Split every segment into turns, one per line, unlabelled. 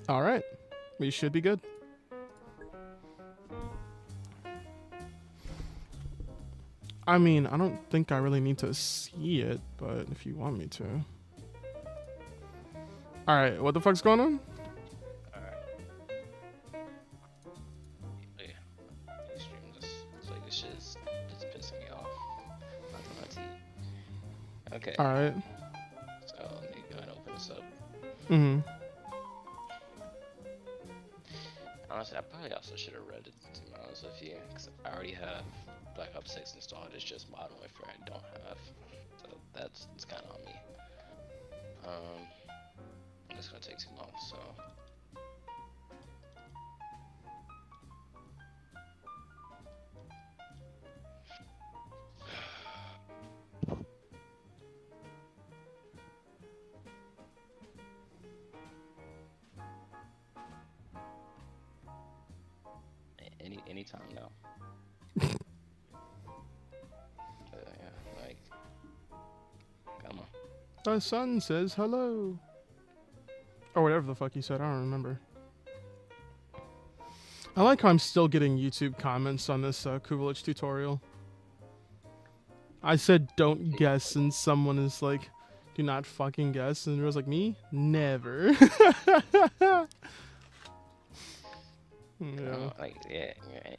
All right. We should be good. I mean, I don't think I really need to see it, but if you want me to. All right, what the fuck's going on?
Okay.
All right.
So let me go ahead and open this up.
Mm-hmm.
Honestly, I probably also should have read it, to be honest with you, because I already have Black Ops 6 installed. It's just Modern Warfare I don't have, so it's kind of on me. It's gonna take too long, so. Anytime now. Yeah, like, come on.
The sun says hello. Or whatever the fuck you said, I don't remember. I like how I'm still getting YouTube comments on this Kuvelich tutorial. I said don't guess and someone is like, do not fucking guess, and it was like, me? Never. Yeah.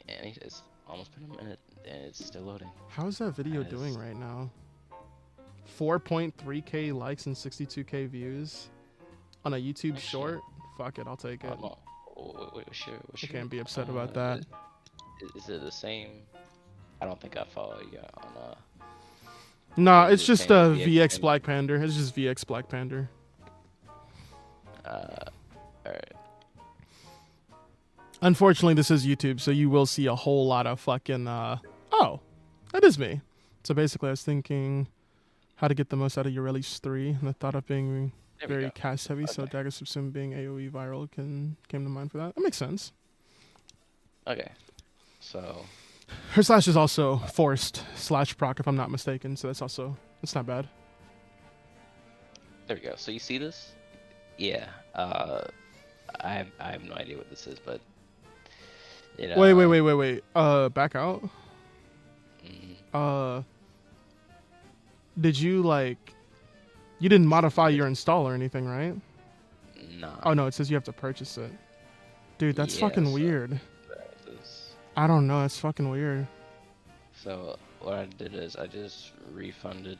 And it's almost been a minute and it's still loading.
How's that video doing right now? 4.3k likes and 62k views on a YouTube short? Fuck it, I'll take it. I can't be upset about that.
Is it the same? I don't think I follow you on
Nah, it's just VX Black Panda. It's just VX Black Panda.
Alright.
Unfortunately, this is YouTube, so you will see a whole lot of fucking, oh, that is me. So basically, I was thinking how to get the most out of your release 3, and the thought of being very cast heavy, so Dagger Subsume being AoE viral came to mind for that. That makes sense.
Okay, so
her slash is also forced / proc, if I'm not mistaken, so that's not bad.
There we go. So you see this? Yeah. I have no idea what this is, but you know.
Wait. Back out. Did you you didn't modify your install or anything, right?
No.
Oh no, it says you have to purchase it. Dude, that's fucking weird. I don't know, that's fucking weird.
So what I did is I just refunded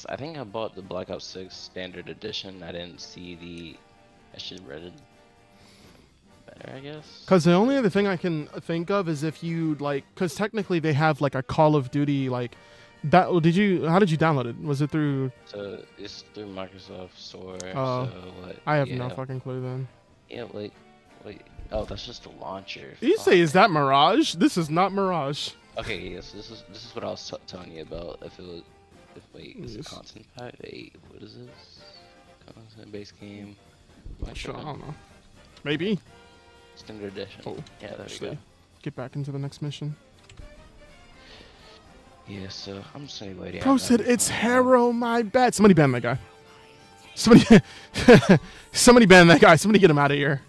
I think I bought the Black Ops 6 Standard Edition. I didn't see I should have read it better, I guess. Because
the only other thing I can think of is if you because technically they have a Call of Duty that. How did you download it? Was it through?
So it's through Microsoft Store.
I have no fucking clue then.
Yeah, wait. Oh, that's just the launcher.
Did you say is that Mirage? This is not Mirage.
Okay, yes, this is what I was telling you about. Is it content pack? Wait, what is this? Content base game.
Sure, I don't know. Maybe.
Standard edition.
Oh,
yeah, there we go.
Get back into the next mission.
Yeah, so I'm just waiting.
Bro said it's Harrow, my bad. Somebody ban that guy. Somebody ban that guy. Somebody get him out of here.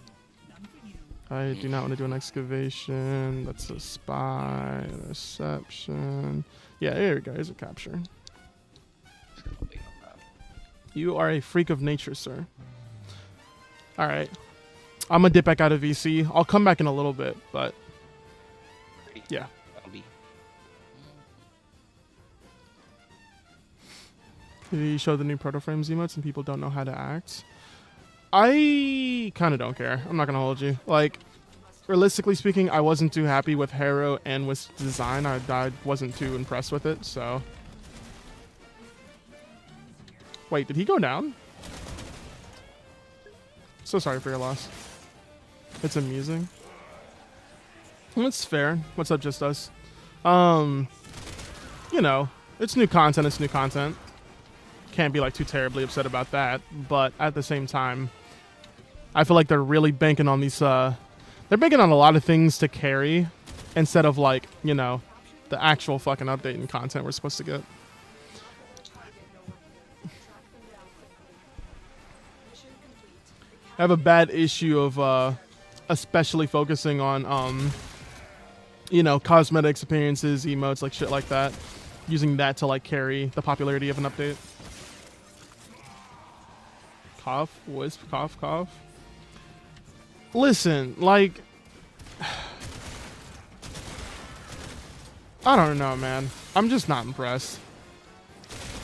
I do not want to do an excavation. That's a spy. Reception. Yeah, there we go. Here's a capture. You are a freak of nature, sir. All right. I'm going to dip back out of VC. I'll come back in a little bit, but yeah. Did he show the new Proto Frames emotes and people don't know how to act? I kind of don't care. I'm not going to hold you. Realistically speaking, I wasn't too happy with Harrow and with design. I wasn't too impressed with it, so. Wait, did he go down? So sorry for your loss. It's amusing. That's fair. What's up, just us? You know, it's new content. It's new content. Can't be too terribly upset about that. But at the same time, I feel like they're really banking on these. They're banking on a lot of things to carry instead of you know, the actual fucking update and content we're supposed to get. I have a bad issue of especially focusing on you know, cosmetics, appearances, emotes, like shit like that. Using that to like carry the popularity of an update. Cough, wisp, cough, cough. Listen, like, I don't know, man. I'm just not impressed.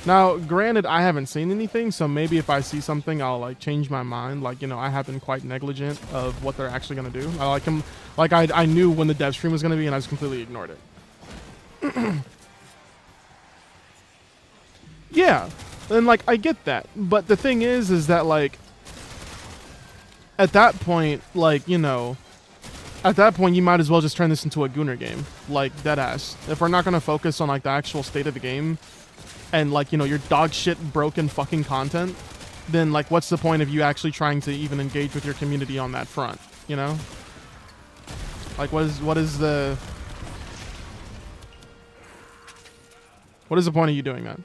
Now, granted, I haven't seen anything, so maybe if I see something, I'll like change my mind. Like, you know, I have been quite negligent of what they're actually gonna do. I like him, like I knew when the dev stream was gonna be, and I just completely ignored it. Yeah, and like I get that, but the thing is that like at that point, like, you know, at that point you might as well just turn this into a Gooner game, like deadass. If we're not gonna focus on like the actual state of the game and like, you know, your dog shit broken fucking content, then like what's the point of you actually trying to even engage with your community on that front, you know? Like what is the point of you doing that?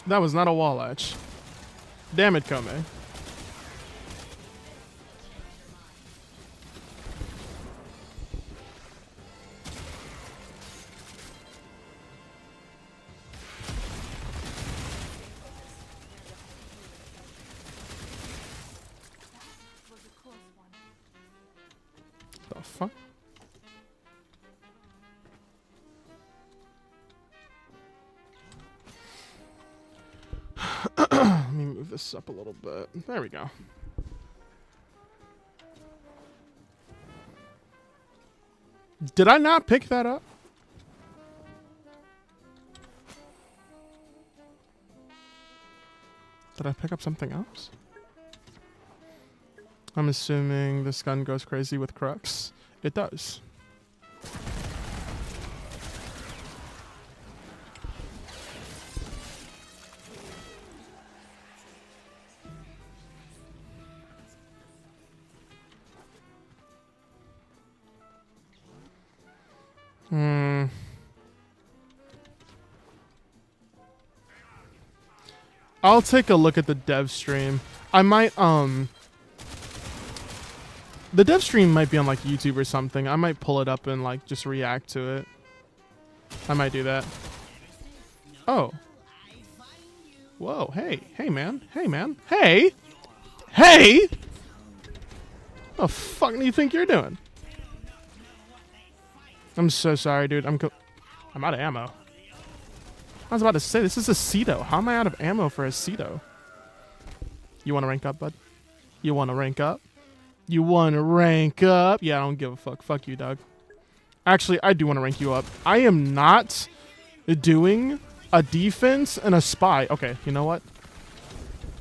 That was not a wall latch. Damn it, Kome. The fuck? Let me move this up a little bit. There we go. Did I not pick that up? Did I pick up something else? I'm assuming this gun goes crazy with Crux. It does. I'll take a look at the dev stream. I might, the dev stream might be on like YouTube or something. I might pull it up and like just react to it. I might do that. Oh. Whoa, hey, hey man, hey man, hey! Hey! What the fuck do you think you're doing? I'm so sorry, dude. I'm out of ammo. I was about to say, this is a Cedo. How am I out of ammo for a Cedo? You want to rank up, bud? You want to rank up? You want to rank up? Yeah, I don't give a fuck. Fuck you, dog. Actually, I do want to rank you up. I am not doing a defense and a spy. Okay, you know what?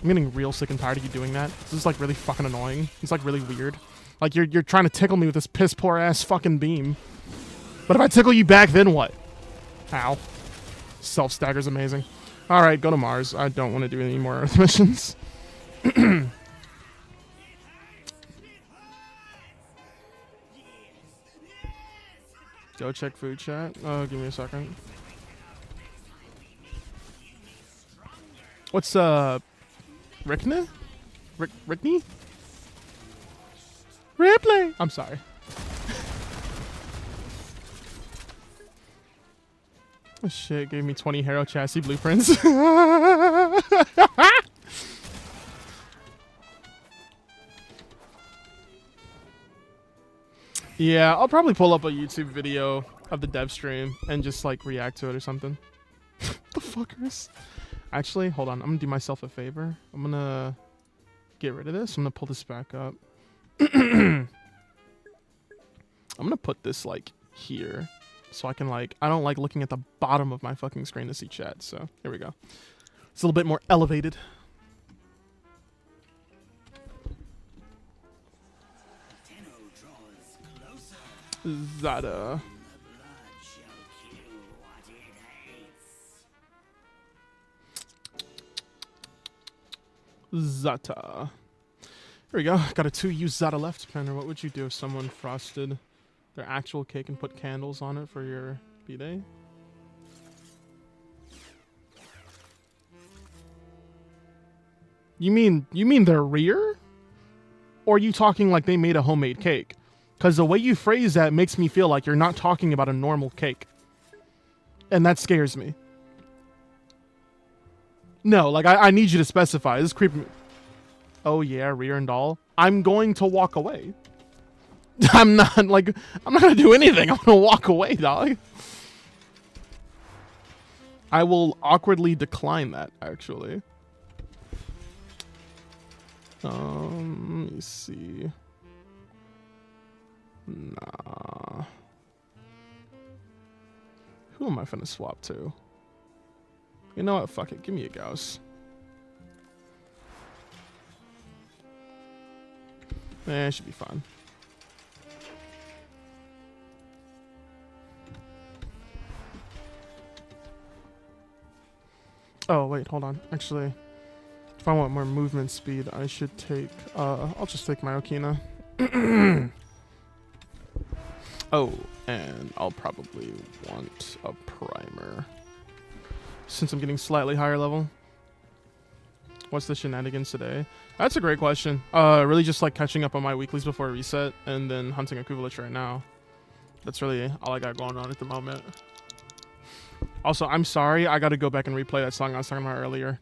I'm getting real sick and tired of you doing that. This is like really fucking annoying. It's like really weird. Like you're trying to tickle me with this piss poor ass fucking beam. But if I tickle you back, then what? Ow. Self stagger's amazing. All right, go to Mars. I don't want to do any more Earth missions. Go check food chat. Oh, give me a second. What's Rickney? Rickney? Ripley. I'm sorry. Oh shit, gave me 20 Harrow chassis blueprints. Yeah, I'll probably pull up a YouTube video of the dev stream and just like react to it or something. The fuckers. Actually, hold on. I'm gonna do myself a favor. I'm gonna get rid of this. I'm gonna pull this back up. I'm gonna put this like here. So I can like, I don't like looking at the bottom of my fucking screen to see chat. So here we go. It's a little bit more elevated. Zada. Zata. Here we go. Got a 2U Zata left. Pender, what would you do if someone frosted their actual cake and put candles on it for your B-Day? You mean their rear? Or are you talking like they made a homemade cake? Because the way you phrase that makes me feel like you're not talking about a normal cake. And that scares me. No, like, I need you to specify. This is creeping me. Oh, yeah, rear and all. I'm going to walk away. I'm not going to do anything. I'm going to walk away, dog. I will awkwardly decline that, actually. Let me see. Nah. Who am I finna swap to? You know what? Fuck it. Give me a Gauss. It should be fine. Oh, wait. Hold on. Actually, if I want more movement speed, I should take... I'll just take my Okina. Oh, and I'll probably want a primer. Since I'm getting slightly higher level. What's the shenanigans today? That's a great question. Really just like catching up on my weeklies before reset and then hunting a Kuvelich right now. That's really all I got going on at the moment. Also, I'm sorry. I got to go back and replay that song I was talking about earlier.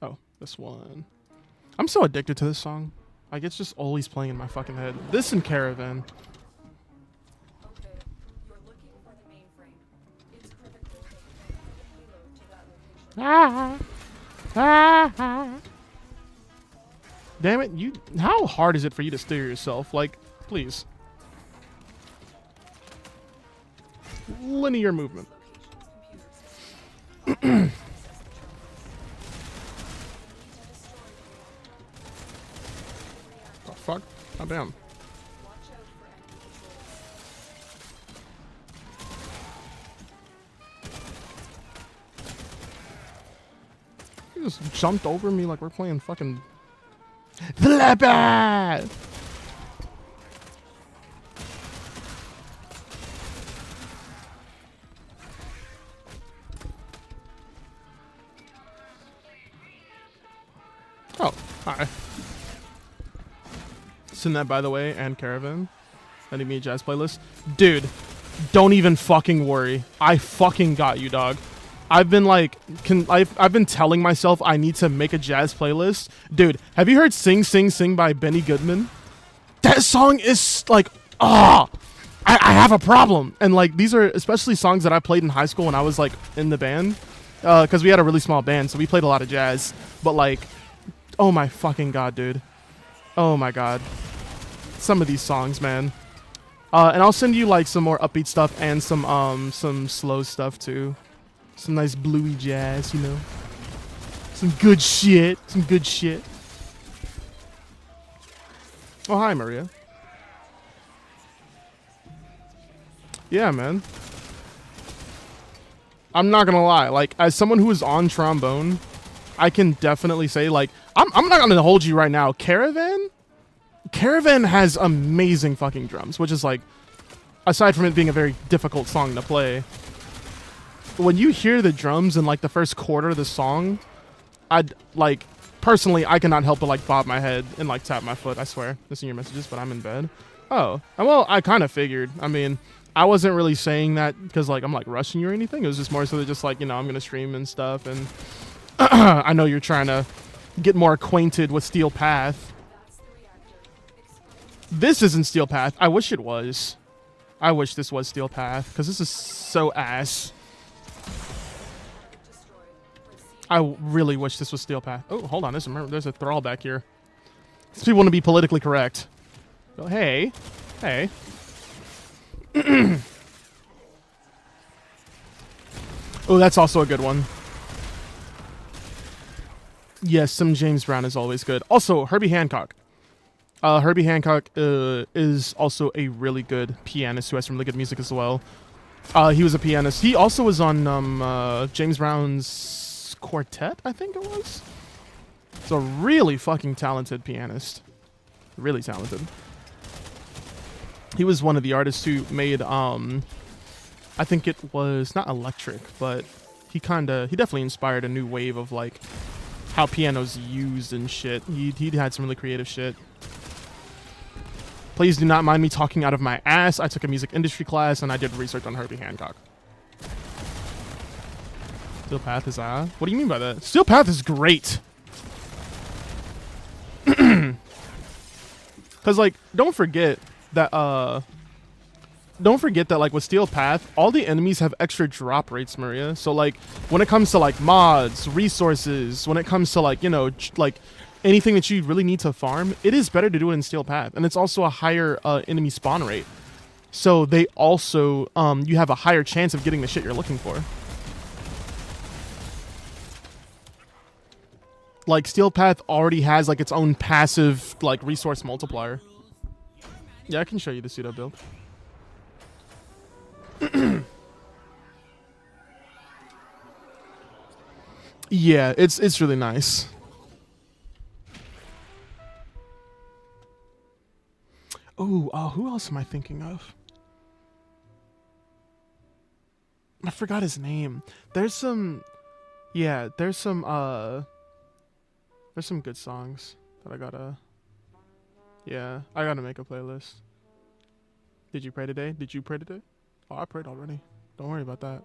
Oh, this one. I'm so addicted to this song. Like, it's just always playing in my fucking head. This and Caravan.
Okay, you're looking for the mainframe. It's critical that you payload to that location.
Damn it, how hard is it for you to steer yourself? Like, please. Linear movement. The fuck? Oh, damn. He just jumped over me like we're playing fucking... Flip it! Oh, hi. Send that, by the way, and Caravan. Sending me a jazz playlist. Dude, don't even fucking worry. I fucking got you, dog. I've been like, I've been telling myself I need to make a jazz playlist. Dude, have you heard Sing Sing Sing by Benny Goodman? That song is like, I have a problem. And like, these are especially songs that I played in high school when I was like in the band. Because we had a really small band, so we played a lot of jazz. But like, oh my fucking god, dude. Oh my god. Some of these songs, man. And I'll send you like some more upbeat stuff and some slow stuff too. Some nice bluey jazz, you know. Some good shit. Some good shit. Oh, hi, Maria. Yeah, man. I'm not gonna lie. Like, as someone who is on trombone, I can definitely say, like, I'm not gonna hold you right now. Caravan has amazing fucking drums, which is like, aside from it being a very difficult song to play, when you hear the drums in like the first quarter of the song, I'd like, personally, I cannot help but like bob my head and like tap my foot. I swear, missing your messages, but I'm in bed. Oh, well, I kind of figured. I mean, I wasn't really saying that because like I'm like rushing you or anything. It was just more so that just like, you know, I'm gonna stream and stuff, and I know you're trying to get more acquainted with Steel Path. This isn't Steel Path. I wish it was. I wish this was Steel Path because this is so ass. I really wish this was Steel Path. Oh, hold on. There's a thrall back here. These people want to be politically correct. Oh, hey. Hey. Oh, that's also a good one. Yes, some James Brown is always good. Also, Herbie Hancock. Herbie Hancock is also a really good pianist who has some really good music as well. He was a pianist. He also was on James Brown's Quartet, I think it was. It's a really fucking talented pianist. Really talented. He was one of the artists who made, I think it was not electric, but he definitely inspired a new wave of like how piano's used and shit. He had some really creative shit. Please do not mind me talking out of my ass. I took a music industry class and I did research on Herbie Hancock. Steel Path is what do you mean by that? Steel Path is great. Cause like don't forget that like with Steel Path, all the enemies have extra drop rates, Maria. So like when it comes to like mods, resources, when it comes to like, you know, like anything that you really need to farm, it is better to do it in Steel Path. And it's also a higher enemy spawn rate. So they also you have a higher chance of getting the shit you're looking for. Like Steel Path already has like its own passive like resource multiplier. Yeah, I can show you the pseudo build. Yeah, it's really nice. Ooh, who else am I thinking of? I forgot his name. There's some good songs that I gotta make a playlist. Did you pray today? Did you pray today? Oh, I prayed already. Don't worry about that.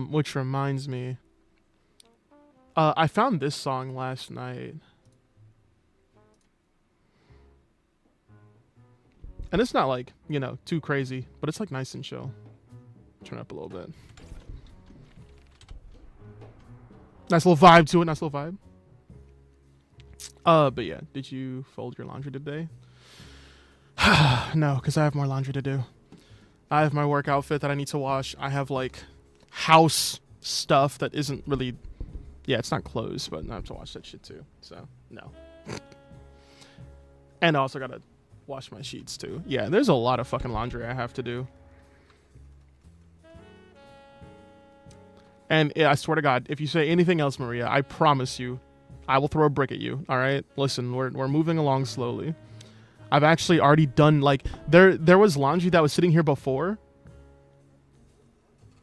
Which reminds me, I found this song last night. And it's not like, you know, too crazy, but it's like nice and chill. Turn it up a little bit. Nice little vibe to it, nice little vibe. But yeah, did you fold your laundry today? No, because I have more laundry to do. I have my work outfit that I need to wash. I have like house stuff that isn't really, yeah, it's not clothes, but I have to wash that shit too. So no. And I also gotta wash my sheets too. Yeah, there's a lot of fucking laundry I have to do. And yeah, I swear to God, if you say anything else, Maria, I promise you, I will throw a brick at you. All right, listen, we're moving along slowly. I've actually already done like there was laundry that was sitting here before.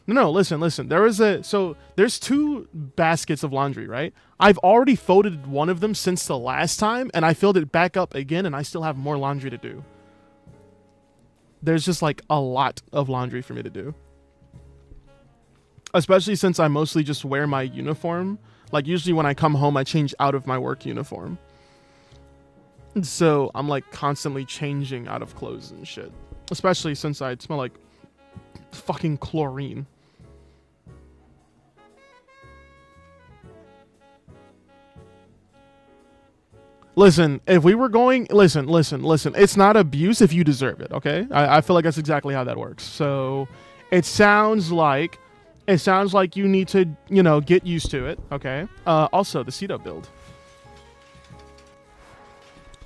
No, listen. There's 2 baskets of laundry, right? I've already folded one of them since the last time, and I filled it back up again, and I still have more laundry to do. There's just like a lot of laundry for me to do. Especially since I mostly just wear my uniform. Like usually when I come home, I change out of my work uniform. So I'm like constantly changing out of clothes and shit. Especially since I smell like fucking chlorine. Listen, if we were going, listen. It's not abuse if you deserve it, okay? I feel like that's exactly how that works. So it sounds like you need to, you know, get used to it, okay? Also, the Cedo build.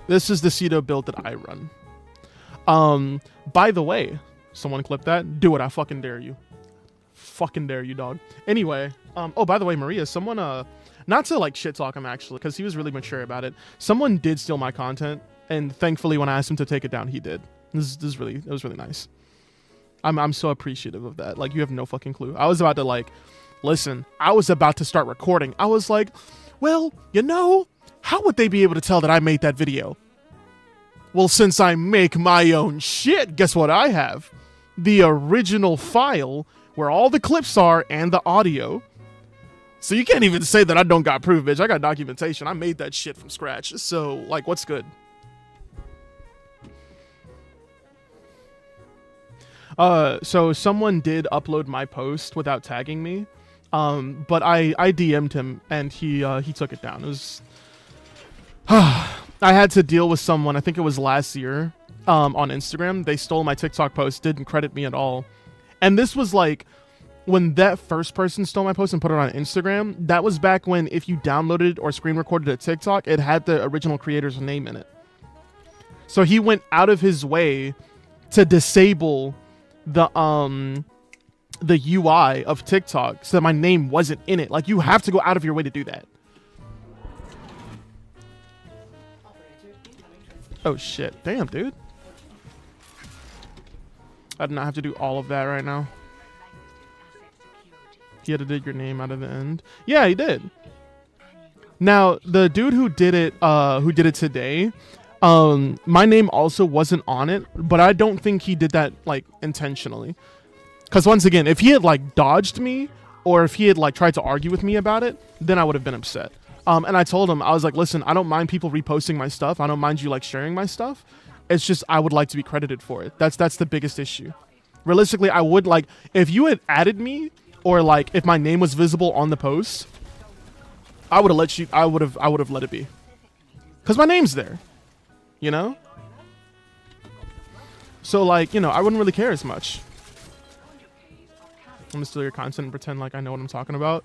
This is the Cedo build that I run. By the way, someone clip that. Do it. I fucking dare you. Fucking dare you, dog. Anyway, oh, by the way, Maria, someone, not to like shit talk him actually, because he was really mature about it. Someone did steal my content, and thankfully when I asked him to take it down, he did. It was really nice. I'm so appreciative of that. Like, you have no fucking clue. I was about to like, listen, I was about to start recording. I was like, well, you know, how would they be able to tell that I made that video? Well, since I make my own shit, guess what I have? The original file where all the clips are and the audio. So you can't even say that I don't got proof, bitch. I got documentation. I made that shit from scratch. So, like, what's good? So someone did upload my post without tagging me. But I DM'd him and he took it down. It was I had to deal with someone, I think it was last year, on Instagram. They stole my TikTok post, didn't credit me at all. And this was like when that first person stole my post and put it on Instagram. That was back when if you downloaded or screen recorded a TikTok, it had the original creator's name in it. So he went out of his way to disable the UI of TikTok so that my name wasn't in it. Like, you have to go out of your way to do that. Oh shit. Damn, dude. I did not have to do all of that right now. He had to dig your name out of the end. Yeah, he did. Now, the dude who did it today, my name also wasn't on it, but I don't think he did that like intentionally. Because once again, if he had like dodged me, or if he had like tried to argue with me about it, then I would have been upset. And I told him, I was like, listen, I don't mind people reposting my stuff. I don't mind you like sharing my stuff. It's just I would like to be credited for it. That's the biggest issue. Realistically, I would like if you had added me, or like if my name was visible on the post, I would have let you. I would have let it be, because my name's there, you know. So like, you know, I wouldn't really care as much. I'm gonna steal your content and pretend like I know what I'm talking about.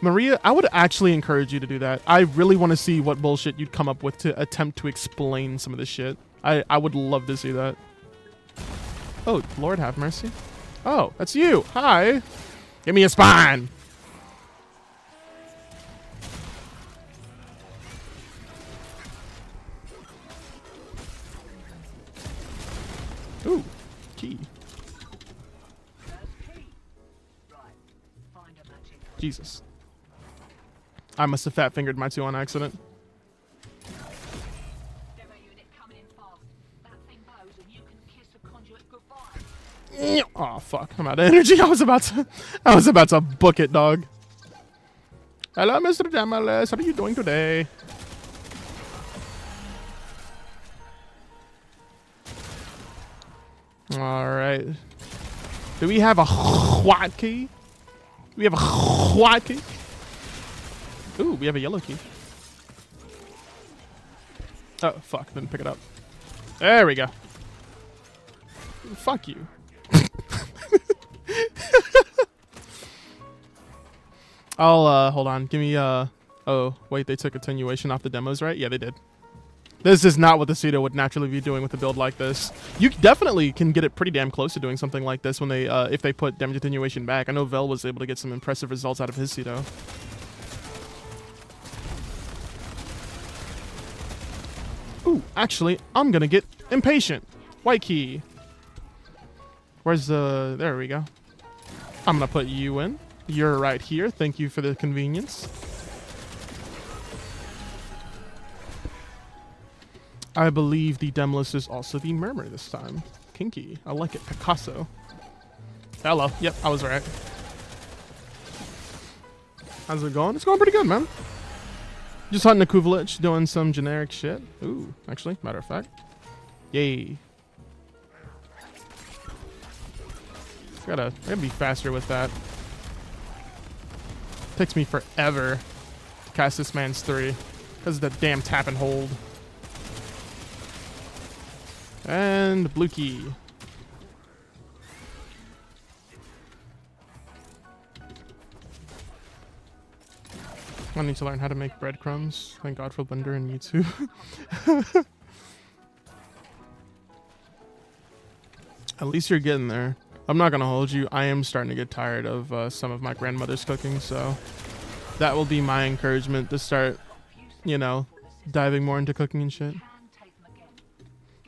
Maria, I would actually encourage you to do that. I really want to see what bullshit you'd come up with to attempt to explain some of this shit. I would love to see that. Oh, Lord have mercy. Oh, that's you. Hi. Give me a spine. Ooh, key. Jesus. I must have fat fingered my 2 on accident. Oh fuck! I'm out of energy. I was about to book it, dog. Hello, Mr. Jamaless. How are you doing today? All right. Do we have a white key? We have a white key. Ooh, we have a yellow key. Oh fuck! Didn't pick it up. There we go. Fuck you. I'll hold on. Give me oh wait, they took attenuation off the demos, right? Yeah, they did. This is not what the pseudo would naturally be doing with a build like this. You definitely can get it pretty damn close to doing something like this when they if they put damage attenuation back. I know Vel was able to get some impressive results out of his pseudo. Ooh, actually, I'm gonna get impatient. White key. Where's the... There we go. I'm gonna put you in. You're right here. Thank you for the convenience. I believe the Demolist is also the Murmur this time. Kinky. I like it. Picasso. Hello. Yep, I was right. How's it going? It's going pretty good, man. Just hunting a Kuvelich, doing some generic shit. Ooh, actually, matter of fact. Yay. I gotta be faster with that. Takes me forever to cast this man's 3 because of the damn tap and hold. And blue key. I need to learn how to make breadcrumbs. Thank God for Blender and YouTube. At least you're getting there. I'm not gonna hold you. I am starting to get tired of some of my grandmother's cooking, so that will be my encouragement to start, you know, diving more into cooking and shit.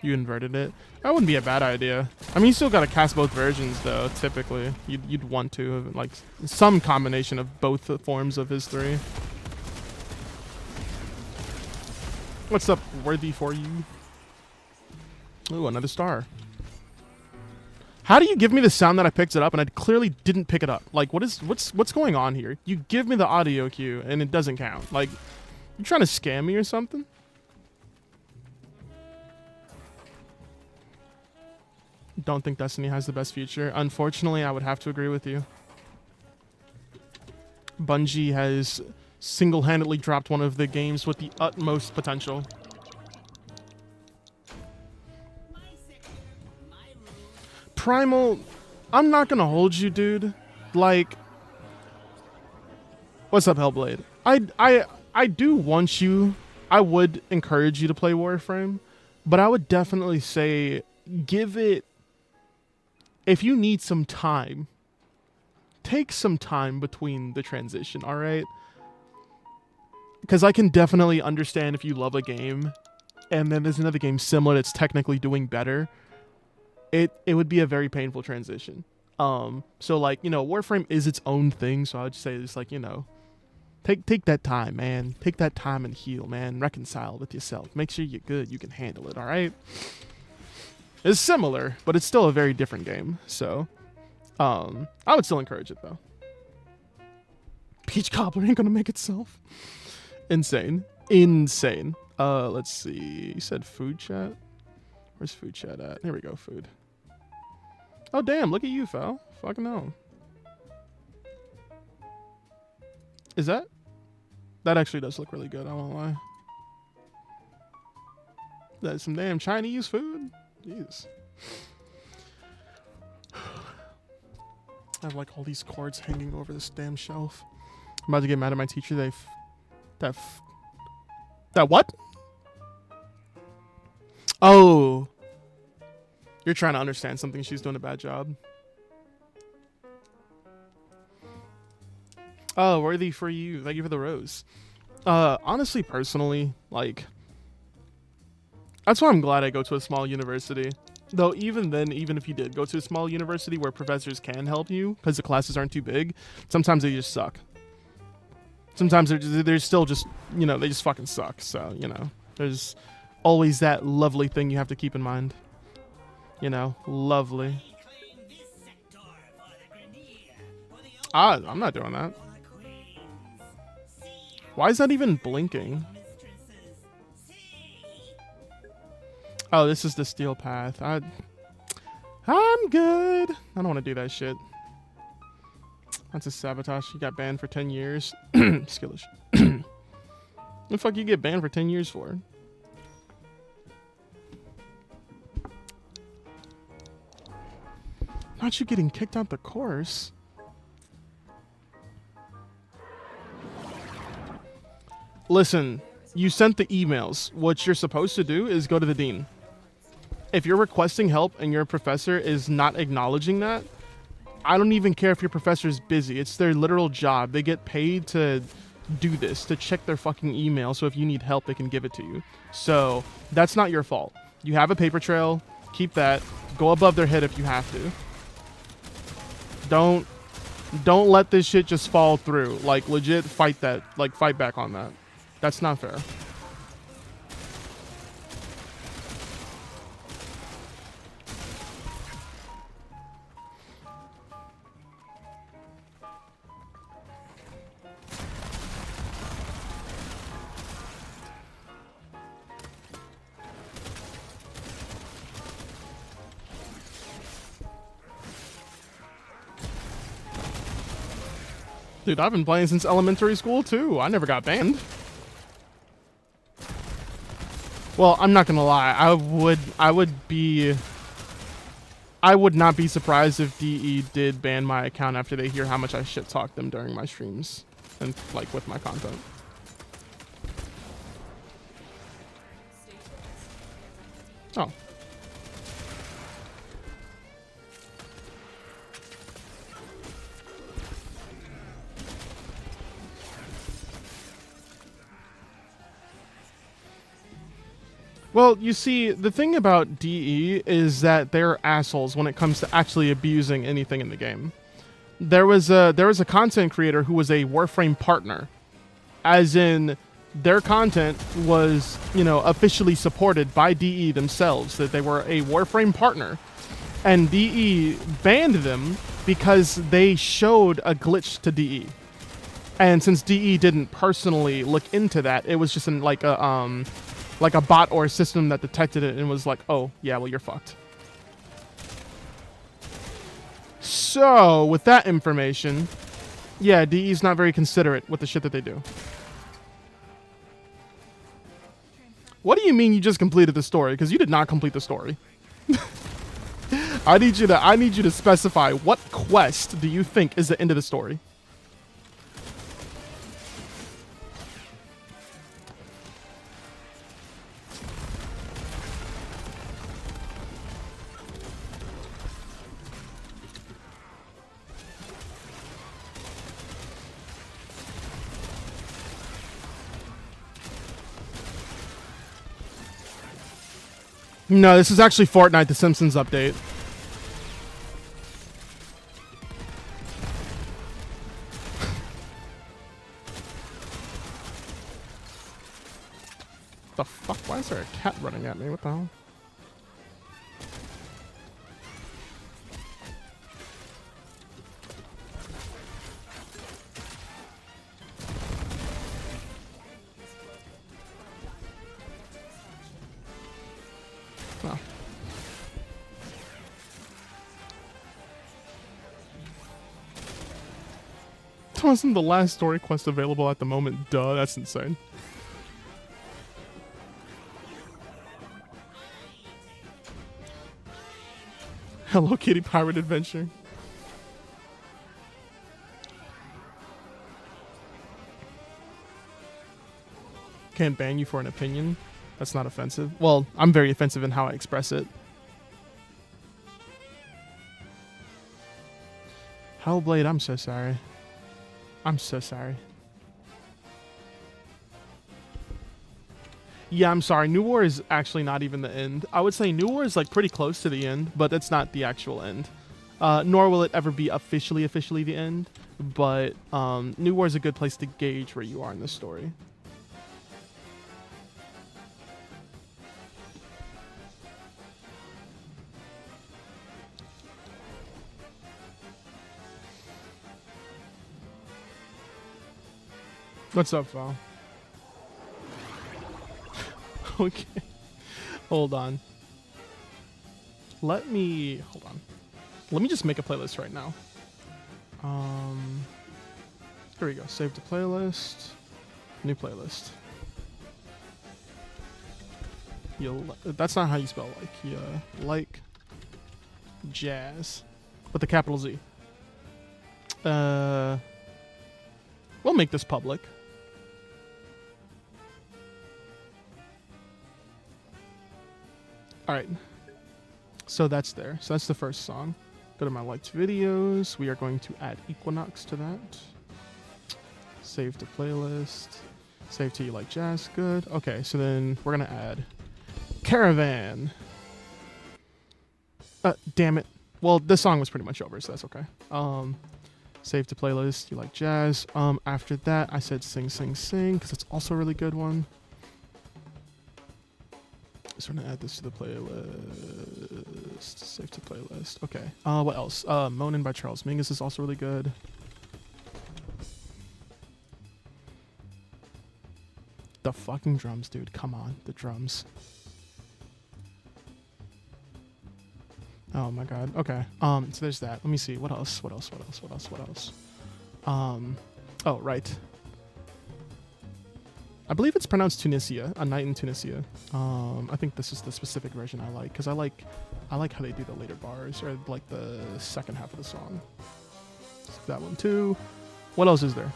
You inverted it. That wouldn't be a bad idea. I mean, you still gotta cast both versions, though. Typically, you'd want to like some combination of both forms of his 3. What's up, worthy for you? Ooh, another star. How do you give me the sound that I picked it up and I clearly didn't pick it up? Like, what's going on here? You give me the audio cue and it doesn't count. Like, you trying to scam me or something? Don't think Destiny has the best future. Unfortunately, I would have to agree with you. Bungie has single-handedly dropped one of the games with the utmost potential. Primal, I'm not gonna hold you, dude. Like, what's up, Hellblade? I do want you. I would encourage you to play Warframe, but I would definitely say give it. If you need some time, take some time between the transition. All right, because I can definitely understand if you love a game, and then there's another game similar that's technically doing better. It would be a very painful transition. So like, you know, Warframe is its own thing, so I'd say it's like, you know, Take that time, man. Take that time and heal, man. Reconcile with yourself. Make sure you're good. You can handle it, all right? It's similar, but it's still a very different game. So, I would still encourage it, though. Peach Cobbler ain't gonna make itself. Insane. Insane. Let's see. You said food chat? Where's food chat at? Here we go, food. Oh, damn. Look at you, Fel. Fucking hell. Is that? That actually does look really good, I won't lie. That's some damn Chinese food? Jeez. I have like all these cords hanging over this damn shelf. I'm about to get mad at my teacher. That what? Oh. You're trying to understand something. She's doing a bad job. Oh, worthy for you. Thank you for the rose. Honestly, personally, like, that's why I'm glad I go to a small university. Though even then, even if you did go to a small university where professors can help you because the classes aren't too big, sometimes they just suck. Sometimes they're still just, you know, they just fucking suck. So, you know, there's always that lovely thing you have to keep in mind. You know, lovely. I'm not doing that. Why is that even blinking? Oh, this is the steel path. I'm good. I don't want to do that shit. That's a sabotage. You got banned for 10 years. Skillish. The fuck you get banned for 10 years for? Not you getting kicked out the course. Listen, you sent the emails. What you're supposed to do is go to the dean. If you're requesting help and your professor is not acknowledging that, I don't even care if your professor is busy. It's their literal job. They get paid to do this, to check their fucking email, so if you need help, they can give it to you. So that's not your fault. You have a paper trail. Keep that. Go above their head if you have to. Don't let this shit just fall through. Like, legit fight that. Like, fight back on that. That's not fair. Dude, I've been playing since elementary school too. I never got banned. Well, I'm not gonna lie. I would not be surprised if DE did ban my account after they hear how much I shit talk them during my streams and like with my content. Oh. Well, you see, the thing about DE is that they're assholes when it comes to actually abusing anything in the game. There was a content creator who was a Warframe partner, as in their content was, you know, officially supported by DE themselves, that they were a Warframe partner, and DE banned them because they showed a glitch to DE. And since DE didn't personally look into that, it was just in like a bot or a system that detected it and was like, oh, yeah, well, you're fucked. So, with that information, yeah, DE's not very considerate with the shit that they do. What do you mean you just completed the story? Because you did not complete the story. I need you to specify what quest do you think is the end of the story? No, this is actually Fortnite, the Simpsons update. The fuck? Why is there a cat running at me? What the hell? Oh. Wasn't the last story quest available at the moment? Duh, that's insane. Hello Kitty Pirate Adventure. Can't ban you for an opinion. That's not offensive. Well, I'm very offensive in how I express it. Hellblade, I'm so sorry. I'm so sorry. Yeah, I'm sorry. New War is actually not even the end. I would say New War is like pretty close to the end, but it's not the actual end. Nor will it ever be officially the end. But New War is a good place to gauge where you are in the story. What's up, Val? Okay. Hold on. Let me just make a playlist right now. Here we go. Save the playlist. New playlist. That's not how you spell like. Yeah, like jazz, with the capital Z. We'll make this public. All right, so that's there. So that's the first song. Go to my liked videos. We are going to add Equinox to that. Save to playlist. Save to you like jazz. Good. Okay, so then we're gonna add Caravan. Damn it. Well, this song was pretty much over, so that's okay. Save to playlist. You like jazz. After that, I said Sing Sing Sing because it's also a really good one. So we're gonna add this to the playlist. Save to playlist. Okay. What else? Moanin' by Charles Mingus is also really good. The fucking drums, dude. Come on, the drums. Oh my god. Okay. So there's that. Let me see. What else? What else? Oh, right. I believe it's pronounced Tunisia, A Night in Tunisia. I think this is the specific version I like, because I like how they do the later bars, or like the second half of the song. So that one too. What else is there?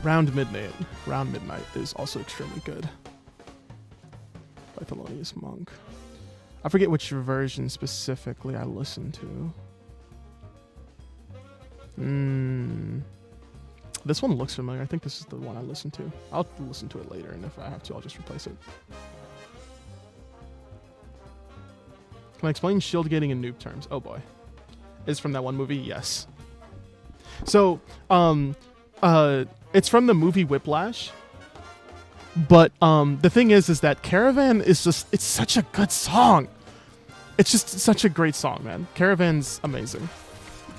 Round Midnight. Round Midnight is also extremely good. By Thelonious Monk. I forget which version specifically I listened to. This one looks familiar. I think this is the one I listened to. I'll listen to it later, and if I have to, I'll just replace it. Can I explain shield gating in noob terms? Oh boy. Is from that one movie? Yes. So, it's from the movie Whiplash. But the thing is that Caravan is just, it's such a good song. It's just such a great song, man. Caravan's amazing.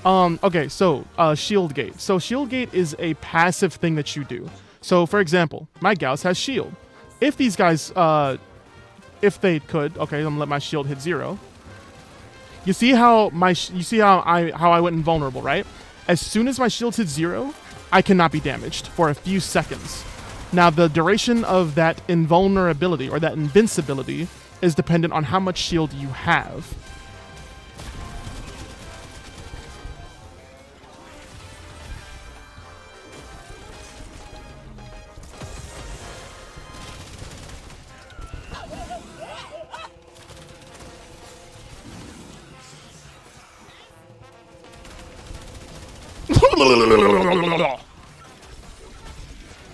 Okay, so shield gate. So shield gate is a passive thing that you do. So for example, my Gauss has shield. If these guys, if they could, okay, I'm gonna let my shield hit 0. You see how I went invulnerable, right? As soon as my shield hits 0, I cannot be damaged for a few seconds. Now the duration of that invulnerability or that invincibility is dependent on how much shield you have.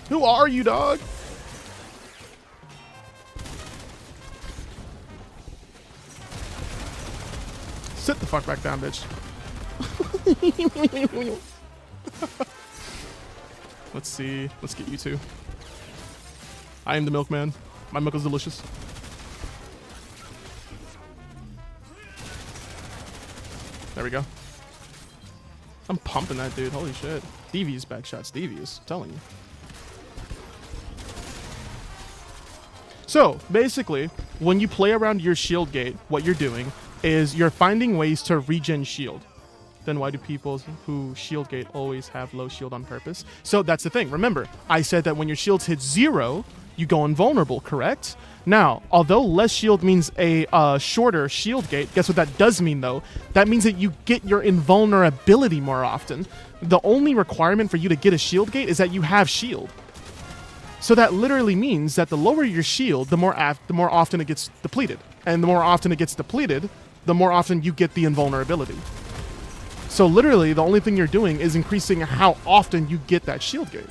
Who are you, dog? Sit the fuck back down, bitch. Let's see. Let's get you two. I am the milkman. My milk is delicious. There we go. I'm pumping that dude. Holy shit. Devious back shots. Devious. I'm telling you. So, basically, when you play around your shield gate, what you're doing is you're finding ways to regen shield. Then why do people who shield gate always have low shield on purpose? So that's the thing. Remember, I said that when your shields hit 0, you go invulnerable, correct? Now, although less shield means a shorter shield gate, guess what that does mean, though? That means that you get your invulnerability more often. The only requirement for you to get a shield gate is that you have shield. So that literally means that the lower your shield, the more often it gets depleted. And the more often it gets depleted, the more often you get the invulnerability. So literally, the only thing you're doing is increasing how often you get that shield gate.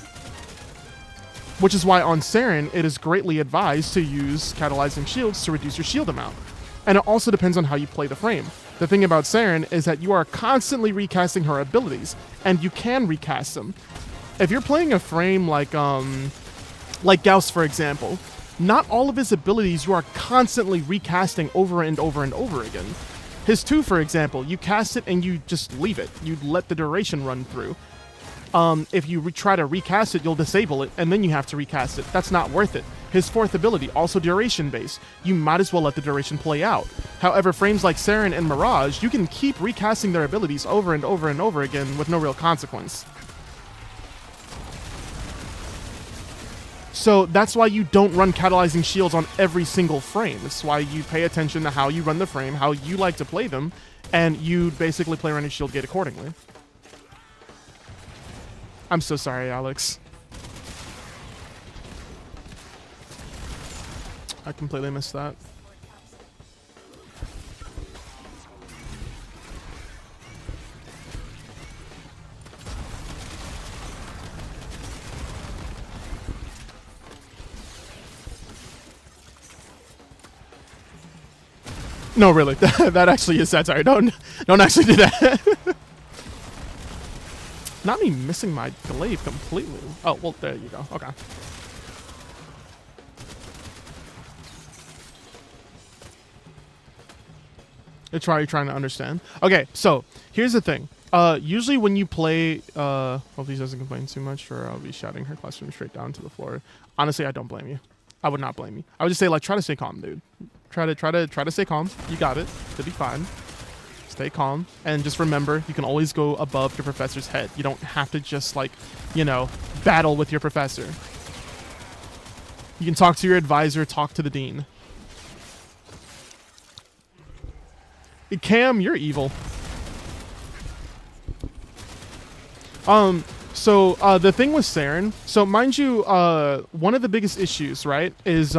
Which is why on Saren, it is greatly advised to use catalyzing shields to reduce your shield amount. And it also depends on how you play the frame. The thing about Saren is that you are constantly recasting her abilities, and you can recast them. If you're playing a frame like Gauss, for example, not all of his abilities you are constantly recasting over and over and over again. His 2, for example, you cast it and you just leave it. You let the duration run through. If you try to recast it, you'll disable it, and then you have to recast it. That's not worth it. His 4th ability, also duration-based. You might as well let the duration play out. However, frames like Saren and Mirage, you can keep recasting their abilities over and over and over again with no real consequence. So that's why you don't run catalyzing shields on every single frame. It's why you pay attention to how you run the frame, how you like to play them, and you basically play around your shield gate accordingly. I'm so sorry, Alex. I completely missed that. No, really. That actually is sad. Sorry, don't actually do that. Not me missing my glaive completely. Oh, well, there you go. Okay. It's probably trying to understand. Okay, so here's the thing. Usually when you play, hope he doesn't complain too much, or I'll be shouting her classroom straight down to the floor. Honestly, I don't blame you. I would not blame you. I would just say, like, try to stay calm, dude. Try to stay calm. You got it. You'll be fine. Stay calm. And just remember, you can always go above your professor's head. You don't have to just, like, you know, battle with your professor. You can talk to your advisor, talk to the dean. Cam, you're evil. So the thing with Saren, so mind you, one of the biggest issues, right, is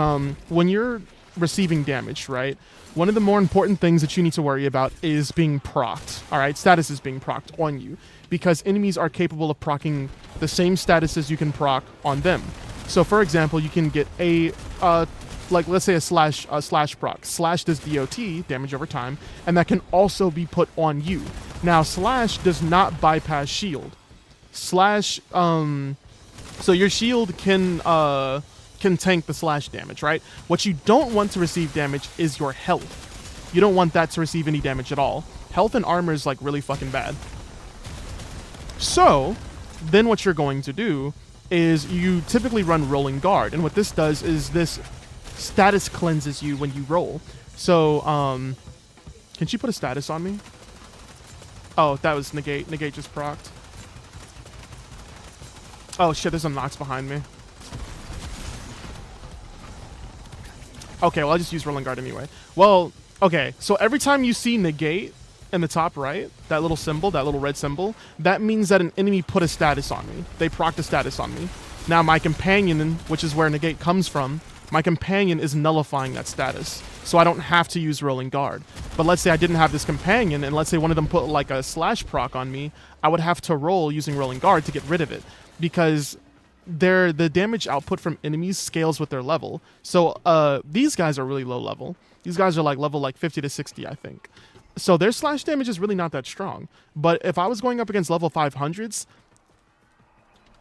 when you're receiving damage, right, one of the more important things that you need to worry about is being procced, all right? Status is being procced on you, because enemies are capable of proccing the same statuses you can proc on them. So, for example, you can get a, like, let's say a slash proc. Slash does DOT, damage over time, and that can also be put on you. Now, slash does not bypass shield. Slash, so your shield can tank the slash damage, right? What you don't want to receive damage is your health. You don't want that to receive any damage at all. Health and armor is, like, really fucking bad. So, then what you're going to do is you typically run rolling guard, and what this does is this status cleanses you when you roll. So, can she put a status on me? Oh, that was negate. Negate just procced. Oh shit, there's a Nox behind me. Okay, well, I'll just use rolling guard anyway. Well, okay, so every time you see negate in the top right, that little symbol, that little red symbol, that means that an enemy put a status on me. They procced a status on me. Now, my companion, which is where negate comes from, my companion is nullifying that status. So I don't have to use rolling guard. But let's say I didn't have this companion, and let's say one of them put, like, a slash proc on me, I would have to roll using rolling guard to get rid of it. Because the damage output from enemies scales with their level. So these guys are really low level. These guys are, like, level, like, 50 to 60, I think. So their slash damage is really not that strong. But if I was going up against level 500s,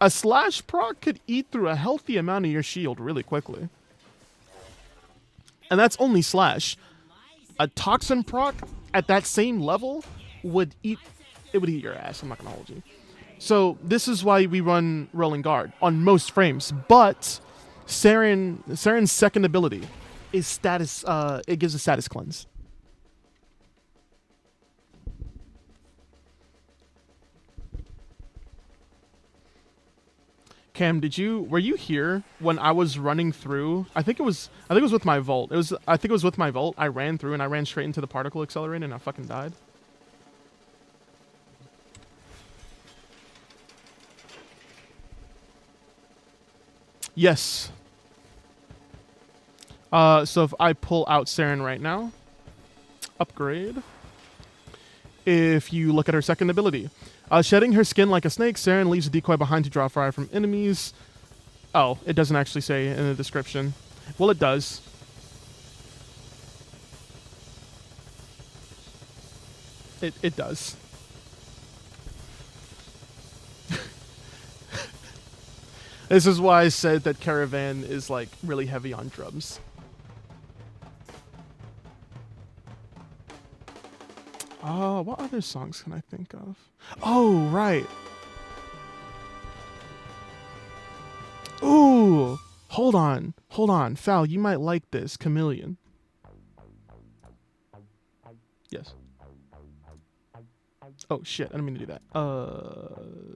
a slash proc could eat through a healthy amount of your shield really quickly. and that's only slash. A toxin proc at that same level would eat your ass. I'm not gonna hold you. So this is why we run rolling guard on most frames. But Saren's second ability is status. It gives a status cleanse. Cam, were you here when I was running through? I think it was with my Volt. I think it was with my Volt. I ran through and I ran straight into the particle accelerator and I fucking died. Yes. So if I pull out Saren right now, upgrade. If you look at her second ability, shedding her skin like a snake, Saren leaves a decoy behind to draw fire from enemies. Oh, it doesn't actually say in the description. Well, it does. It does. This is why I said that Caravan is like really heavy on drums. What other songs can I think of? Oh, right. Ooh, hold on. Foul, you might like this. Chameleon. Yes. Oh shit, I didn't mean to do that.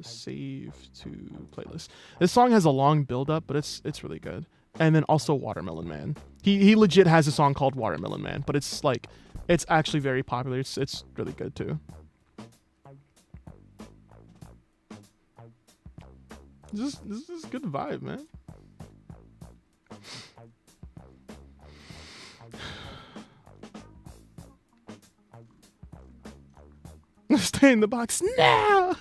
Save to playlist. This song has a long build up, but it's really good. And then also Watermelon Man. He legit has a song called Watermelon Man, but it's like it's actually very popular. It's really good too. This is a good vibe, man. Stay in the box now.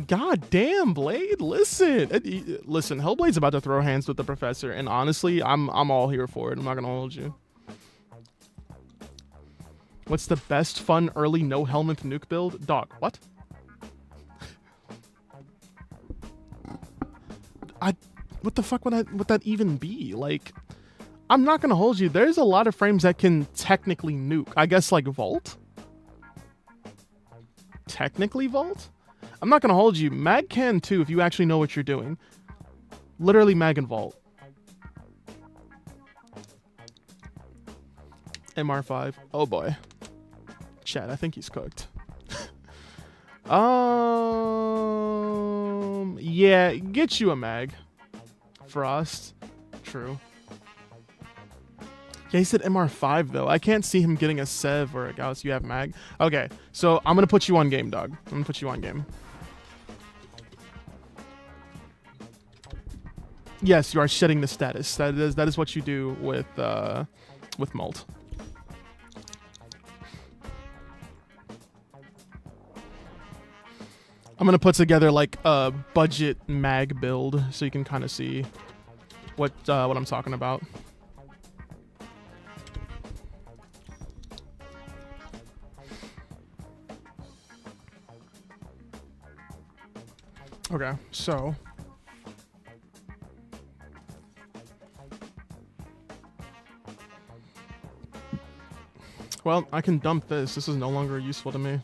God damn, Blade. Listen. Hellblade's about to throw hands with the professor, and honestly, I'm all here for it. I'm not gonna hold you. What's the best fun early no helmet nuke build? Dog, what? What the fuck would that even be? Like, I'm not gonna hold you. There's a lot of frames that can technically nuke. I guess like Vault? Technically Vault? I'm not gonna hold you. Mag can too if you actually know what you're doing. Literally Mag and Vault. MR5. Oh boy. Chat, I think he's cooked. Yeah, get you a Mag. Frost. True. Yeah, he said MR5 though. I can't see him getting a Sev or a Gauss. You have Mag. Okay, so I'm gonna put you on game, dog. I'm gonna put you on game. Yes, you are shedding the status. That is what you do with Molt. I'm gonna put together like a budget Mag build so you can kind of see what I'm talking about. Okay, so well, I can dump this. This is no longer useful to me.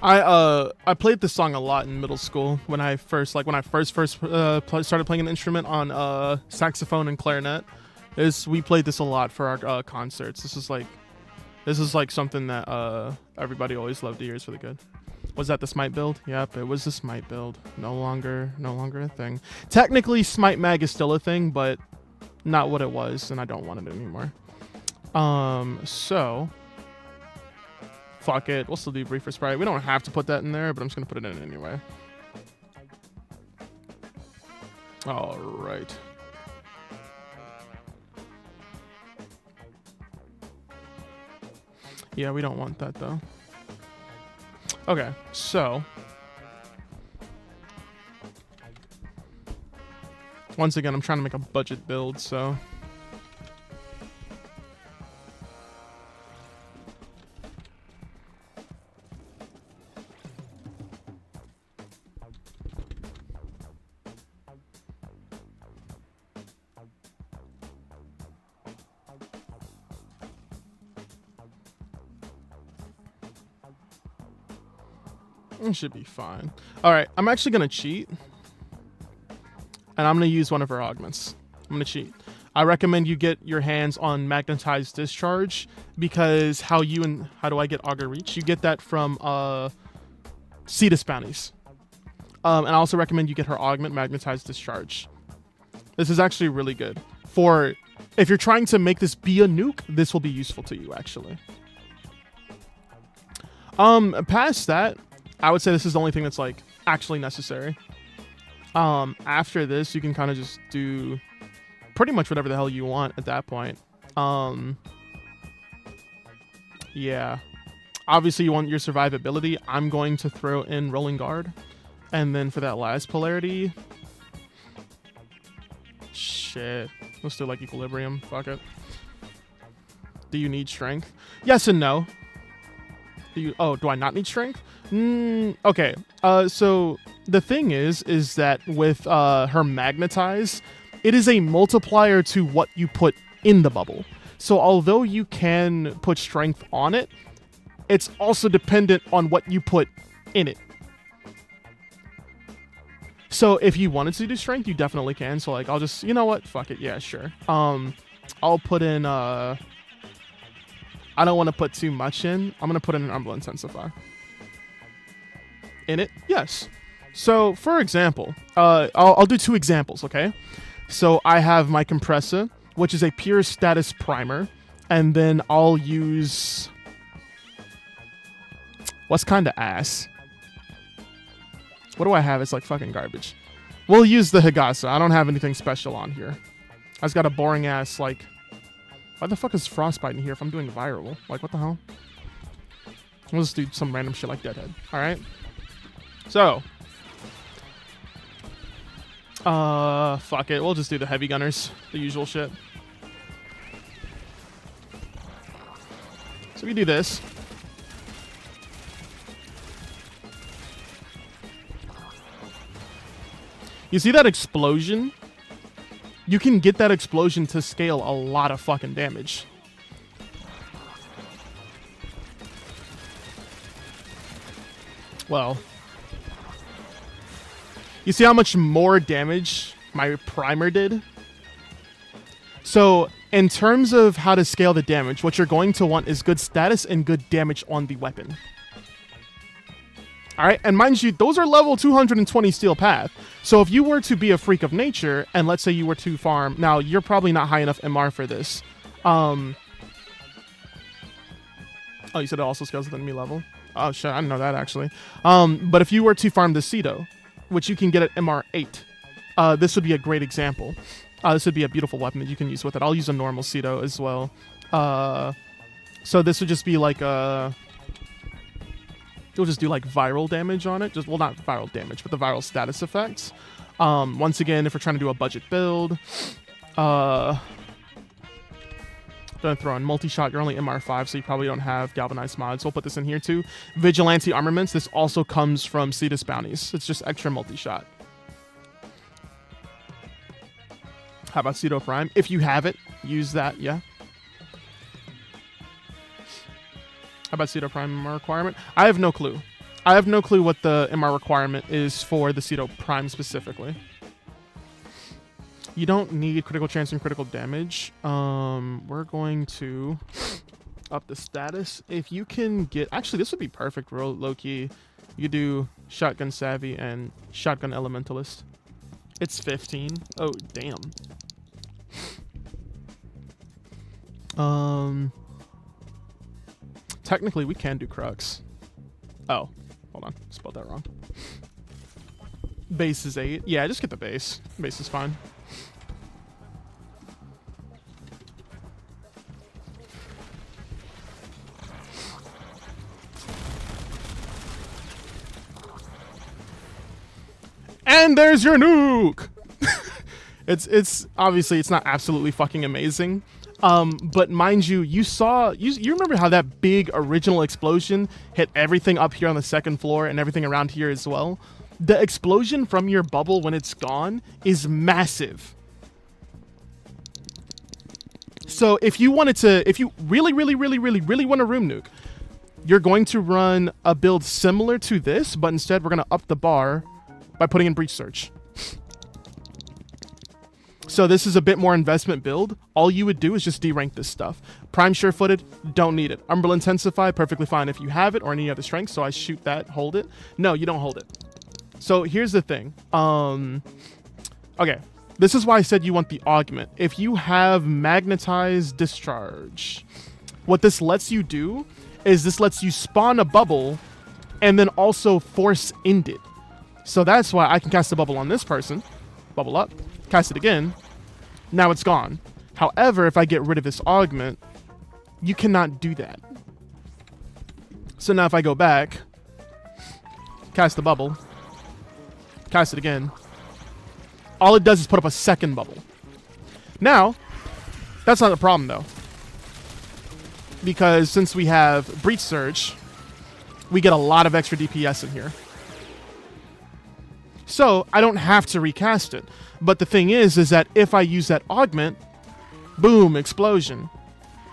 I played this song a lot in middle school when I first started playing an instrument on saxophone and clarinet. We played this a lot for our concerts. This is like something that everybody always loved to hear. It's really good. Was that the Smite build? Yep, it was the Smite build. No longer a thing. Technically, Smite Mag is still a thing, but not what it was, and I don't want it anymore. So fuck it. We'll still do Briefer Sprite. We don't have to put that in there, but I'm just gonna put it in anyway. All right. Yeah, we don't want that though. Okay, so once again, I'm trying to make a budget build, so It should be fine. All right, I'm actually gonna cheat, and I'm gonna use one of her augments. I'm gonna cheat. I recommend you get your hands on Magnetized Discharge, because how do I get Augur Reach? You get that from Cetus bounties. And I also recommend you get her augment Magnetized Discharge. This is actually really good for if you're trying to make this be a nuke. This will be useful to you actually. Past that, I would say this is the only thing that's like actually necessary. After this, you can kind of just do pretty much whatever the hell you want at that point. Yeah. Obviously, you want your survivability. I'm going to throw in Rolling Guard. And then for that last polarity... Shit. Let's do like Equilibrium. Fuck it. Do you need Strength? Yes and no. Do I not need Strength? Okay. So the thing is that with her Magnetize, it is a multiplier to what you put in the bubble. So although you can put Strength on it, it's also dependent on what you put in it. So if you wanted to do Strength, you definitely can. So like, I'll just, you know what? Fuck it. Yeah, sure. I'll put in, I don't want to put too much in. I'm going to put in an Umbral Intensify. In it? Yes. So for example, I'll do 2 examples, okay? So I have my Compressor, which is a pure status primer. And then I'll use... What's kind of ass? What do I have? It's like fucking garbage. We'll use the Higasa. I don't have anything special on here. I just got a boring ass, like... Why the fuck is Frostbite in here if I'm doing viral? Like, what the hell? We'll just do some random shit like Deadhead. Alright? So. Fuck it. We'll just do the Heavy Gunners. The usual shit. So we do this. You see that explosion? You can get that explosion to scale a lot of fucking damage. Well. You see how much more damage my primer did? So, in terms of how to scale the damage, what you're going to want is good status and good damage on the weapon. Alright, and mind you, those are level 220 Steel Path. So if you were to be a freak of nature, and let's say you were to farm... Now, you're probably not high enough MR for this. Oh, you said it also scales with enemy level? Oh, shit, I didn't know that, actually. But if you were to farm the Ceto, which you can get at MR 8, this would be a great example. This would be a beautiful weapon that you can use with it. I'll use a normal Ceto as well. So this would just be like a... You'll just do like viral damage on it. Well, not viral damage, but the viral status effects. Once again, if we're trying to do a budget build, gonna throw in multi-shot. You're only MR5, so you probably don't have galvanized mods. So we'll put this in here too. Vigilante armaments. This also comes from Cetus bounties. It's just extra multi-shot. How about Ceto Prime? If you have it, use that. Yeah. How about Ceto Prime MR requirement? I have no clue. I have no clue what the MR requirement is for the Ceto Prime specifically. You don't need critical chance and critical damage. We're going to up the status. If you can get... Actually, this would be perfect, low-key. You do Shotgun Savvy and Shotgun Elementalist. It's 15. Oh, damn. Technically, we can do Crux. Oh, hold on. Spelled that wrong. Base is 8. Yeah, just get the base. Base is fine. And there's your nuke! It's obviously, it's not absolutely fucking amazing. But mind you, you remember how that big original explosion hit everything up here on the second floor and everything around here as well? The explosion from your bubble when it's gone is massive. So if you really want to room nuke, you're going to run a build similar to this, but instead we're going to up the bar by putting in Breach Surge. So this is a bit more investment build. All you would do is just derank this stuff. Prime Sure-Footed, don't need it. Umbral Intensify, perfectly fine if you have it or any other strength. So I shoot that, hold it. No, you don't hold it. So here's the thing. Okay, this is why I said you want the augment. If you have Magnetized Discharge, what this lets you do is this lets you spawn a bubble and then also force end it. So that's why I can cast a bubble on this person, bubble up, cast it again, now it's gone. However, if I get rid of this augment, you cannot do that. So now if I go back, cast the bubble, cast it again, all it does is put up a second bubble. Now, that's not a problem though, because since we have Breach Surge, we get a lot of extra DPS in here. So I don't have to recast it. But the thing is that if I use that augment, boom, explosion.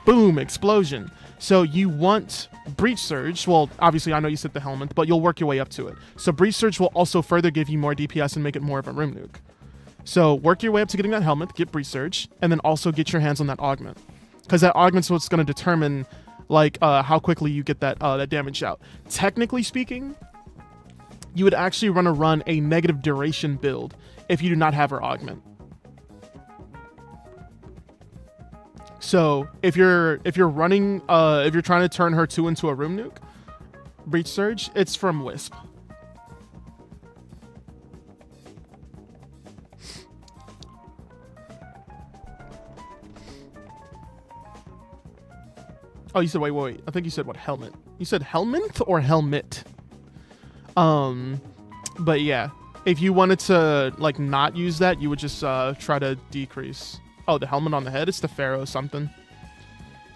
Boom, explosion. So you want Breach Surge. Well, obviously I know you set the helmet, but you'll work your way up to it. So Breach Surge will also further give you more DPS and make it more of a room nuke. So work your way up to getting that helmet, get Breach Surge, and then also get your hands on that augment. Because that augment's what's going to determine like how quickly you get that damage out. Technically speaking, you would actually run a negative duration build if you do not have her augment. So if you're running if you're trying to turn her 2 into a room nuke, Breach Surge, it's from Wisp. Oh, you said wait. I think you said what, helmet? You said helmet or helmet? But yeah, if you wanted to like not use that, you would just try to decrease. Oh, the helmet on the head, it's the Pharaoh something.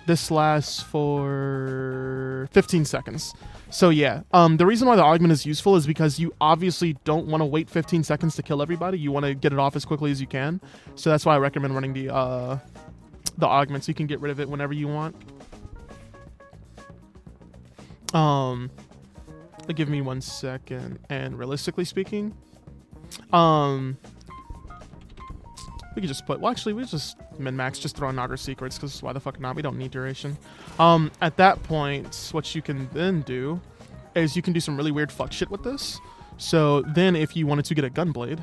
This lasts for 15 seconds. So yeah, the reason why the augment is useful is because you obviously don't want to wait 15 seconds to kill everybody. You want to get it off as quickly as you can. So that's why I recommend running the augment, so you can get rid of it whenever you want. Give me 1 second. And realistically speaking, we could just put, well, actually, we just min-max, just throw in Naga Secrets, because why the fuck not? We don't need duration. At that point, what you can then do is you can do some really weird fuck shit with this. So then if you wanted to get a Gunblade,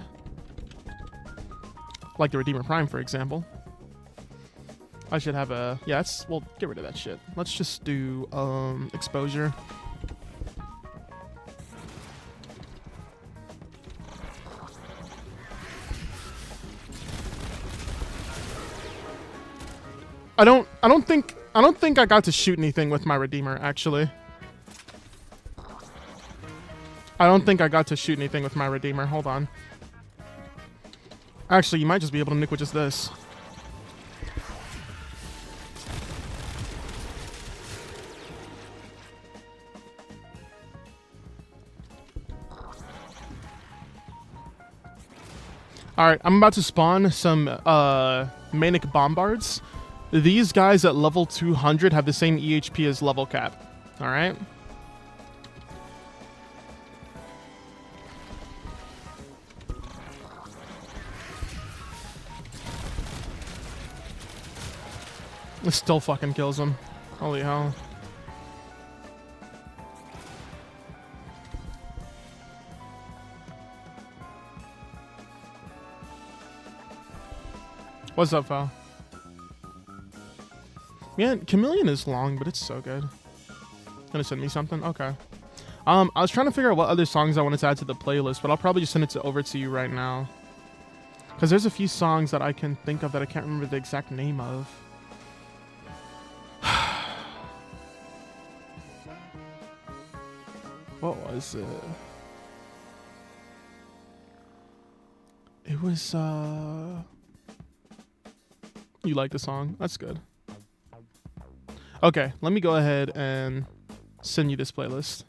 like the Redeemer Prime, for example, I should have a, yeah, well, get rid of that shit. Let's just do Exposure. I don't think I got to shoot anything with my Redeemer, actually. I don't think I got to shoot anything with my Redeemer. Hold on. Actually, you might just be able to nuke with just this. Alright, I'm about to spawn some Manic Bombards. These guys at level 200 have the same EHP as level cap. Alright? It still fucking kills him. Holy hell. What's up, Val? Man, Chameleon is long, but it's so good. Gonna send me something? Okay. I was trying to figure out what other songs I wanted to add to the playlist, but I'll probably just send it over to you right now. Because there's a few songs that I can think of that I can't remember the exact name of. What was it? It was, You like the song? That's good. Okay, let me go ahead and send you this playlist.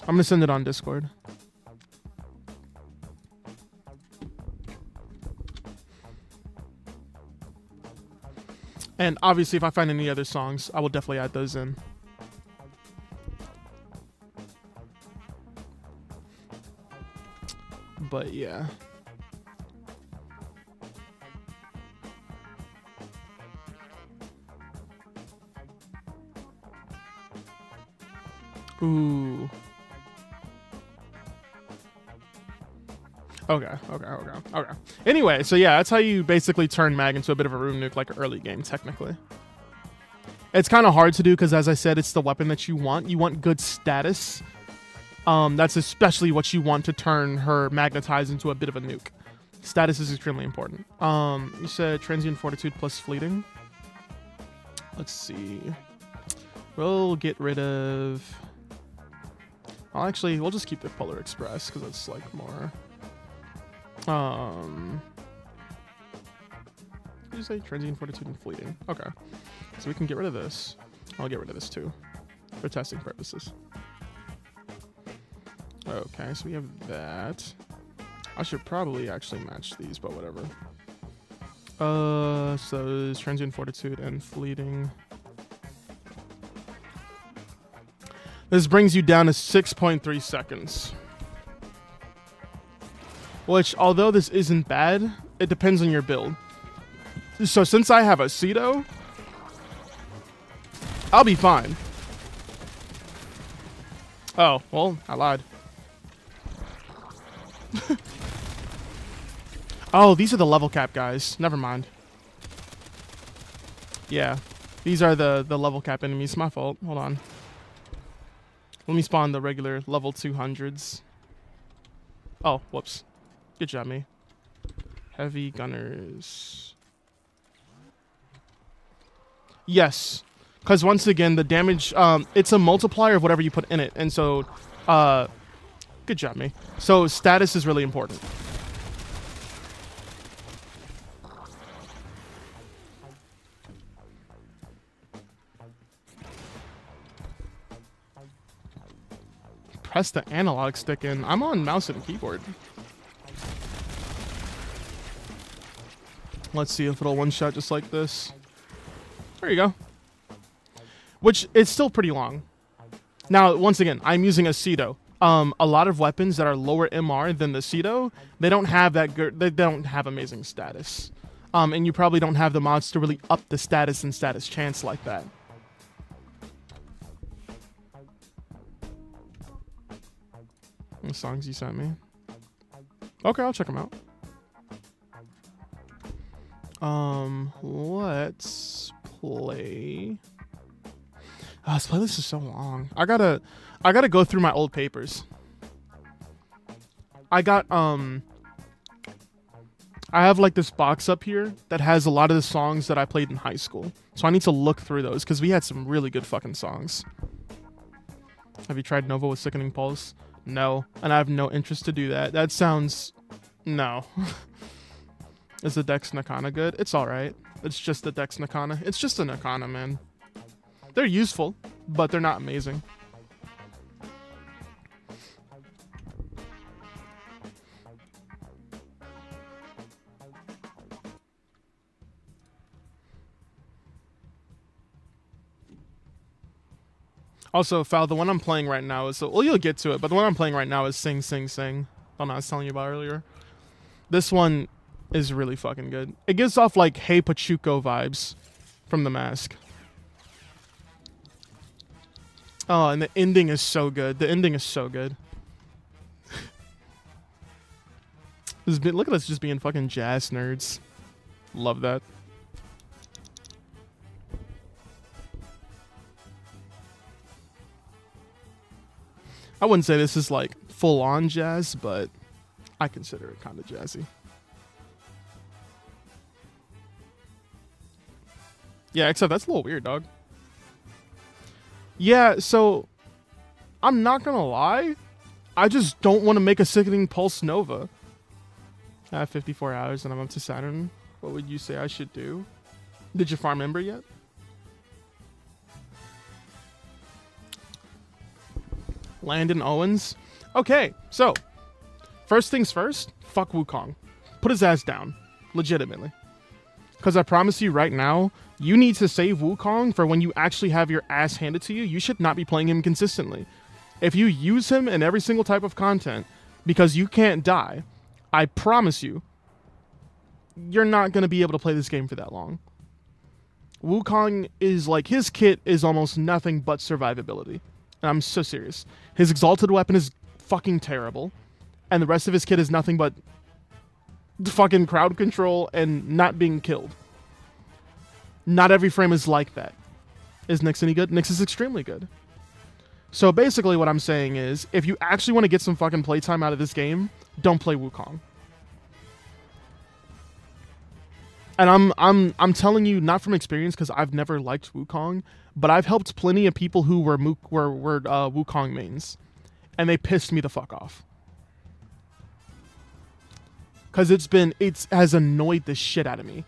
I'm gonna send it on Discord. And obviously, if I find any other songs, I will definitely add those in. But yeah. Ooh. Okay. Anyway, so yeah, that's how you basically turn Mag into a bit of a room nuke, like early game, technically. It's kind of hard to do because, as I said, it's the weapon that you want. You want good status. That's especially what you want to turn her magnetize into a bit of a nuke. Status is extremely important. You said transient fortitude plus fleeting. Let's see. We'll get rid of... Well, actually, we'll just keep the Polar Express because it's like more... What did you say? Transient fortitude and fleeting. Okay. So we can get rid of this. I'll get rid of this too. For testing purposes. Okay, so we have that. I should probably actually match these, but whatever. So it's transient fortitude and fleeting. This brings you down to 6.3 seconds. Which, although this isn't bad, it depends on your build. So since I have a Cedo, I'll be fine. Oh, well, I lied. Oh, these are the level cap guys. Never mind. Yeah, these are the level cap enemies. My fault. Hold on. Let me spawn the regular level 200s. Oh, whoops. Good job, me. Heavy gunners. Yes. Because once again, the damage, it's a multiplier of whatever you put in it. And so, good job, me. So status is really important. Press the analog stick in. I'm on mouse and keyboard. Let's see if it'll one-shot just like this. There you go. Which, it's still pretty long. Now, once again, I'm using a Cedo. A lot of weapons that are lower MR than the Cedo, they don't have that they don't have amazing status. And you probably don't have the mods to really up the status and status chance like that. The songs you sent me. Okay, I'll check them out. Let's play. Oh, this playlist is so long. I gotta go through my old papers. I have like this box up here that has a lot of the songs that I played in high school. So I need to look through those because we had some really good fucking songs. Have you tried Nova with Sickening Pulse? No, and I have no interest to do that. That sounds... No. Is the Dex Nakana good? It's alright. It's just the Dex Nakana. It's just a Nakana, man. They're useful, but they're not amazing. Also, Fal, the one I'm playing right now is... Well, you'll get to it, but the one I'm playing right now is Sing, Sing, Sing. The one I was telling you about earlier. This one is really fucking good. It gives off, like, Hey Pachuco vibes from The Mask. Oh, and the ending is so good. The ending is so good. Look at us just being fucking jazz nerds. Love that. I wouldn't say this is like full-on jazz, but I consider it kind of jazzy. Yeah, except that's a little weird, dog. Yeah, so I'm not gonna lie. I just don't want to make a Sickening Pulse Nova. I have 54 hours and I'm up to Saturn. What would you say I should do? Did you farm Ember yet? Landon Owens. Okay, so first things first, fuck Wukong. Put his ass down. Legitimately. Because I promise you right now, you need to save Wukong for when you actually have your ass handed to you. You should not be playing him consistently. If you use him in every single type of content because you can't die, I promise you, you're not going to be able to play this game for that long. Wukong is like, his kit is almost nothing but survivability. And I'm so serious. His exalted weapon is fucking terrible. And the rest of his kit is nothing but fucking crowd control and not being killed. Not every frame is like that. Is Nyx any good? Nyx is extremely good. So basically what I'm saying is, if you actually want to get some fucking playtime out of this game, don't play Wukong. And I'm telling you, not from experience, because I've never liked Wukong, but I've helped plenty of people who were Wukong mains, and they pissed me the fuck off. Because it has annoyed the shit out of me.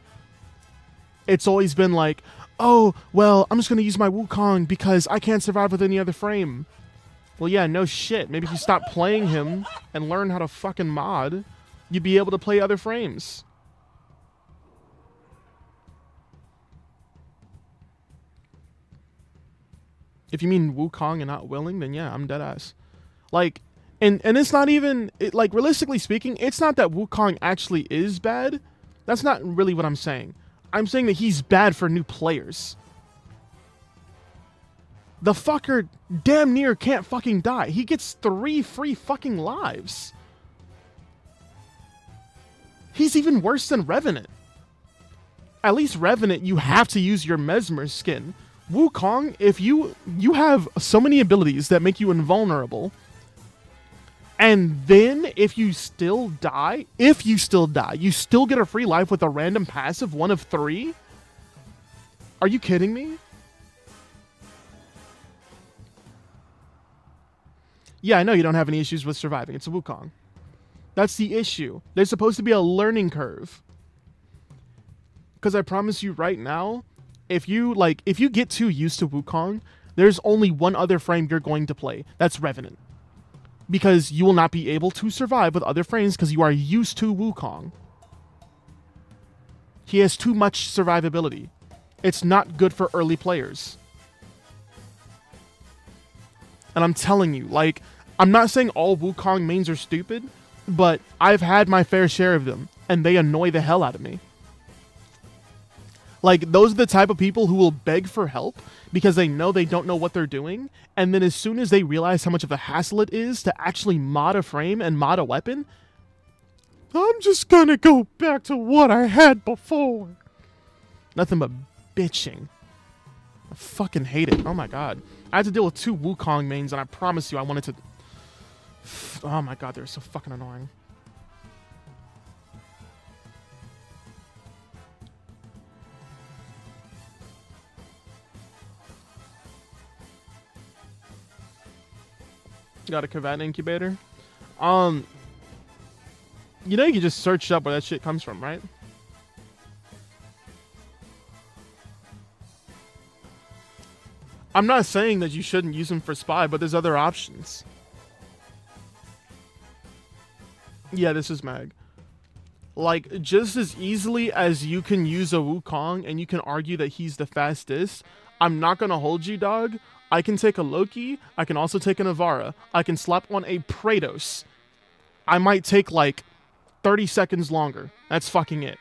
It's always been like, oh, well, I'm just going to use my Wukong because I can't survive with any other frame. Well, yeah, no shit. Maybe if you stop playing him and learn how to fucking mod, you'd be able to play other frames. If you mean Wukong and not willing, then yeah, I'm dead ass. Like, and it's not even, like, realistically speaking, it's not that Wukong actually is bad. That's not really what I'm saying. I'm saying that he's bad for new players. The fucker damn near can't fucking die. He gets 3 free fucking lives. He's even worse than Revenant. At least Revenant, you have to use your Mesmer skin. Wukong, if you have so many abilities that make you invulnerable, and then if you still die, you still get a free life with a random passive 1 of 3? Are you kidding me? Yeah, I know you don't have any issues with surviving. It's a Wukong. That's the issue. There's supposed to be a learning curve. Because I promise you right now, if you get too used to Wukong, there's only one other frame you're going to play. That's Revenant. Because you will not be able to survive with other frames because you are used to Wukong. He has too much survivability. It's not good for early players. And I'm telling you, like, I'm not saying all Wukong mains are stupid, but I've had my fair share of them, and they annoy the hell out of me. Like, those are the type of people who will beg for help because they know they don't know what they're doing, and then as soon as they realize how much of a hassle it is to actually mod a frame and mod a weapon, I'm just gonna go back to what I had before. Nothing but bitching. I fucking hate it. Oh my god. I had to deal with 2 Wukong mains, and I promise you I wanted to... Oh my god, they're so fucking annoying. Got a Kvat incubator. You know you can just search up where that shit comes from, right? I'm not saying that you shouldn't use them for spy, but there's other options. Yeah, this is Mag. Like, just as easily as you can use a Wukong and you can argue that he's the fastest, I'm not gonna hold you, dog. I can take a Loki, I can also take an Avara, I can slap on a Praetos. I might take like 30 seconds longer. That's fucking it.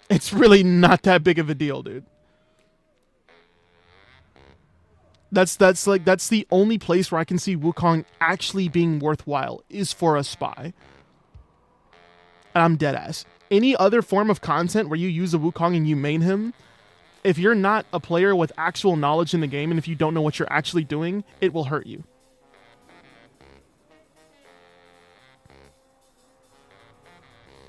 It's really not that big of a deal, dude. That's the only place where I can see Wukong actually being worthwhile is for a spy. And I'm dead ass. Any other form of content where you use a Wukong and you main him, if you're not a player with actual knowledge in the game and if you don't know what you're actually doing, it will hurt you.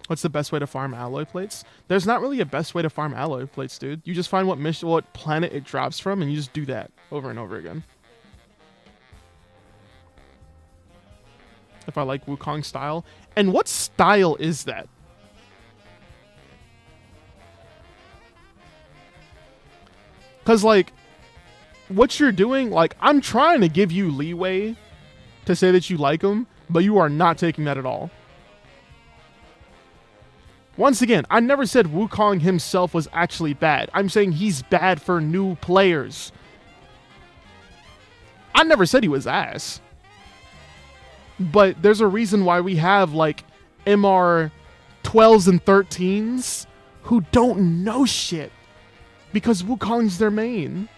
What's the best way to farm alloy plates? There's not really a best way to farm alloy plates, dude. You just find what planet it drops from and you just do that over and over again. If I like Wukong style. And what style is that? Because, like, what you're doing, like, I'm trying to give you leeway to say that you like them, but you are not taking that at all. Once again, I never said Wukong himself was actually bad. I'm saying he's bad for new players. I never said he was ass. But there's a reason why we have, like, MR 12s and 13s who don't know shit. Because Wukong's their main.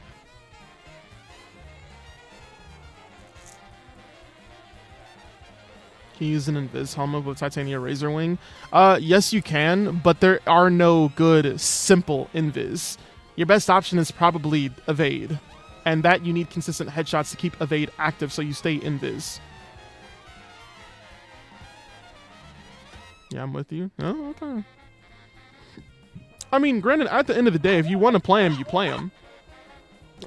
Can you use an invis helmet with titanium razor wing? Yes, you can, but there are no good simple invis. Your best option is probably evade, and that you need consistent headshots to keep evade active so you stay invis. Yeah, I'm with you. Oh, okay. I mean, granted, at the end of the day, if you want to play him, you play him.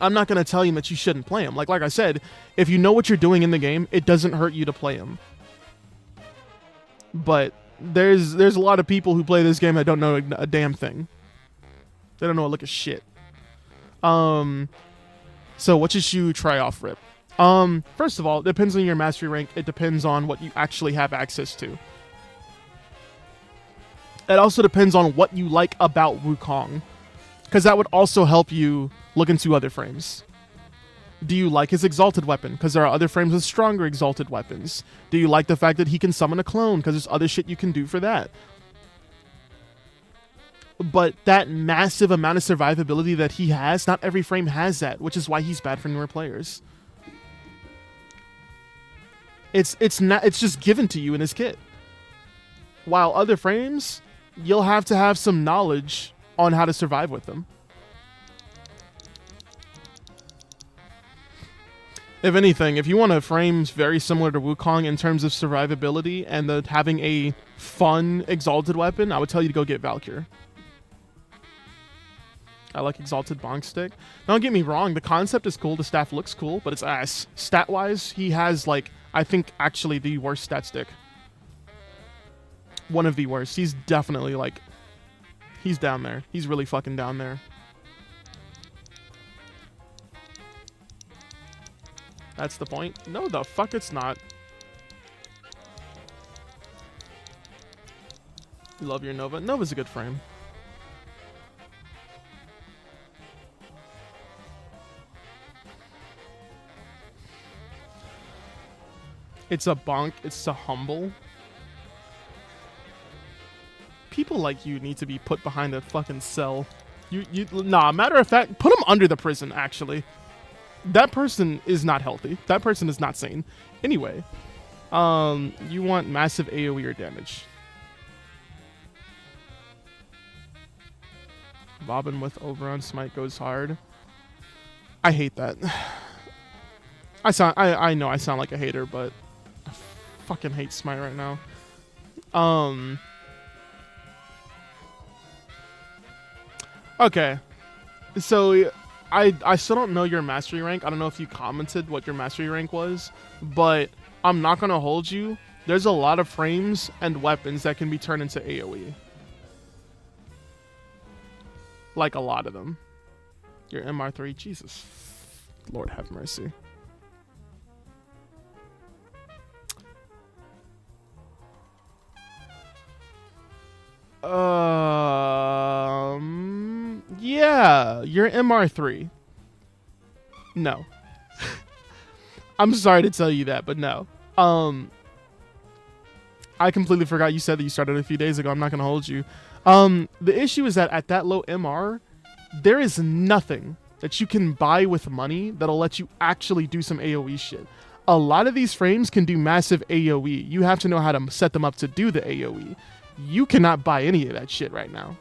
I'm not going to tell you that you shouldn't play him. Like I said, if you know what you're doing in the game, it doesn't hurt you to play him. But there's a lot of people who play this game that don't know a damn thing. They don't know a lick of shit. So what should you try off rip? First of all, it depends on your mastery rank. It depends on what you actually have access to. It also depends on what you like about Wukong, because that would also help you look into other frames. Do you like his exalted weapon? Because there are other frames with stronger exalted weapons. Do you like the fact that he can summon a clone? Because there's other shit you can do for that. But that massive amount of survivability that he has, not every frame has that, which is why he's bad for newer players. It's just given to you in his kit. While other frames, you'll have to have some knowledge on how to survive with them. If anything, if you want a frames very similar to Wukong in terms of survivability and having a fun exalted weapon, I would tell you to go get Valkyr. I like exalted bonk stick. Don't get me wrong, the concept is cool, the staff looks cool, but it's ass. Stat-wise, he has, like, I think actually the worst stat stick. One of the worst. He's definitely, like, he's down there. He's really fucking down there. That's the point. No, the fuck it's not. You love your Nova. Nova's a good frame. It's a bonk. It's a humble. People like you need to be put behind a fucking cell. Nah, matter of fact, put him under the prison, actually. That person is not healthy. That person is not sane. Anyway, you want massive AoE or damage. Bobbin with Oberon Smite goes hard. I hate that. I know I sound like a hater, but I fucking hate Smite right now. Okay. So I still don't know your mastery rank. I don't know if you commented what your mastery rank was, but I'm not going to hold you. There's a lot of frames and weapons that can be turned into AoE. Like a lot of them. Your MR3, Jesus. Lord have mercy. Yeah, you're MR3. No. I'm sorry to tell you that, but no. I completely forgot you said that you started a few days ago. I'm not going to hold you. The issue is that at that low MR, there is nothing that you can buy with money that'll let you actually do some AoE shit. A lot of these frames can do massive AoE. You have to know how to set them up to do the AoE. You cannot buy any of that shit right now.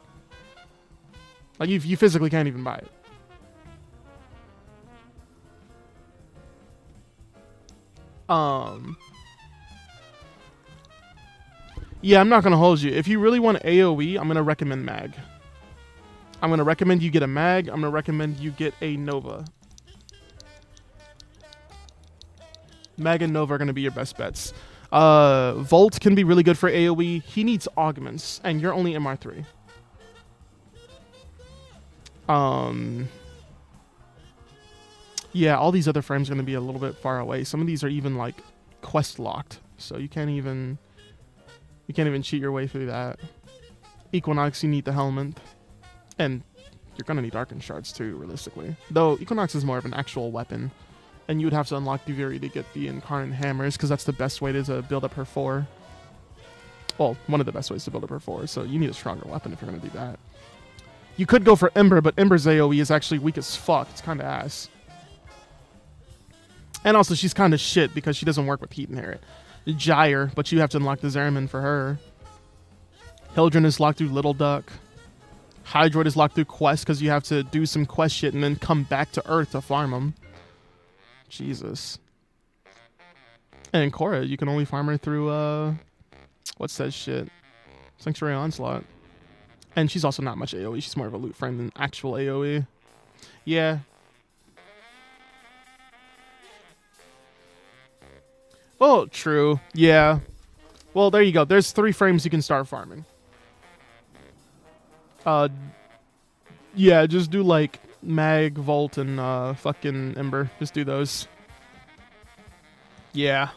Like, you physically can't even buy it. Yeah, I'm not going to hold you. If you really want AoE, I'm going to recommend Mag. I'm going to recommend you get a Mag. I'm going to recommend you get a Nova. Mag and Nova are going to be your best bets. Volt can be really good for AoE. He needs augments, and you're only MR3. Yeah, all these other frames are going to be a little bit far away. Some of these are even, like, quest locked, so you can't even cheat your way through that. Equinox, you need the helmet. And you're going to need Arcane Shards too, realistically. Though Equinox is more of an actual weapon. And you would have to unlock Duviri to get the Incarnate Hammers, because that's the best way to build up her 4. Well, one of the best ways to build up her 4, so you need a stronger weapon if you're going to do that. You could go for Ember, but Ember's AoE is actually weak as fuck. It's kind of ass. And also, she's kind of shit because she doesn't work with Heat Inherit. Gyre, but you have to unlock the Zeramin for her. Hildren is locked through Little Duck. Hydroid is locked through Quest because you have to do some quest shit and then come back to Earth to farm them. Jesus. And Korra, you can only farm her through, what's that shit? Sanctuary Onslaught. And she's also not much AoE. She's more of a loot frame than actual AoE. Yeah. Well, true. Yeah. Well, there you go. There's 3 frames you can start farming. Yeah, just do like Mag, Volt, and fucking Ember. Just do those. Yeah.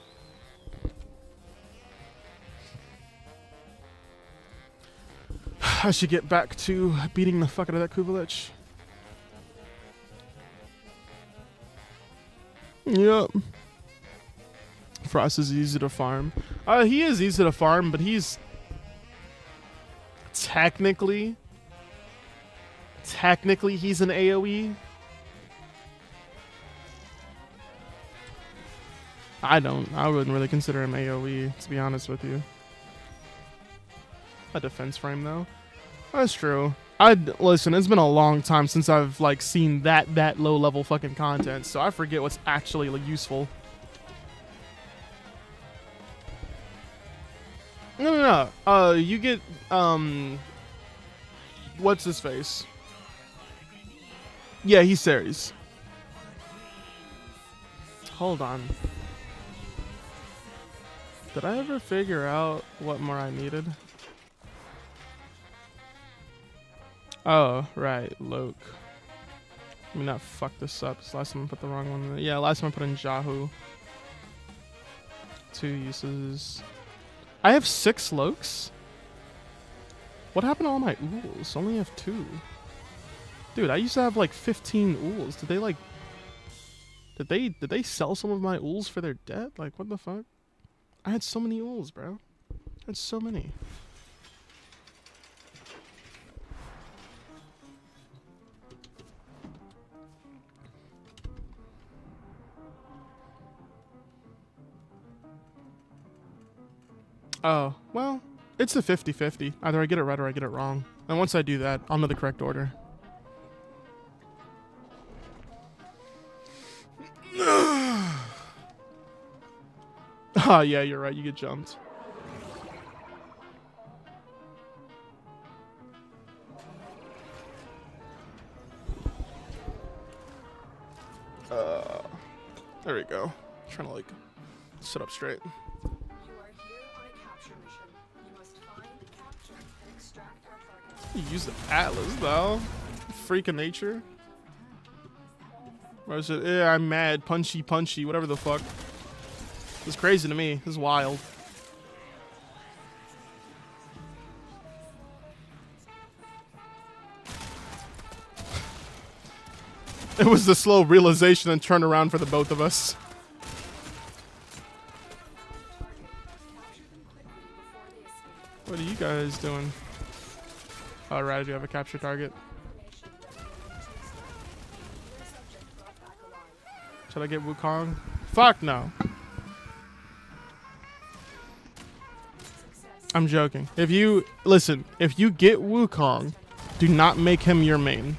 I should get back to beating the fuck out of that Kubelich. Yep. Frost is easy to farm. He is easy to farm, but he's technically he's an AoE. I wouldn't really consider him AoE, to be honest with you. A defense frame though. That's true. Listen, it's been a long time since I've like seen that low level fucking content, so I forget what's actually like, useful. No. You get what's his face? Yeah, he's Ceres. Hold on. Did I ever figure out what more I needed? Oh, right, Loke. Let me not fuck this up. Last time I put the wrong one in. Yeah, last time I put in Jahu. 2 uses. I have 6 Lokes? What happened to all my ools? I only have 2. Dude, I used to have like 15 ools. Did they like... Did they sell some of my ools for their debt? Like, what the fuck? I had so many ools, bro. I had so many. Oh, well, it's a 50-50. Either I get it right or I get it wrong. And once I do that, I'll know the correct order. Oh, yeah, you're right. You get jumped. There we go. Trying to, like, sit up straight.
You are here on a capture mission. You must find, capture, and extract our target.
You use the Atlas, though. Freak of nature. Or is it, yeah, I'm mad. Punchy, whatever the fuck. It's crazy to me. This is wild. It was the slow realization and turnaround for the both of us. What are you guys doing? Alright, I do have a capture target. Should I get Wukong? Fuck no. I'm joking. If you get Wukong, do not make him your main.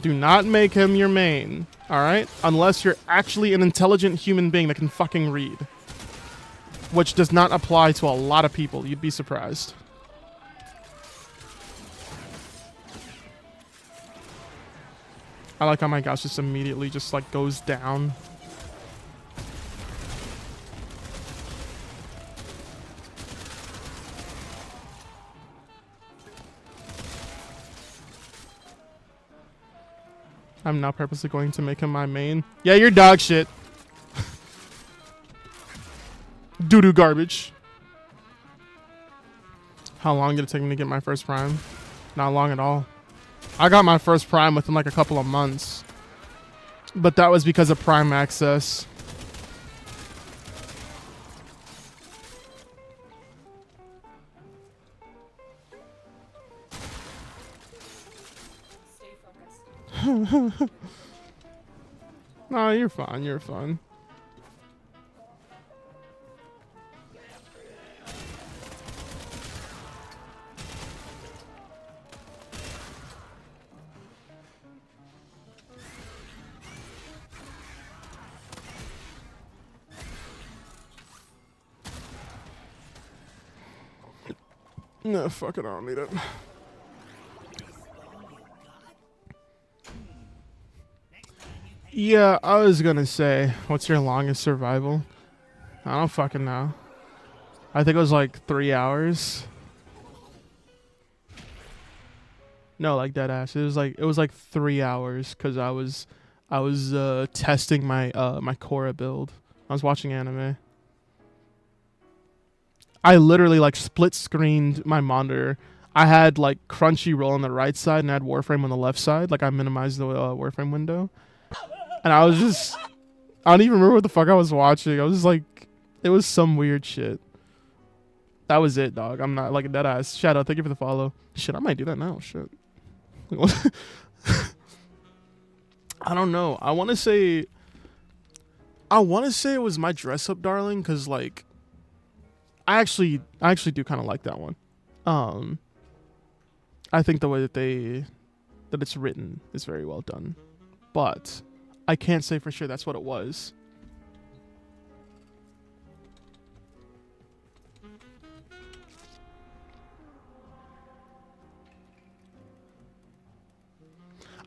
Do not make him your main, alright? Unless you're actually an intelligent human being that can fucking read. Which does not apply to a lot of people. You'd be surprised. I like how my gosh just immediately just like goes down. I'm now purposely going to make him my main. Yeah, you're dog shit. Doo-doo garbage. How long did it take me to get my first prime? Not long at all. I got my first prime within like a couple of months. But that was because of prime access.
Stay focused.
No, you're fine. You're fine. No, fuck it, I don't need it. Yeah, I was gonna say, what's your longest survival? I don't fucking know. I think it was like 3 hours. No, like dead ass. It was like 3 hours because I was testing my my Korra build. I was watching anime. I literally like split screened my monitor. I had like Crunchyroll on the right side and I had Warframe on the left side. Like I minimized the Warframe window. And I was just, I don't even remember what the fuck I was watching. I was just like, it was some weird shit. That was it, dog. I'm not like a dead ass. Shadow, thank you for the follow. Shit, I might do that now. Shit. I don't know. I want to say it was my dress up darling because like, I actually do kind of like that one. I think the way that it's written is very well done, but I can't say for sure that's what it was.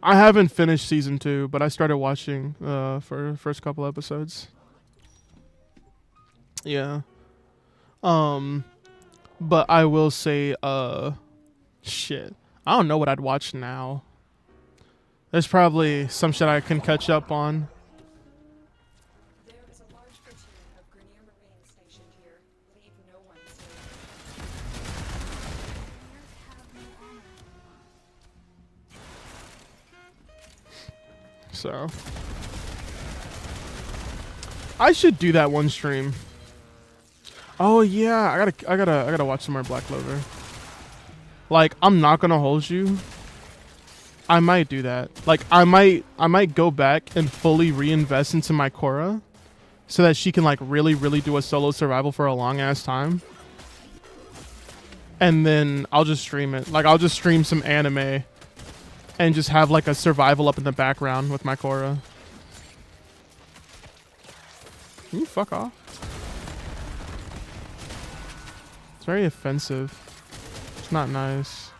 I haven't finished season 2, but I started watching for the first couple episodes. Yeah. But I will say, shit. I don't know what I'd watch now. There's probably some shit I can catch up on.
There is a large platoon of Grenier Marines stationed here. Leave no one safe.
So I should do that one stream. Oh yeah, I gotta watch some more Black Clover. Like, I'm not gonna hold you. I might do that. Like, I might go back and fully reinvest into my Korra, so that she can like really do a solo survival for a long ass time. And then I'll just stream it. Like, I'll just stream some anime, and just have like a survival up in the background with my Korra. Can you fuck off? It's very offensive. It's not nice.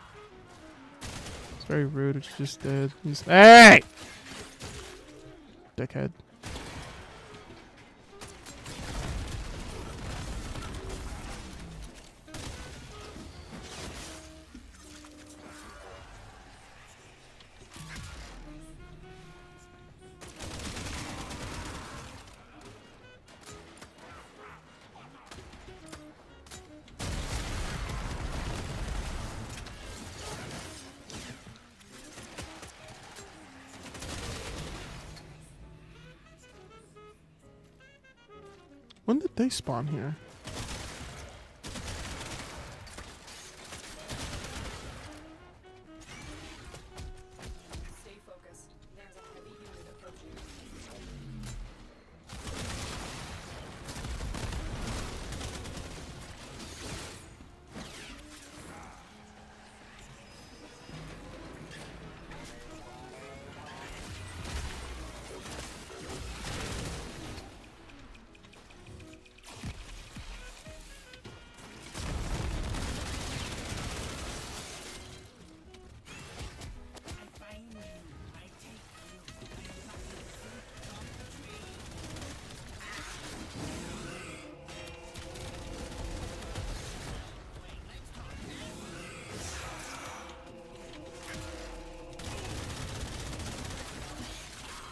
It's very rude what you just did. Hey! Dickhead. When did they spawn here?
Stay focused. There's a heavy unit approaching.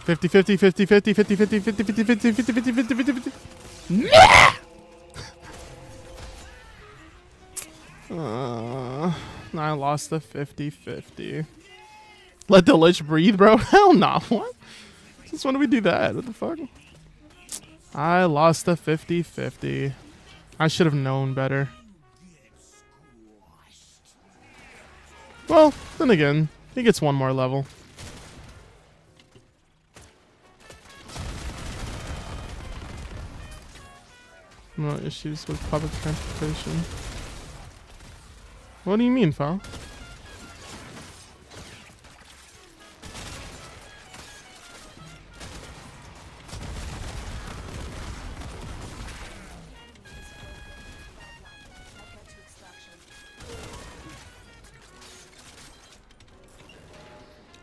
Fifty, 50, 50, 50, 50, 50, 50, 50, 50, 50, 50, 50, 50, 50. Nah! I lost the 50-50. Let the Lich breathe, bro? Hell no. What? Since when do we do that? What the fuck? I lost the 50-50. I should have known better. Well, then again, he gets one more level. No issues with public transportation. What do you mean, Foul?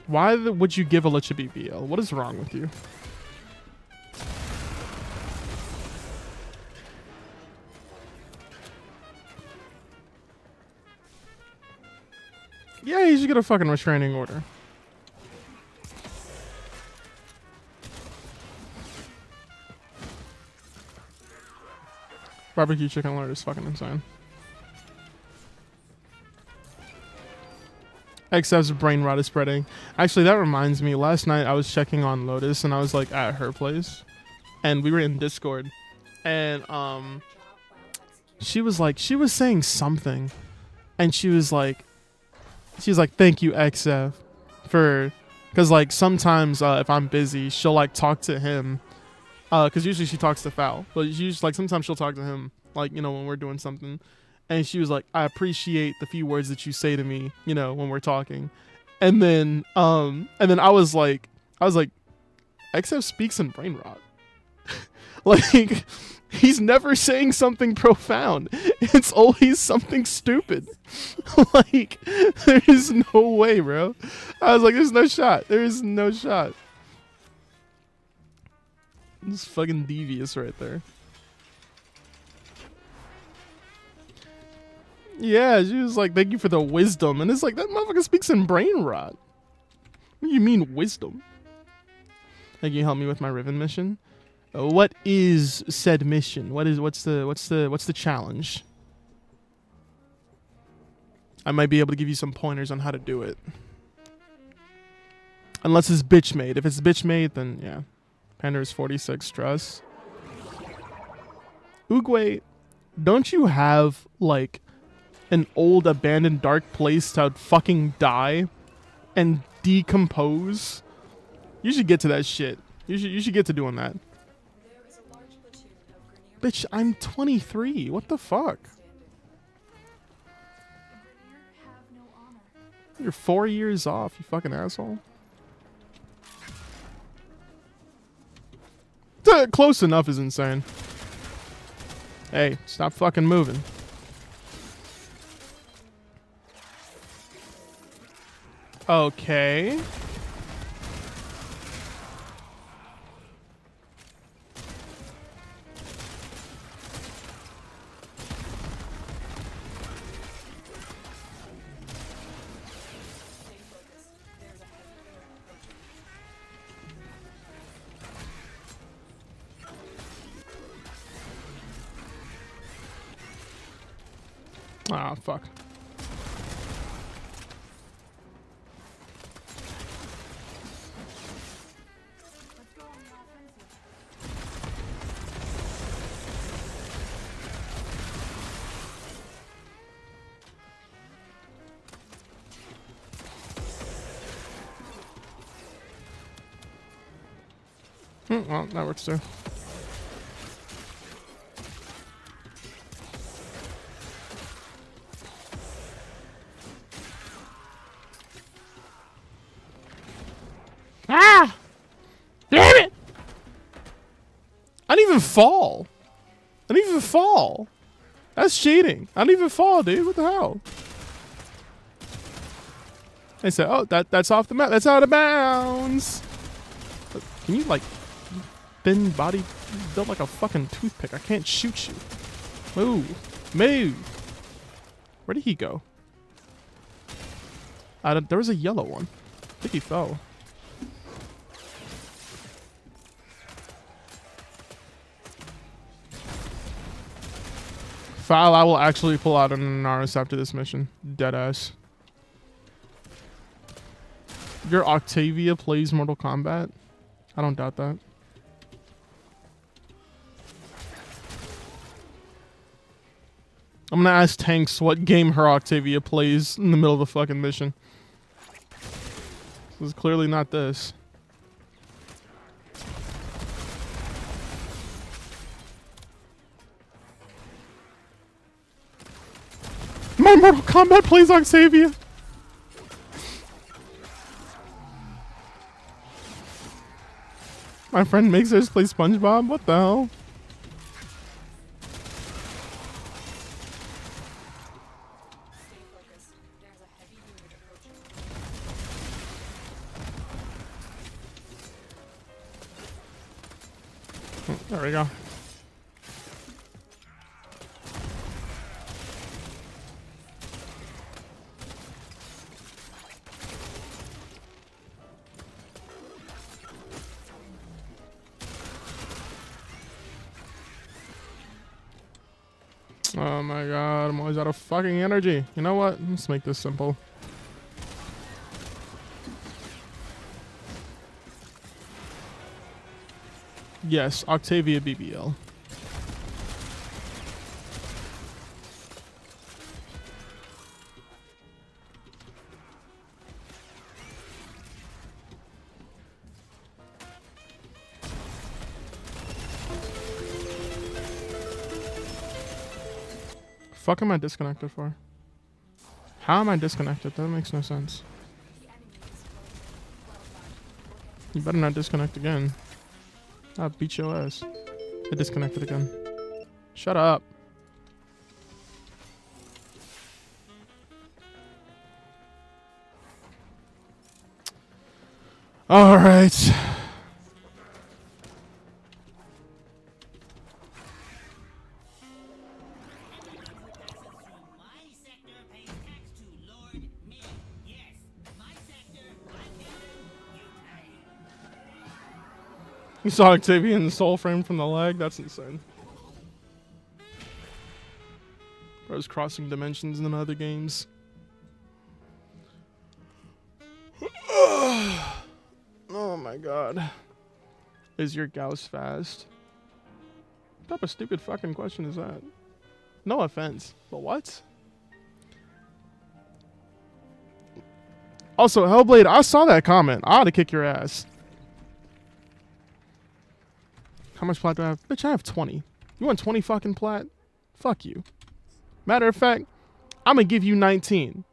Why would you give a Lich a BBL? What is wrong with you? Yeah, you should get a fucking restraining order. Barbecue chicken alert is fucking insane. XF's brain rot is spreading. Actually, that reminds me. Last night I was checking on Lotus and I was like at her place, and we were in Discord, and she was saying something, and she was like, thank you XF for, because like sometimes if I'm busy she'll like talk to him, because usually she talks to Foul, but usually like sometimes she'll talk to him, like, you know, when we're doing something. And she was like, I appreciate the few words that you say to me, you know, when we're talking. And then I was like, XF speaks in brain rot. Like, he's never saying something profound. It's always something stupid. Like, there is no way, bro. I was like, there's no shot. There is no shot. It's fucking devious right there. Yeah, she was like, thank you for the wisdom. And it's like, that motherfucker speaks in brain rot. What do you mean wisdom? Can you help me with my Riven mission? What is said mission? What's the challenge? I might be able to give you some pointers on how to do it. Unless it's bitch made. If it's bitch made, then yeah. Panda is 46 stress. Oogway, don't you have like an old abandoned dark place to fucking die and decompose? You should get to that shit. You should get to doing that. Bitch, I'm 23. What the fuck? You're 4 years off, you fucking asshole. Close enough is insane. Hey, stop fucking moving. Okay. Ah, fuck. Well, that works too. Ah! Damn it! I didn't even fall. I didn't even fall. That's cheating. I didn't even fall, dude. What the hell? They said, oh, that's off the map. That's out of bounds. Can you, like, thin body built like a fucking toothpick? I can't shoot you. Move. Move. Where did he go? There was a yellow one. I think he fell. Foul, I will actually pull out an Anaris after this mission. Deadass. Your Octavia plays Mortal Kombat? I don't doubt that. I'm gonna ask Tanks what game her Octavia plays in the middle of the fucking mission. This is clearly not this. My Mortal Kombat plays Octavia! My friend makes us play SpongeBob? What the hell?
Stay focused. There's a heavy unit approaching.
There we go. Oh my god, I'm always out of fucking energy. You know what? Let's make this simple. Yes, Octavia BBL. Fuck am I disconnected for? How am I disconnected? That makes no sense.
The enemy is floating. Well done.
You better not disconnect again. I'll beat your ass. I disconnected again. Shut up. All right. You saw Octavia in the soul frame from the leg? That's insane. I was crossing dimensions in the other games. Oh my god. Is your Gauss fast? What type of stupid fucking question is that? No offense, but what? Also, Hellblade, I saw that comment. I ought to kick your ass. How much plat do I have? Bitch, I have 20. You want 20 fucking plat? Fuck you. Matter of fact, I'm gonna give you 19.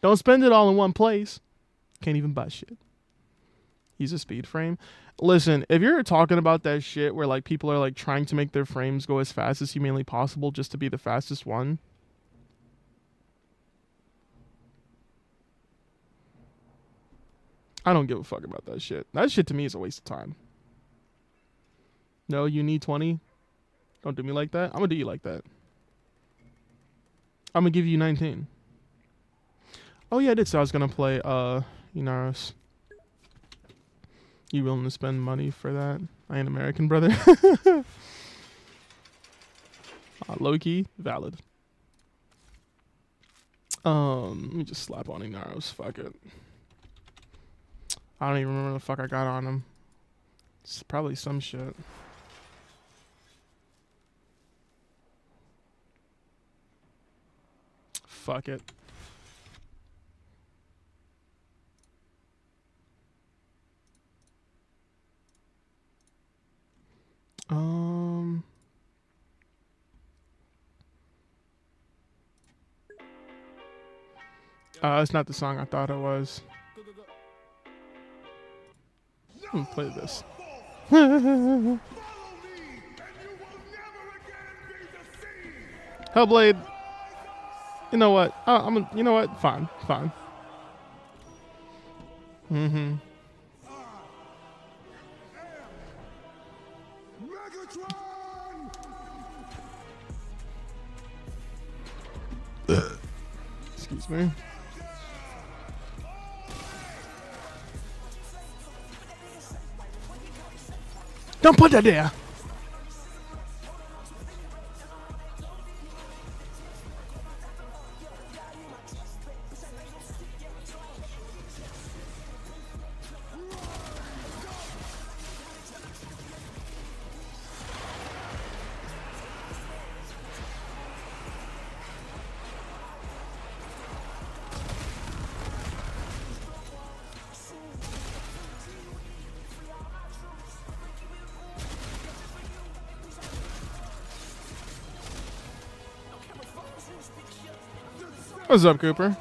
Don't spend it all in one place. Can't even buy shit. Use a speed frame. Listen, if you're talking about that shit where like people are like trying to make their frames go as fast as humanly possible just to be the fastest one. I don't give a fuck about that shit. That shit to me is a waste of time. No, you need 20. Don't do me like that. I'm gonna do you like that. I'm gonna give you 19. Oh yeah, I did say I was gonna play Inaros. You willing to spend money for that? I ain't American, brother. Low key, valid. Let me just slap on Inaros. Fuck it. I don't even remember the fuck I got on him. It's probably some shit. Fuck it. It's not the song I thought it was. Let me play this. Hellblade. You know what? You know what? Fine. Mm-hmm. Excuse me. Don't put that there. What's up, Cooper?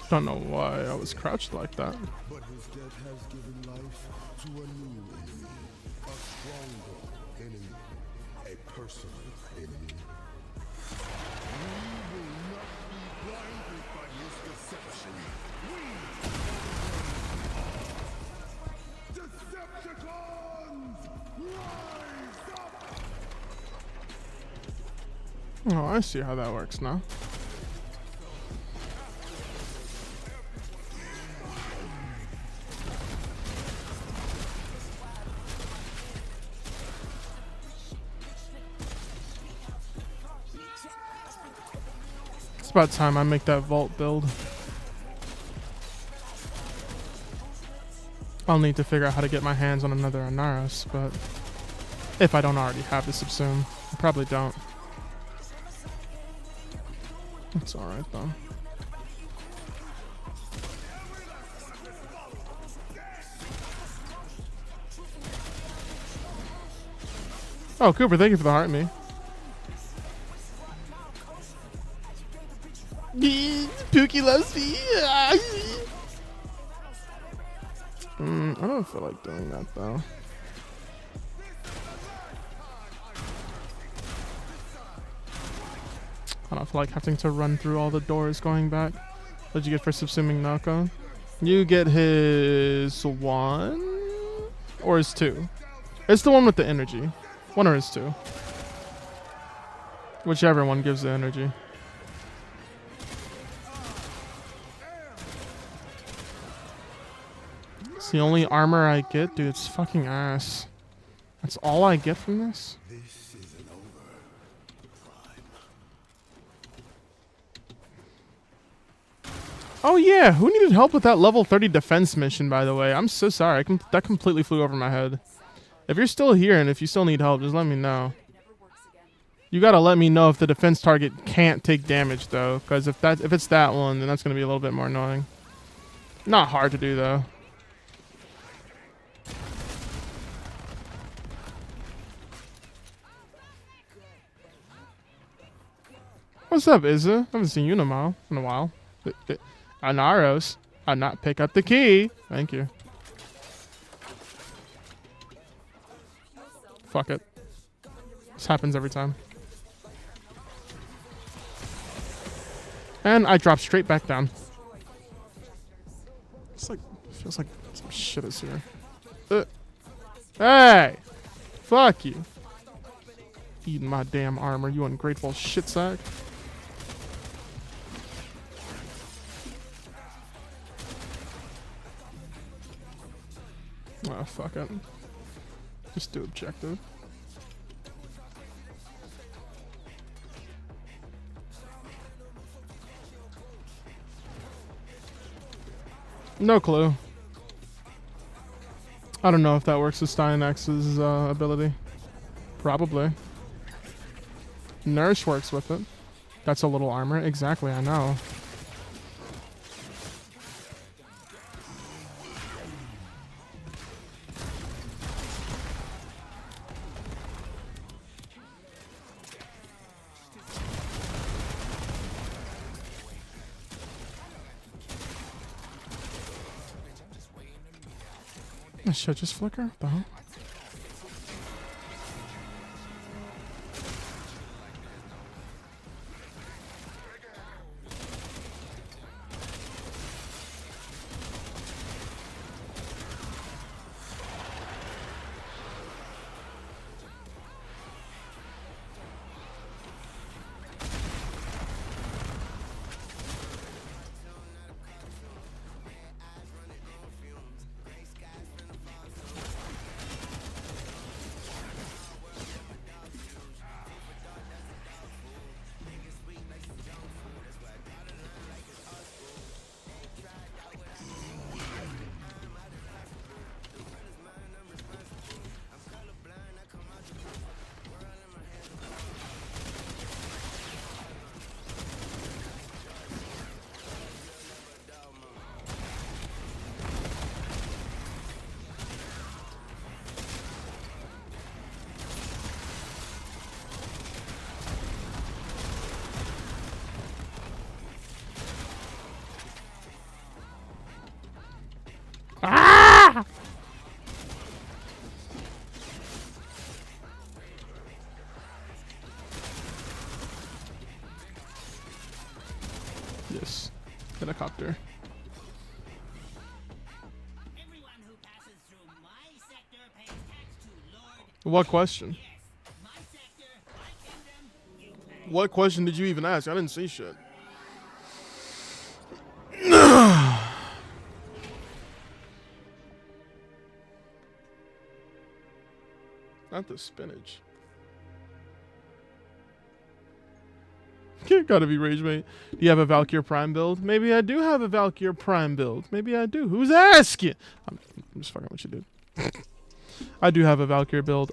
Don't know why I was crouched like that.
But his death has given life to a new enemy, a stronger enemy, a personal enemy. We will not be blinded by his deception. Decepticons, rise up!
Oh, I see how that works now. It's about time I make that vault build. I'll need to figure out how to get my hands on another Anaros, but if I don't already have the subsume, I probably don't. That's alright though. Oh, Cooper, thank you for the heart me. Pookie loves me. I don't feel like doing that though. I don't feel like having to run through all the doors going back. What did you get for subsuming Nako? You get his 1 or his 2. It's the one with the energy. 1 or his 2. Whichever one gives the energy. It's the only armor I get, dude. It's fucking ass. That's all I get from this?
This isn't over.
Oh yeah, who needed help with that level 30 defense mission, by the way? I'm so sorry. That completely flew over my head. If you're still here and if you still need help, just let me know. You gotta let me know if the defense target can't take damage though, because if it's that one, then that's gonna be a little bit more annoying. Not hard to do though. What's up, Izza? Haven't seen you in a while. Anaros, I not pick up the key. Thank you. Fuck it. This happens every time. And I drop straight back down. It's like, feels like some shit is here. Hey! Fuck you. Eating my damn armor, you ungrateful shit sack. Oh, fuck it. Just do objective. No clue. I don't know if that works with Steinex's ability. Probably. Nourish works with it. That's a little armor. Exactly, I know. This shit just flicker? What the hell? helicopter. What question? What question did you even ask? I didn't see shit. Not the spinach. Gotta be rage mate. Do you have a Valkyr Prime build? Maybe I do have a Valkyr Prime build. Maybe I do. Who's asking? I'm just fucking with you, dude. I do have a Valkyr build.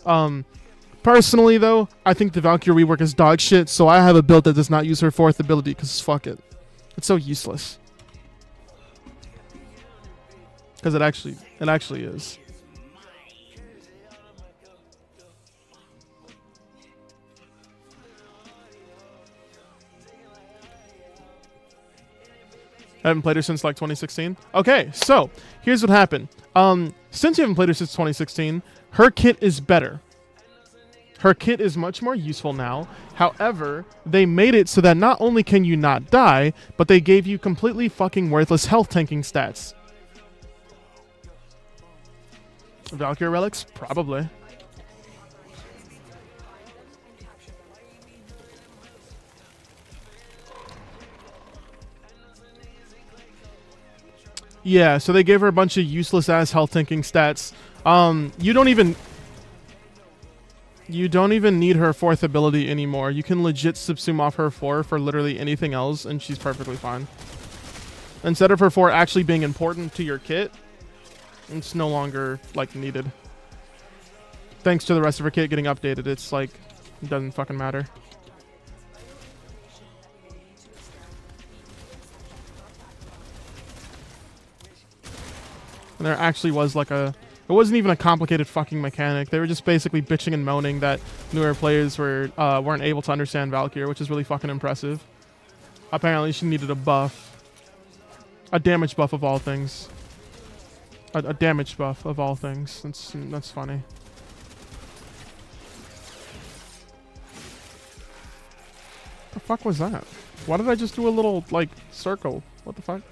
Personally though, I think the Valkyr rework is dog shit, so I have a build that does not use her fourth ability because fuck it. It's so useless. Because it actually is. I haven't played her since like 2016. Okay, so here's what happened. Since you haven't played her since 2016, her kit is better. Her kit is much more useful now. However, they made it so that not only can you not die, but they gave you completely fucking worthless health tanking stats. Valkyrie relics? Probably. Yeah, so they gave her a bunch of useless ass health tanking stats. You don't even need her fourth ability anymore. You can legit subsume off her 4 for literally anything else, and she's perfectly fine. Instead of her 4 actually being important to your kit, it's no longer like needed. Thanks to the rest of her kit getting updated, it's like it doesn't fucking matter. And there actually was like it wasn't even a complicated fucking mechanic. They were just basically bitching and moaning that newer players weren't able to understand Valkyrie, which is really fucking impressive. Apparently she needed a buff. A damage buff of all things. A damage buff of all things. That's funny. What the fuck was that? Why did I just do a little, like, circle? What the fuck?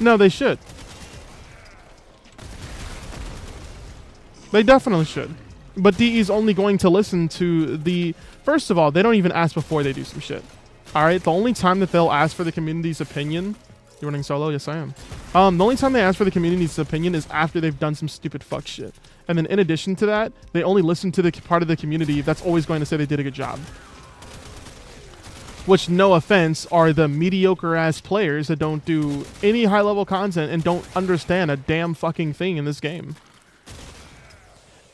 No, they should. They definitely should. But DE's only going to listen to the... First of all, they don't even ask before they do some shit. Alright, the only time that they'll ask for the community's opinion... You running solo? Yes, I am. The only time they ask for the community's opinion is after they've done some stupid fuck shit. And then in addition to that, they only listen to the part of the community that's always going to say they did a good job. Which, no offense, are the mediocre-ass players that don't do any high-level content and don't understand a damn fucking thing in this game.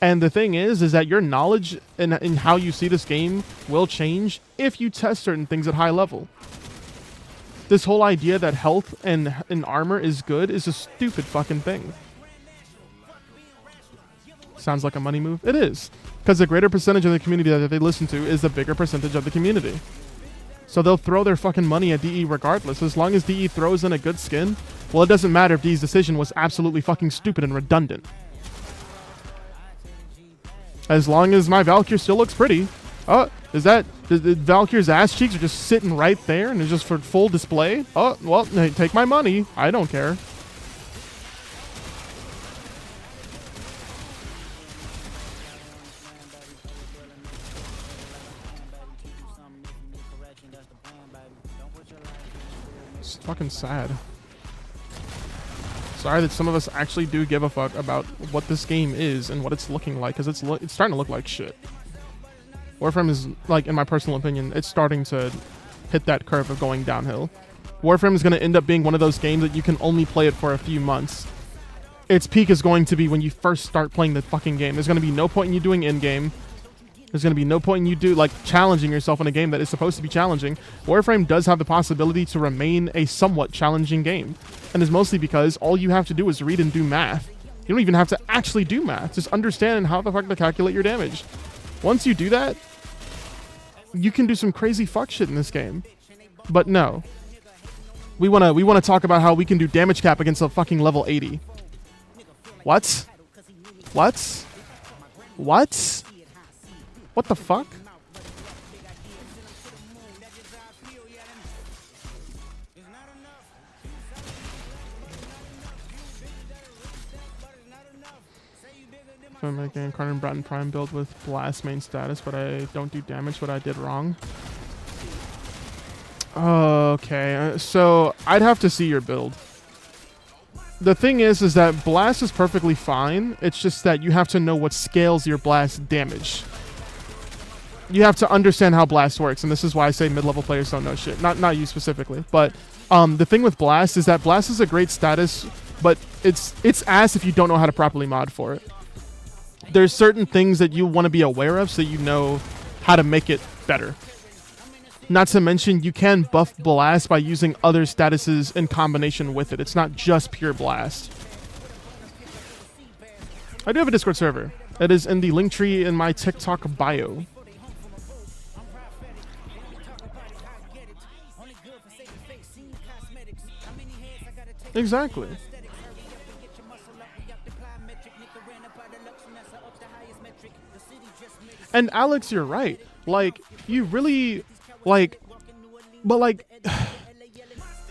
And the thing is that your knowledge and how you see this game will change if you test certain things at high level. This whole idea that health and armor is good is a stupid fucking thing. Sounds like a money move? It is. Because the greater percentage of the community that they listen to is the bigger percentage of the community. So they'll throw their fucking money at DE regardless. As long as DE throws in a good skin, well, it doesn't matter if DE's decision was absolutely fucking stupid and redundant. As long as my Valkyrie still looks pretty. Oh, the Valkyrie's ass cheeks are just sitting right there and it's just for full display? Oh, well, hey, take my money. I don't care. It's fucking sad. Sorry that some of us actually do give a fuck about what this game is and what it's looking like, because it's starting to look like shit. Warframe is, like, in my personal opinion, it's starting to hit that curve of going downhill. Warframe is going to end up being one of those games that you can only play it for a few months. Its peak is going to be when you first start playing the fucking game. There's going to be no point in you doing in-game. There's going to be no point in you challenging yourself in a game that is supposed to be challenging. Warframe does have the possibility to remain a somewhat challenging game. And is mostly because all you have to do is read and do math. You don't even have to actually do math. Just understand how the fuck to calculate your damage. Once you do that, you can do some crazy fuck shit in this game. But no. We wanna talk about how we can do damage cap against a fucking level 80. What? What? What? What the fuck? If I'm making a Incarnate Bratton Prime build with Blast main status, but I don't do damage, what I did wrong. Okay, so I'd have to see your build. The thing is that Blast is perfectly fine. It's just that you have to know what scales your Blast damage. You have to understand how Blast works, and this is why I say mid-level players don't know shit. Not you specifically, but the thing with Blast is that Blast is a great status, but it's ass if you don't know how to properly mod for it. There's certain things that you want to be aware of so you know how to make it better. Not to mention, you can buff Blast by using other statuses in combination with it. It's not just pure Blast. I do have a Discord server. It is in the link tree in my TikTok bio. Exactly. And Alex, you're right. Like, you really... Like, but like,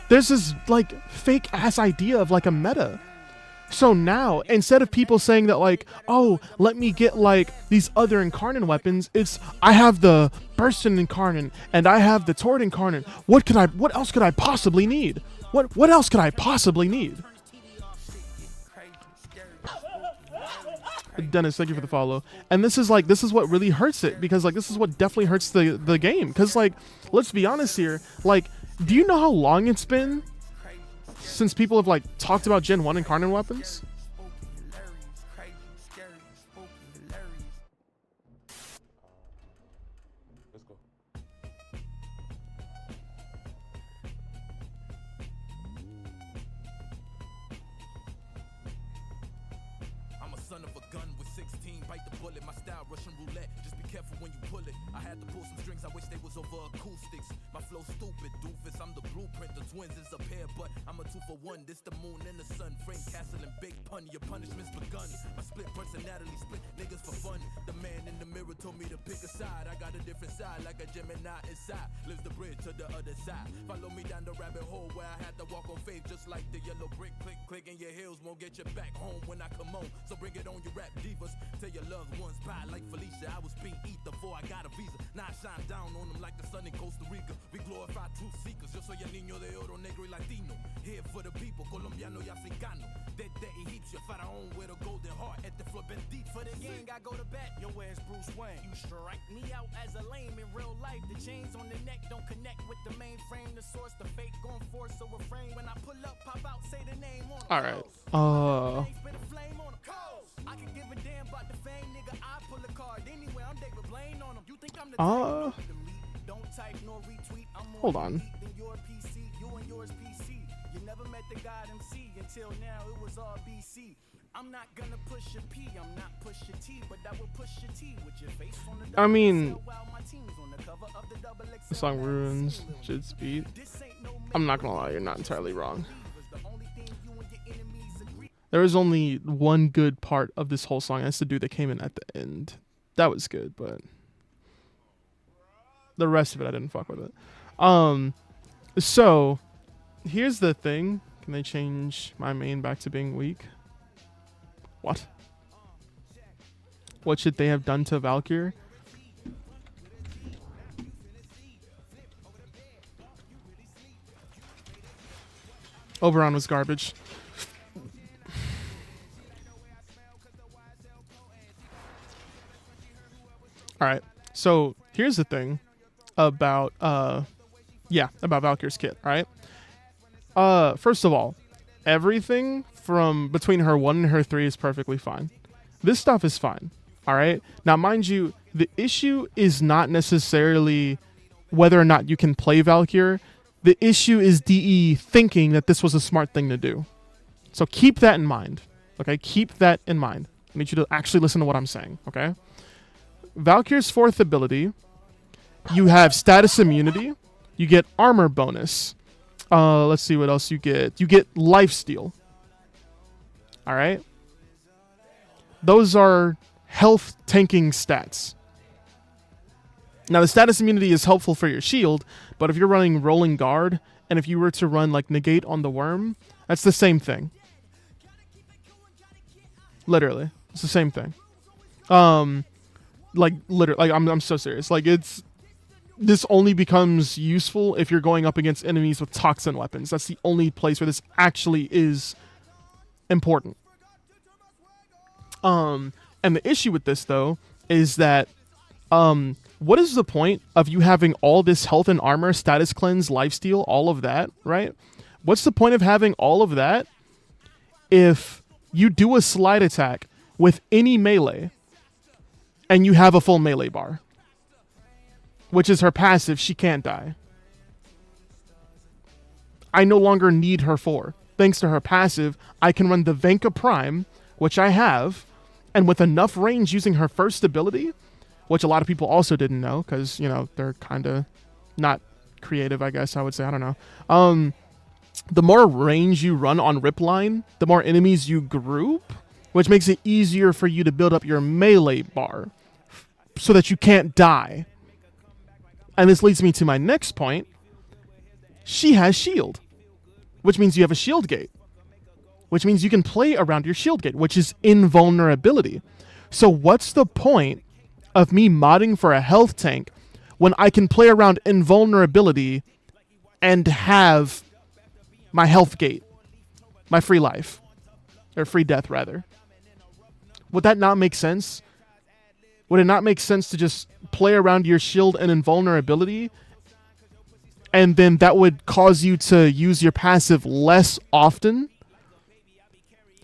there's this like fake ass idea of like a meta. So now, instead of people saying that like, oh, let me get like these other Incarnate weapons, it's I have the Bursting Incarnate and I have the Tord Incarnate. What else could I possibly need? What else could I possibly need? Dennis, thank you for the follow. And this is what really hurts it, because like this is what definitely hurts the game. Because like, let's be honest here. Like, do you know how long it's been since people have like talked about Gen 1 Incarnate weapons?
This the moon and the sun, frame castle and big pun. Your punishment's begun. My split personality, split niggas for fun. The man in the mirror told me to pick a side. I got a different side, like a Gemini inside. Lives the bridge to the other side. Follow me down the rabbit hole where I had to walk on faith, just like the yellow brick. Click, click, and your heels won't get you back home when I come on. So bring it on, you rap divas. Tell your loved ones bye, like Felicia. I was being eat before I got a visa. Now I shine down on them like the sun in Costa Rica. We glorify truth seekers. Yo soy el niño de oro, negro y latino. Here for the people, colombiano y africano. Dead egipcio, faraón with a golden heart at the floor bendito. For the gang, I go to bat. Yo, where's Bruce Wayne? You strike me out as a lame in real life. The chains on the neck don't connect with the mainframe. The source, the fake gon' force a refrain. When I pull up, pop out, say the name on.
All right.
I can give a damn about the fame, nigga. I pull a card anyway. I'm David Blaine on him. You think I'm the don't type nor retweet. I'm more
hold on.
than your PC. You and yours PC. You never met the God MC until now. It was all BC. I'm not gonna push your P. I'm not push your T, but I will push your T with your face on the
I mean,
the
song ruins should speed. I'm not gonna lie, you're not entirely wrong. There was only one good part of this whole song. It has to do that came in at the end. That was good, but the rest of it I didn't fuck with it. So here's the thing. Can they change my main back to being weak? What? What should they have done to Valkyr? Oberon was garbage. Alright, so here's the thing about about Valkyr's kit, right? First of all, everything from between her 1 and her 3 is perfectly fine. This stuff is fine, alright? Now, mind you, the issue is not necessarily whether or not you can play Valkyr. The issue is DE thinking that this was a smart thing to do. So keep that in mind, okay? Keep that in mind. I need you to actually listen to what I'm saying, okay? Valkyr's 4th ability, you have status immunity, you get armor bonus. Let's see what else you get. You get lifesteal. All right. Those are health tanking stats. Now, the status immunity is helpful for your shield, but if you're running rolling guard, and if you were to run like negate on the worm, that's the same thing. Literally, it's the same thing. Like literally, like I'm so serious. Like this only becomes useful if you're going up against enemies with toxin weapons. That's the only place where this actually is important. And the issue with this though is that what is the point of you having all this health and armor, status cleanse, lifesteal, all of that, right? What's the point of having all of that if you do a slide attack with any melee and you have a full melee bar, which is her passive? She can't die. I no longer need her for. Thanks to her passive, I can run the Venka Prime, which I have, and with enough range using her first ability, which a lot of people also didn't know because, you know, they're kind of not creative, I guess I would say. I don't know. The more range you run on Ripline, the more enemies you group, which makes it easier for you to build up your melee bar so that you can't die. And this leads me to my next point. She has shield, which means you have a shield gate, which means you can play around your shield gate, which is invulnerability. So what's the point of me modding for a health tank when I can play around invulnerability and have my health gate, my free life, or free death rather? Would that not make sense? Would it not make sense to just play around your shield and invulnerability, and then that would cause you to use your passive less often?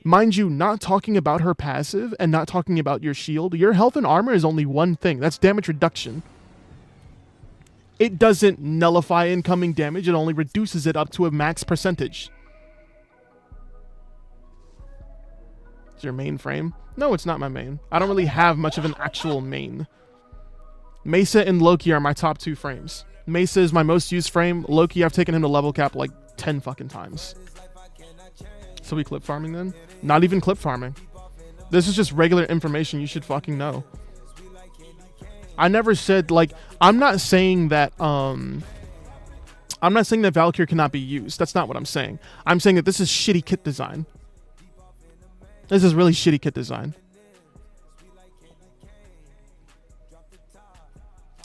Mind you, not talking about her passive and not talking about your shield, your health and armor is only one thing. That's damage reduction. It doesn't nullify incoming damage. It only reduces it up to a max percentage. Is your main frame? No, it's not my main. I don't really have much of an actual main. Mesa and Loki are my top 2 frames. Mesa is my most used frame. Loki, I've taken him to level cap like 10 fucking times. So we clip farming then? Not even clip farming. This is just regular information you should fucking know. I never said, like, I'm not saying that Valkyrie cannot be used. That's not what I'm saying. I'm saying that this is shitty kit design. This is really shitty kit design.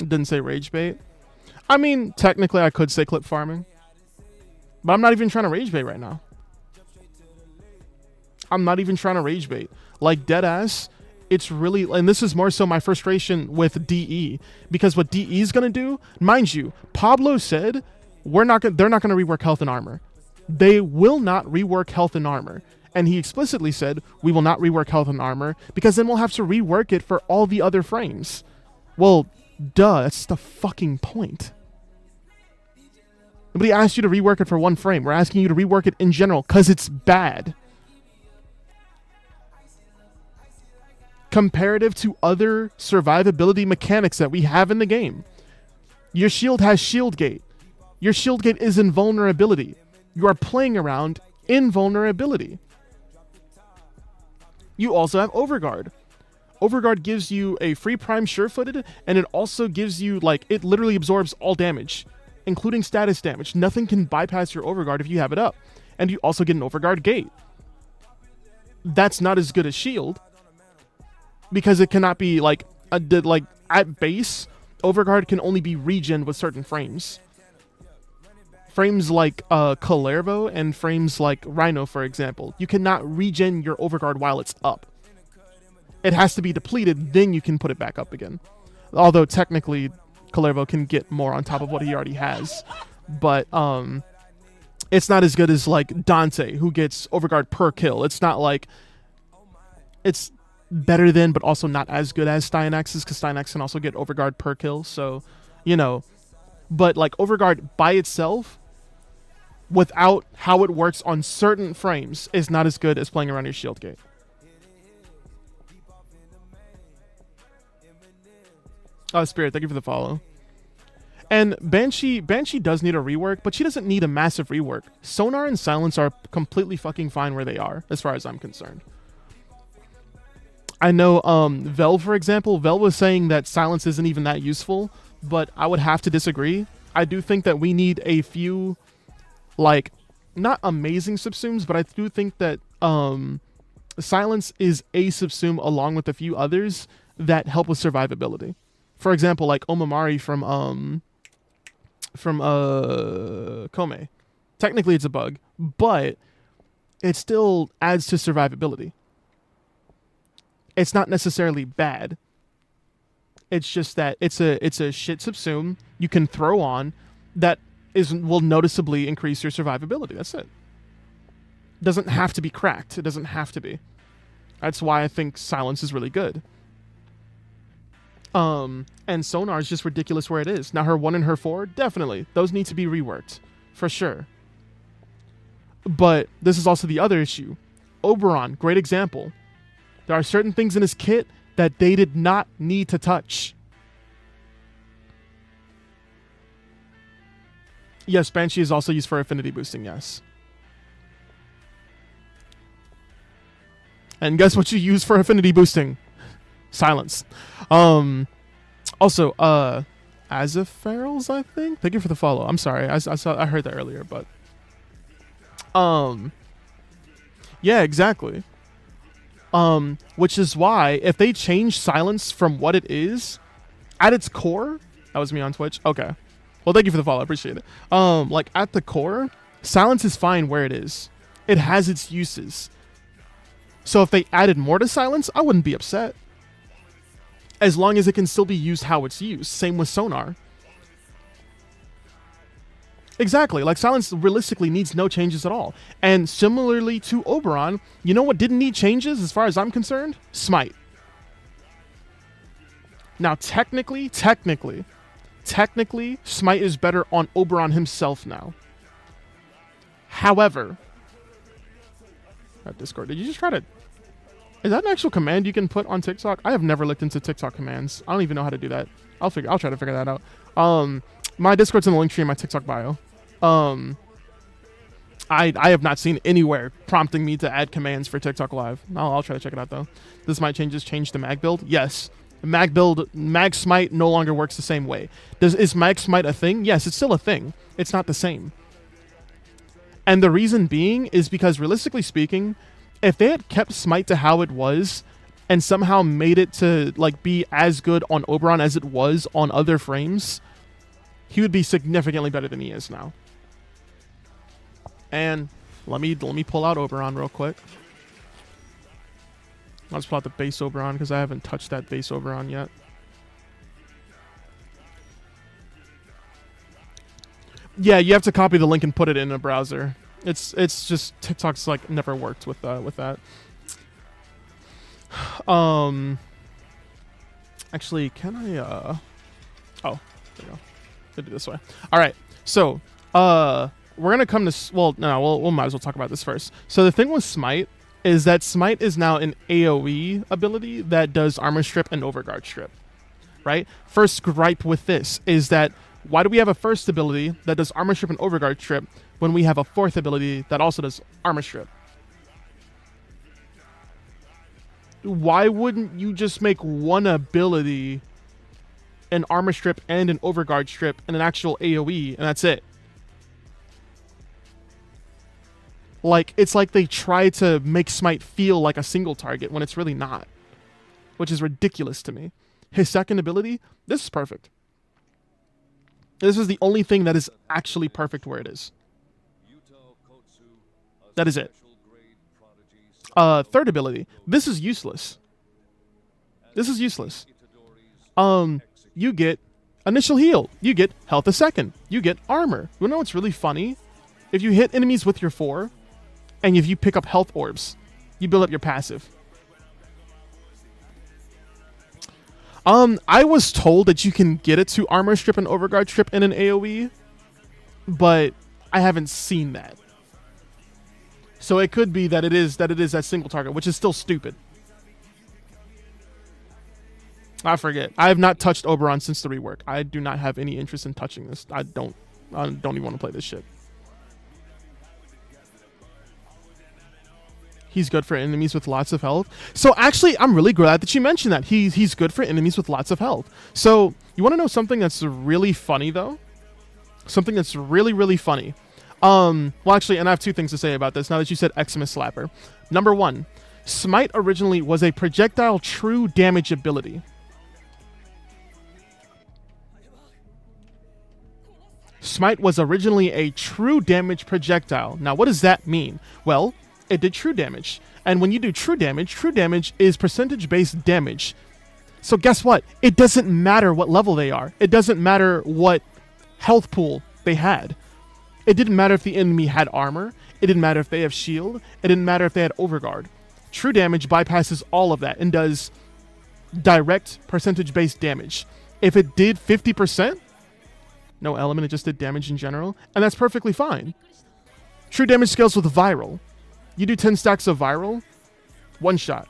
It didn't say rage bait. I mean, technically I could say clip farming, but I'm not even trying to rage bait right now. I'm not even trying to rage bait. Like, deadass, it's really, and this is more so my frustration with DE, because what DE is going to do, mind you, Pablo said they're not going to rework health and armor. They will not rework health and armor. And he explicitly said, we will not rework health and armor because then we'll have to rework it for all the other frames. Well, duh, that's the fucking point. Nobody asked you to rework it for one frame. We're asking you to rework it in general because it's bad. Comparative to other survivability mechanics that we have in the game. Your shield has shield gate. Your shield gate is invulnerability. You are playing around invulnerability. You also have Overguard. Overguard gives you a free prime sure-footed, and it also gives you, like, it literally absorbs all damage, including status damage. Nothing can bypass your Overguard if you have it up. And you also get an Overguard gate. That's not as good as shield, because it cannot be, like, at base, Overguard can only be regened with certain frames. Frames like Kalervo and frames like Rhino, for example. You cannot regen your Overguard while it's up. It has to be depleted, then you can put it back up again. Although technically, Kalervo can get more on top of what he already has. But it's not as good as like Dante, who gets Overguard per kill. It's not like... It's better than, but also not as good as Styanax's, because Styanax can also get Overguard per kill. So, you know. But like Overguard by itself, without how it works on certain frames, is not as good as playing around your shield gate. Spirit, thank you for the follow. And Banshee does need a rework, but she doesn't need a massive rework. Sonar and Silence are completely fucking fine where they are, as far as I'm concerned. I know Vel, for example, Vel was saying that Silence isn't even that useful, but I would have to disagree. I do think that we need a few, like, not amazing subsumes, but I do think that Silence is a subsume along with a few others that help with survivability. For example, like Omamari from Kome. Technically it's a bug, but it still adds to survivability. It's not necessarily bad. It's just that it's a shit subsume you can throw on that will noticeably increase your survivability. That's it. Doesn't have to be cracked. It doesn't have to be. That's why I think silence is really good. And sonar is just ridiculous where it is. Now her 1 and her 4, definitely. Those need to be reworked. For sure. But this is also the other issue. Oberon, great example. There are certain things in his kit that they did not need to touch. Yes, Banshee is also used for affinity boosting, yes. And guess what you use for affinity boosting? Silence. Also, Azapharals, I think? Thank you for the follow. I'm sorry. I heard that earlier, but yeah, exactly. Which is why if they change silence from what it is at its core, that was me on Twitch. Okay. Well, thank you for the follow. I appreciate it. Like at the core, silence is fine where it is. It has its uses. So if they added more to silence, I wouldn't be upset. As long as it can still be used how it's used. Same with sonar. Exactly. Like silence realistically needs no changes at all. And similarly to Oberon, you know what didn't need changes as far as I'm concerned? Smite. Now technically, Smite is better on Oberon himself now. However, Discord, did you just try to... Is that an actual command you can put on TikTok? I have never looked into TikTok commands. I don't even know how to do that. I'll try to figure that out. My Discord's in the link tree in my TikTok bio. I have not seen anywhere prompting me to add commands for TikTok Live. I'll try to check it out though. This might change the mag build. Yes. Mag Smite no longer works the same way. Is Mag Smite a thing? Yes, it's still a thing. It's not the same. And the reason being is because realistically speaking, if they had kept Smite to how it was and somehow made it to like be as good on Oberon as it was on other frames, he would be significantly better than he is now. And let me pull out Oberon real quick. I'll just pull out the base Oberon because I haven't touched that base Oberon yet. Yeah, you have to copy the link and put it in a browser. It's just TikTok's like never worked with that. Actually, can I oh, there we go. I'll do it this way. All right. So, we're going to come to we'll might as well talk about this first. So the thing with Smite is that Smite is now an AoE ability that does armor strip and overguard strip. Right? First gripe with this is that why do we have a first ability that does armor strip and overguard strip when we have a fourth ability that also does armor strip? Why wouldn't you just make one ability an armor strip and an overguard strip and an actual AoE and that's it? Like, it's like they try to make Smite feel like a single target when it's really not, which is ridiculous to me. His second ability, this is perfect. This is the only thing that is actually perfect where it is. That is it. Third ability. This is useless. This is useless. You get initial heal. You get health a second. You get armor. You know what's really funny? If you hit enemies with your 4, and if you pick up health orbs, you build up your passive. I was told that you can get it to armor strip and overguard strip in an AoE, but I haven't seen that. So it could be that it is that single target, which is still stupid. I forget. I have not touched Oberon since the rework. I do not have any interest in touching this. I don't even want to play this shit. He's good for enemies with lots of health. So actually, I'm really glad that you mentioned that. He's good for enemies with lots of health. So you want to know something that's really funny, though? Something that's really, really funny. Well, actually, and I have two things to say about this now that you said Xmas Slapper. Number one, Smite originally was a projectile true damage ability. Smite was originally a true damage projectile. Now, what does that mean? Well, it did true damage. And when you do true damage is percentage-based damage. So guess what? It doesn't matter what level they are. It doesn't matter what health pool they had. It didn't matter if the enemy had armor. It didn't matter if they have shield. It didn't matter if they had overguard. True damage bypasses all of that and does direct percentage-based damage. If it did 50%, no element, it just did damage in general, and that's perfectly fine. True damage scales with viral. You do 10 stacks of viral, one shot.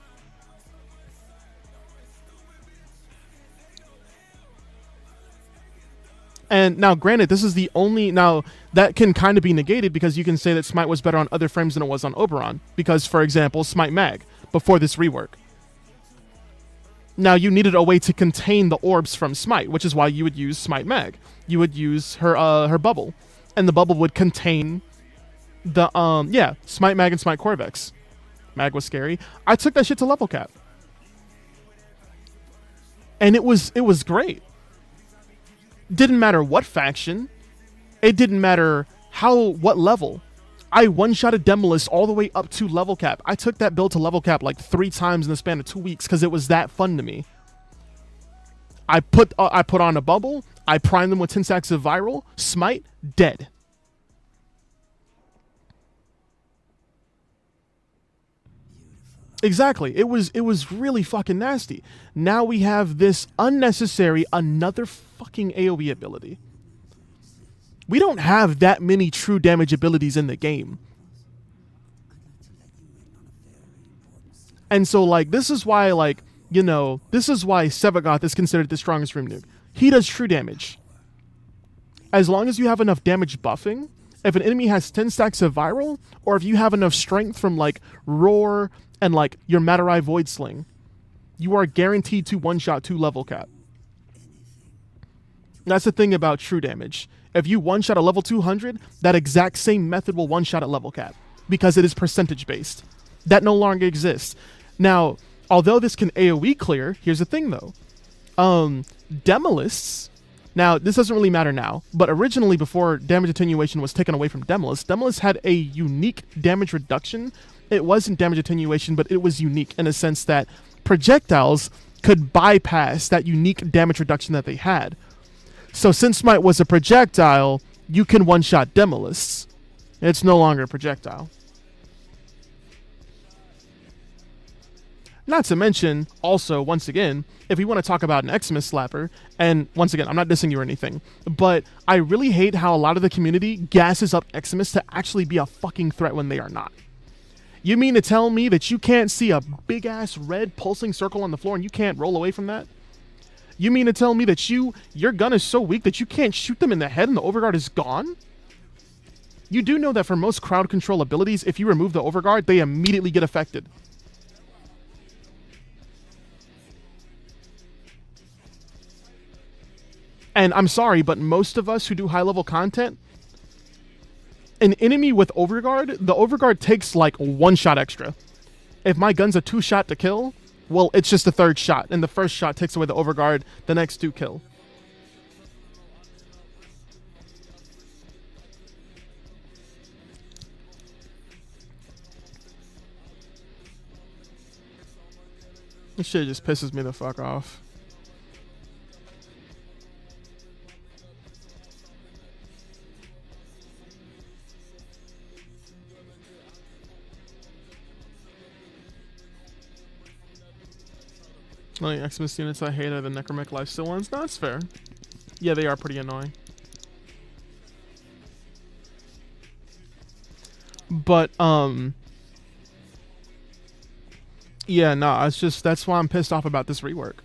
And now, granted, this is the only... Now, that can kind of be negated because you can say that Smite was better on other frames than it was on Oberon. Because, for example, Smite Mag, before this rework. Now, you needed a way to contain the orbs from Smite, which is why you would use Smite Mag. You would use her bubble. And the bubble would contain the, Smite Mag and Smite Corvex. Mag was scary. I took that shit to level cap. And it was great. Didn't matter what faction. It didn't matter what level. I one-shotted Demolist all the way up to level cap. I took that build to level cap like 3 times in the span of 2 weeks because it was that fun to me. I put on a bubble. I primed them with 10 stacks of viral. Smite, dead. Exactly. It was really fucking nasty. Now we have this unnecessary, another fucking AoE ability. We don't have that many true damage abilities in the game. And so, like, this is why, like, you know, this is why Sevagoth is considered the strongest room nuke. He does true damage. As long as you have enough damage buffing, if an enemy has 10 stacks of viral, or if you have enough strength from, like, Roar and, like, your Matarai Void Sling, you are guaranteed to one-shot 2 level cap. That's the thing about true damage. If you one-shot a level 200, that exact same method will one-shot at level cap, because it is percentage-based. That no longer exists. Now, although this can AoE clear, here's the thing, though. Demolists... Now, this doesn't really matter now, but originally, before damage attenuation was taken away from Demolist, Demolist had a unique damage reduction. It wasn't damage attenuation, but it was unique in a sense that projectiles could bypass that unique damage reduction that they had. So since Smite was a projectile, you can one-shot Demolists. It's no longer a projectile. Not to mention, also, once again, if we want to talk about an Xmas slapper, and once again, I'm not dissing you or anything, but I really hate how a lot of the community gasses up Xmas to actually be a fucking threat when they are not. You mean to tell me that you can't see a big-ass red pulsing circle on the floor and you can't roll away from that? You mean to tell me that your gun is so weak that you can't shoot them in the head and the overguard is gone? You do know that for most crowd control abilities, if you remove the overguard, they immediately get affected. And I'm sorry, but most of us who do high-level content, an enemy with overguard, the overguard takes like 1 shot extra. If my gun's a 2-shot to kill, well, it's just a 3rd shot, and the 1st shot takes away the overguard, the next 2 kill. This shit just pisses me the fuck off. Like, Xmas units I hate are the Necromech Lifesteal ones. No, that's fair. Yeah, they are pretty annoying. But, yeah, no, it's just, that's why I'm pissed off about this rework.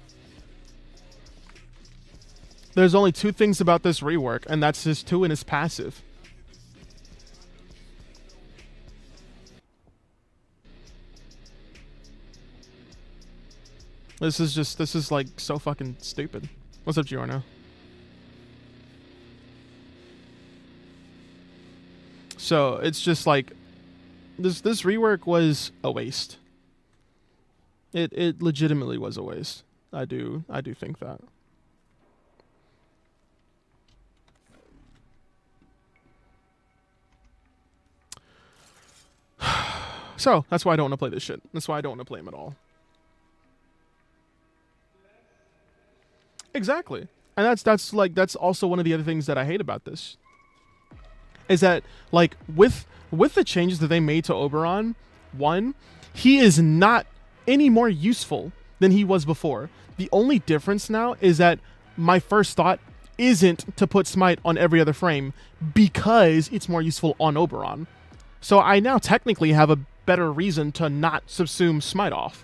There's only 2 things about this rework, and that's his 2 and his passive. This is like so fucking stupid. What's up, Giorno? So it's just like this rework was a waste. It legitimately was a waste. I do think that. So that's why I don't want to play this shit. That's why I don't want to play him at all. Exactly. And that's also one of the other things that I hate about this. Is that like with the changes that they made to Oberon, one, he is not any more useful than he was before. The only difference now is that my first thought isn't to put Smite on every other frame because it's more useful on Oberon. So I now technically have a better reason to not subsume Smite off.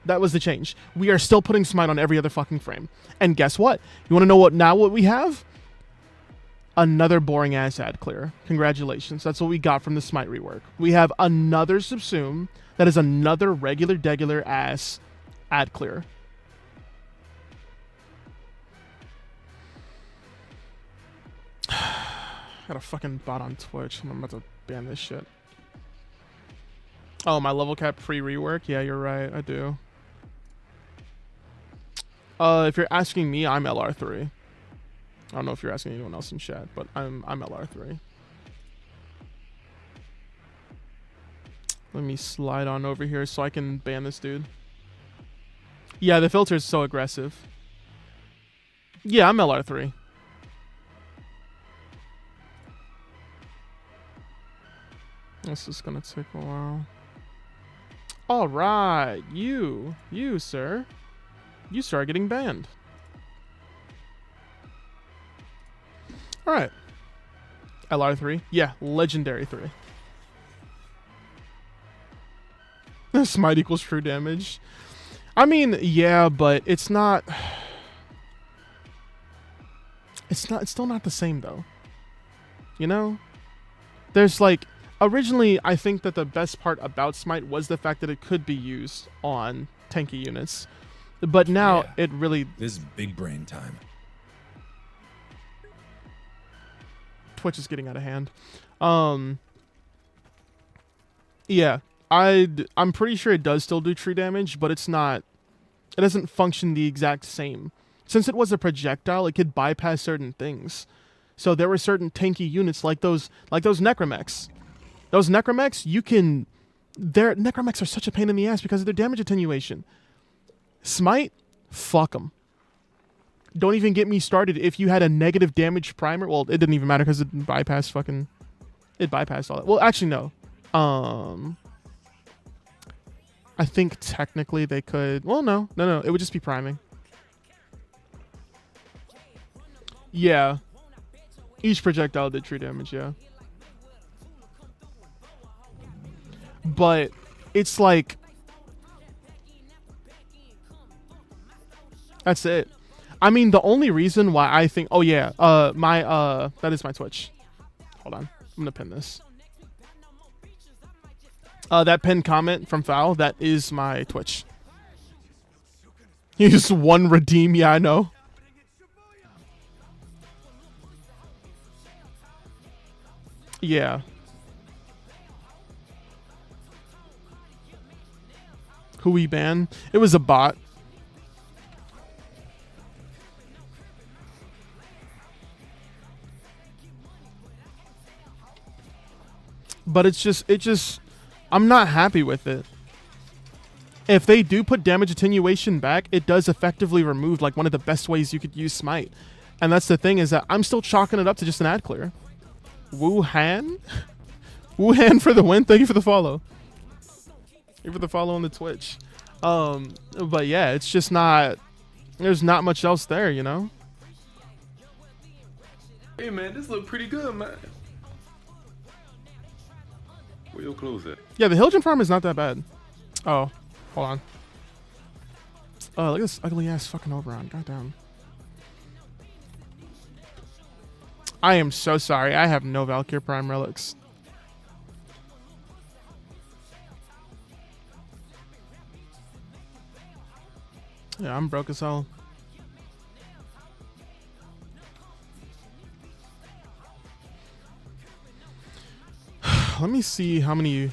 That was the change. We are still putting Smite on every other fucking frame. And guess what? You want to know what we have? Another boring ass ad clear. Congratulations. That's what we got from the Smite rework. We have another subsume that is another regular ass ad clear. Got a fucking bot on Twitch. I'm about to ban this shit. Oh, my level cap pre-rework? Yeah, you're right. I do. If you're asking me, I'm LR3. I don't know if you're asking anyone else in chat, but I'm LR3. Let me slide on over here so I can ban this dude. Yeah, the filter is so aggressive. Yeah, I'm LR3. This is gonna take a while. All right, you, sir. You are getting banned. All right. LR3. Yeah, legendary 3. Smite equals true damage. I mean, yeah, but it's not. It's still not the same though. You know? There's like, originally I think that the best part about Smite was the fact that it could be used on tanky units. But now it really...
This is big brain time.
Twitch is getting out of hand. Yeah, I'm pretty sure it does still do true damage, but it's not... It doesn't function the exact same. Since it was a projectile, it could bypass certain things. So there were certain tanky units like those Necromechs. Those Necromechs, you can... Their Necromechs are such a pain in the ass because of their damage attenuation. Smite, fuck them. Don't even get me started if you had a negative damage primer. Well, it didn't even matter because it bypassed fucking... It bypassed all that. Well, actually, no. I think technically they could... Well, no. It would just be priming. Yeah. Each projectile did true damage, yeah. But it's like... That's it. I mean, the only reason why I think... Oh, yeah. That is my Twitch. Hold on. I'm gonna pin this. That pinned comment from Foul, that is my Twitch. You just one redeem. Yeah, I know. Yeah. Who we ban? It was a bot. But it's just, I'm not happy with it. If they do put damage attenuation back, it does effectively remove like one of the best ways you could use Smite. And that's the thing, is that I'm still chalking it up to just an ad clear. Wuhan? Wuhan for the win. Thank you for the follow. Thank you for the follow on the Twitch. But yeah, it's just not, there's not much else there, you know?
Hey man, this look pretty good, man. Where your clothes at?
Yeah, the Hilton farm is not that bad. Oh, hold on. Look at this ugly ass fucking Oberon. Goddamn. I am so sorry. I have no Valkyr Prime relics. Yeah, I'm broke as hell. Let me see how many...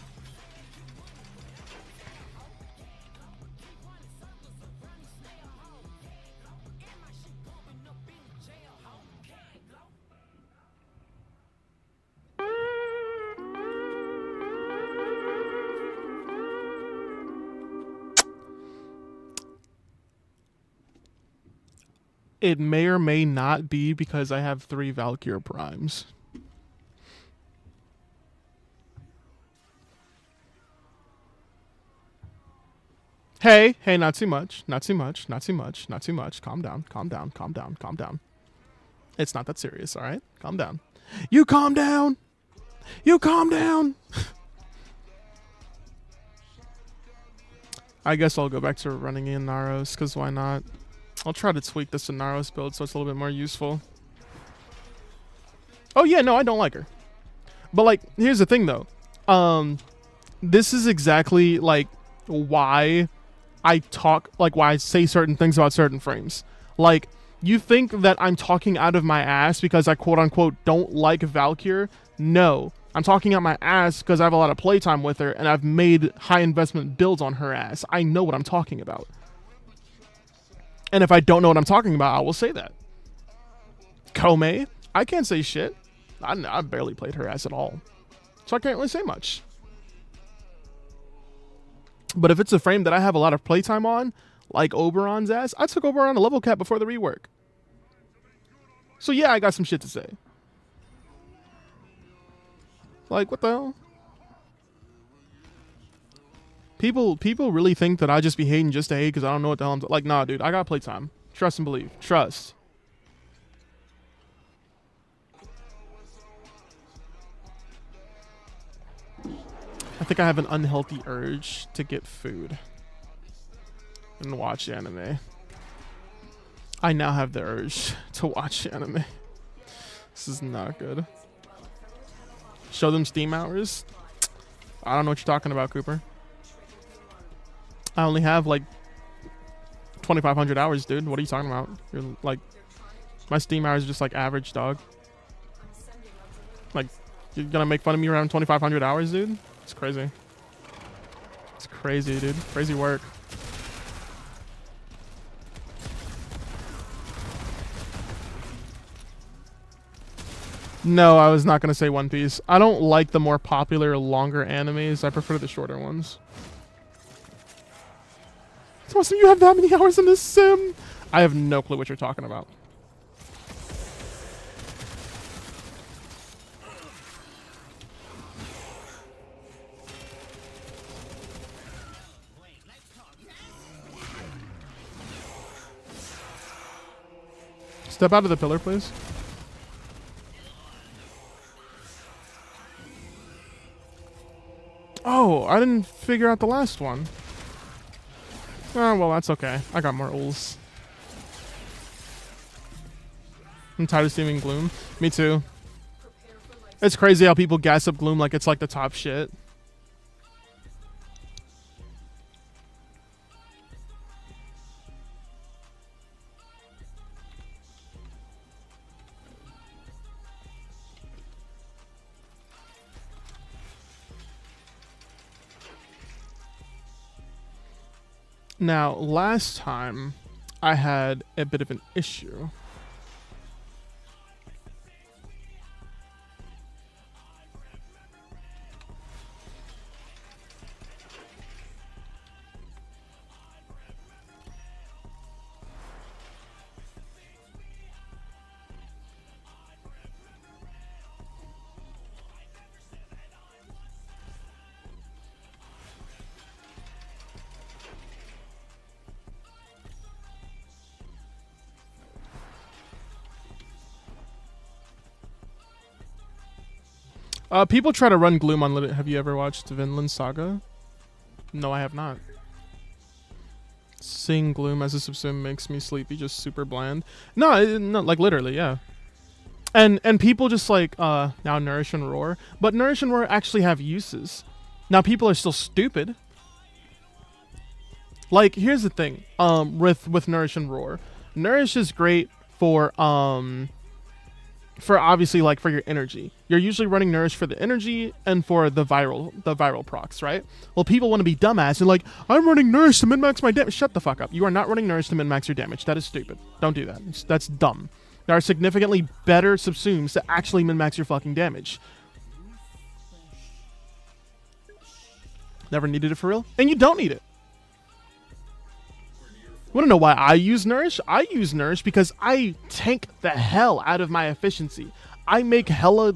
It may or may not be because I have 3 Valkyr Primes. Hey, not too much, not too much, not too much, not too much. Calm down, calm down, calm down, calm down. It's not that serious, all right? Calm down. You calm down. You calm down. I guess I'll go back to running in Naros, because why not? I'll try to tweak this to Naros build so it's a little bit more useful. Oh yeah, no, I don't like her. But like, here's the thing though. This is exactly like why I talk, like why I say certain things about certain frames. Like, you think that I'm talking out of my ass because I quote unquote don't like Valkyr? No. I'm talking out my ass because I have a lot of playtime with her and I've made high investment builds on her ass. I know what I'm talking about. And if I don't know what I'm talking about, I will say that. Kome, I can't say shit. I barely played her ass at all. So I can't really say much. But if it's a frame that I have a lot of playtime on, like Oberon's ass, I took Oberon a level cap before the rework. So yeah, I got some shit to say. Like, what the hell? People really think that I just be hating just to hate because I don't know what the hell I'm like, nah, dude, I got playtime. Trust and believe. Trust. I think I have an unhealthy urge to get food and watch anime. I now have the urge to watch anime. This is not good. Show them Steam hours? I don't know what you're talking about, Cooper. I only have like 2,500 hours, dude. What are you talking about? You're like, my Steam hours are just like average, dog. Like, you're gonna make fun of me around 2,500 hours, dude? It's crazy. It's crazy, dude. Crazy work. No, I was not going to say One Piece. I don't like the more popular, longer animes. I prefer the shorter ones. So you have that many hours in this sim? I have no clue what you're talking about. Step out of the pillar, please. Oh, I didn't figure out the last one. Oh, well, that's okay. I got more ulls. I'm tired of streaming Gloom. Me too. It's crazy how people gas up Gloom like it's like the top shit. Now, last time, I had a bit of an issue. People try to run Gloom on Limit. Have you ever watched Vinland Saga? No, I have not. Seeing Gloom as a subsim makes me sleepy, just super bland. No, no, like literally, yeah. And people just like now Nourish and Roar, but Nourish and Roar actually have uses. Now people are still stupid. Like, here's the thing. With Nourish and Roar, Nourish is great for obviously like for your energy. You're usually running Nourish for the energy and for the viral procs, right? Well, people want to be dumbass and like, I'm running Nourish to min-max my damage. Shut the fuck up. You are not running Nourish to min-max your damage. That is stupid. Don't do that. That's dumb. There are significantly better subsumes to actually min-max your fucking damage. Never needed it for real, and you don't need it. Want to know why I use Nourish? I use Nourish because I tank the hell out of my efficiency. I make hella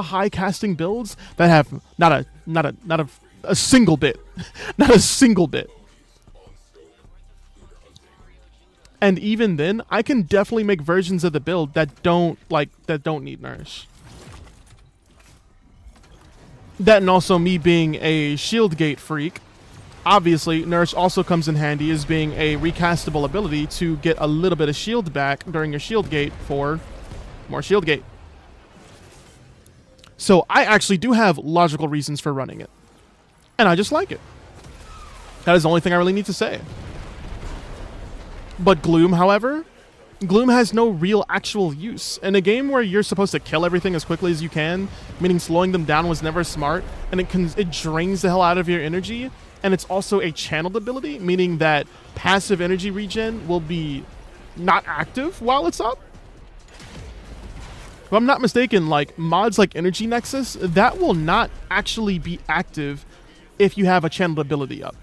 high casting builds that have not a single bit, not a single bit. And even then, I can definitely make versions of the build that don't need Nourish. That, and also me being a shield gate freak, obviously Nourish also comes in handy as being a recastable ability to get a little bit of shield back during your shield gate for more shield gate. So I actually do have logical reasons for running it. And I just like it. That is the only thing I really need to say. But Gloom, however, Gloom has no real actual use. In a game where you're supposed to kill everything as quickly as you can, meaning slowing them down was never smart, and it drains the hell out of your energy, and it's also a channeled ability, meaning that passive energy regen will be not active while it's up. If I'm not mistaken, like mods like Energy Nexus, that will not actually be active if you have a channeled ability up.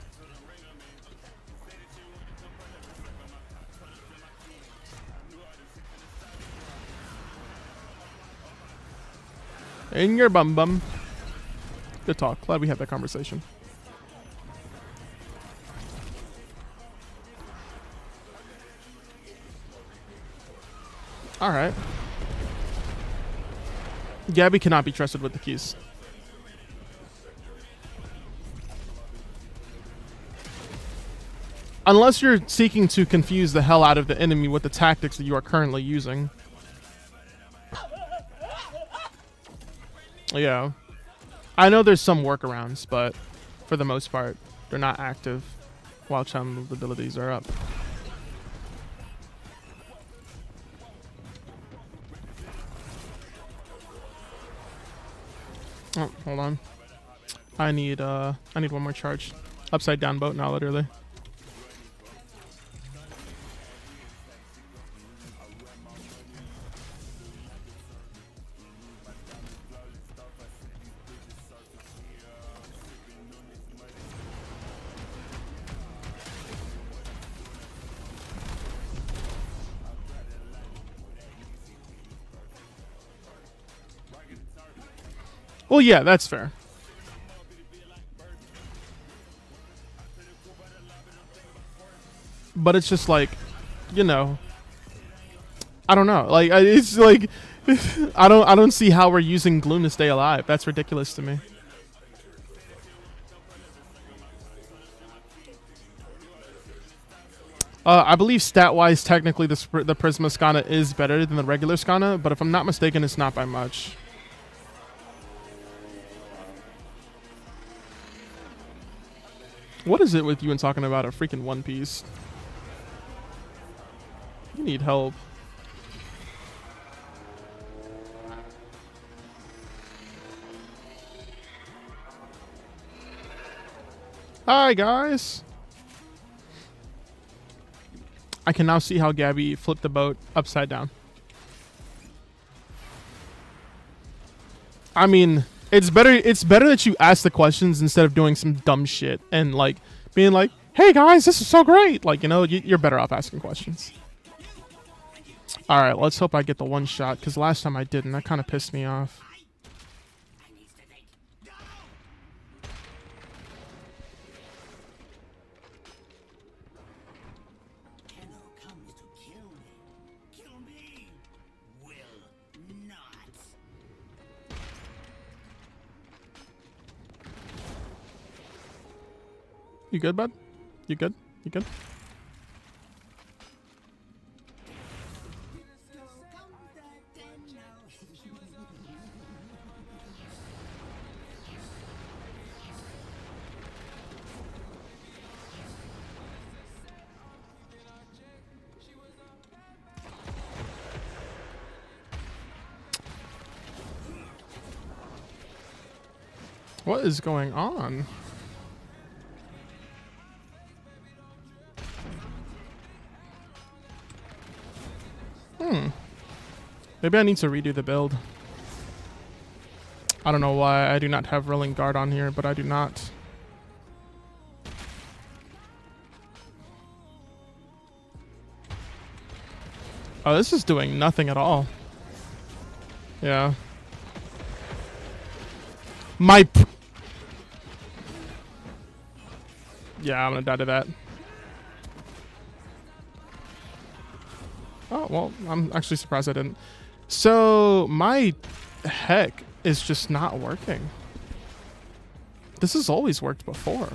In your bum bum. Good talk. Glad we had that conversation. All right. Gabby cannot be trusted with the keys. Unless you're seeking to confuse the hell out of the enemy with the tactics that you are currently using. Yeah. I know there's some workarounds, but for the most part, they're not active while channeled abilities are up. Oh, hold on. I need one more charge. Upside down boat now, literally. Well, yeah, that's fair. But it's just like, you know, I don't know. Like, it's like, I don't see how we're using Gloom to stay alive. That's ridiculous to me. I believe stat-wise, technically, the Prisma Skana is better than the regular Skana, but if I'm not mistaken, it's not by much. What is it with you and talking about a freaking One Piece? You need help. Hi, guys. I can now see how Gabby flipped the boat upside down. I mean, it's better that you ask the questions instead of doing some dumb shit and like being like, "Hey guys, this is so great." Like, you know, you're better off asking questions. All right, let's hope I get the one shot, because last time I didn't. That kind of pissed me off. You good, bud? You good? You good? What is going on? Maybe I need to redo the build. I don't know why I do not have Rolling Guard on here, but I do not. Oh, this is doing nothing at all. Yeah. Yeah, I'm gonna die to that. Oh, well, I'm actually surprised I didn't. So, my heck is just not working. This has always worked before.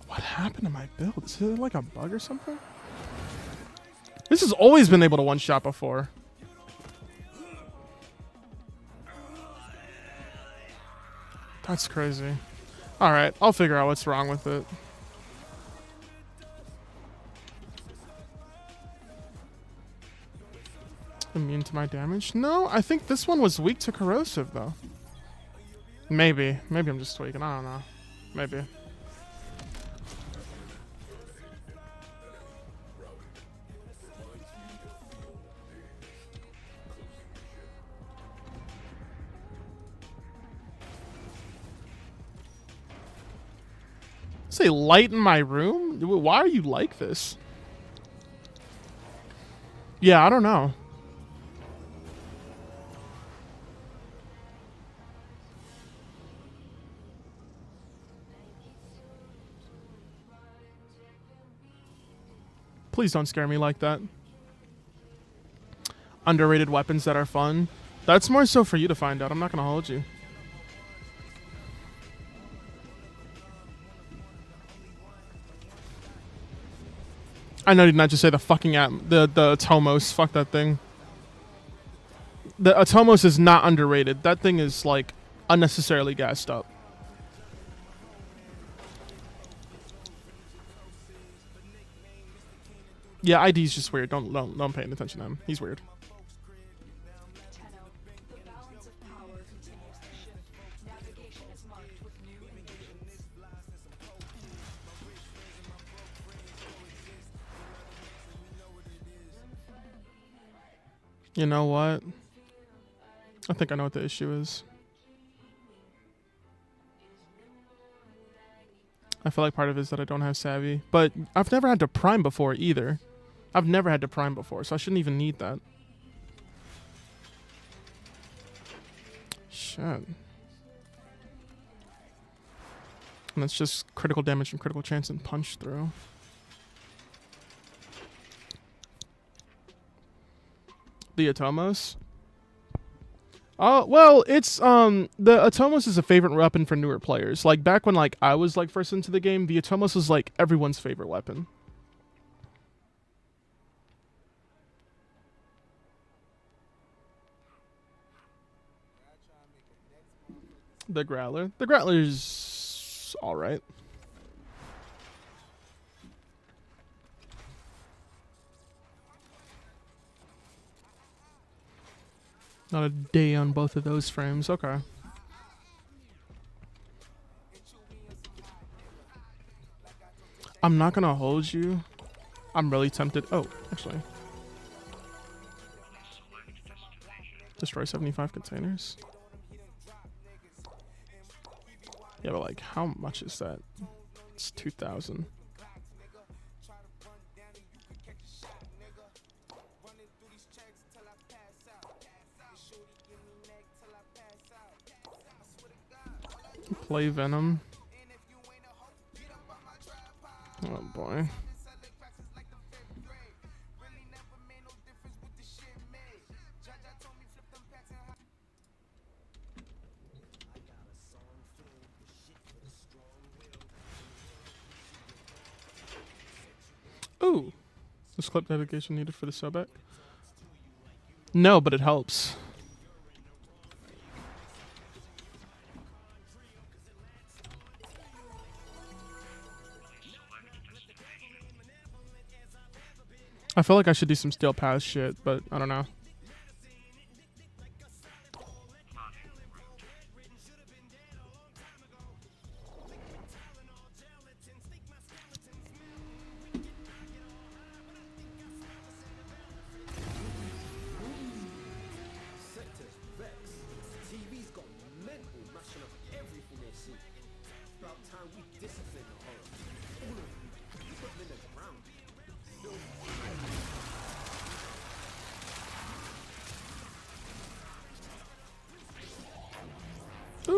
What happened to my build? Is it like a bug or something? This has always been able to one-shot before. That's crazy. Alright, I'll figure out what's wrong with it. Immune to my damage? No, I think this one was weak to corrosive, though. Maybe. Maybe I'm just tweaking. I don't know. Maybe. Say light in my room? Why are you like this? Yeah, I don't know. Please don't scare me like that. Underrated weapons that are fun. That's more so for you to find out. I'm not gonna hold you. I know you did not just say the fucking the Atomos. Fuck that thing. The Atomos is not underrated. That thing is like unnecessarily gassed up. Yeah, ID's just weird. Don't pay attention to him. He's weird.
Tenno, the balance of power continues to shift. Navigation is marked with new invasions.
You know what? I think I know what the issue is. I feel like part of it is that I don't have savvy, but I've never had to prime before either. I've never had to prime before, so I shouldn't even need that. Shit. And that's just critical damage and critical chance and punch through. The Atomos? Oh, well, it's the Atomos is a favorite weapon for newer players. Like back when like I was like first into the game, the Atomos was like everyone's favorite weapon. The Growler. The Growler's alright. Not a day on both of those frames. Okay. I'm not gonna hold you. I'm really tempted. Oh, actually. Destroy 75 containers. Yeah, but like, how much is that? It's 2,000. Play Venom. Oh boy. Ooh. Is clip navigation needed for the Sobek? No, but it helps. I feel like I should do some Steel Pass shit, but I don't know.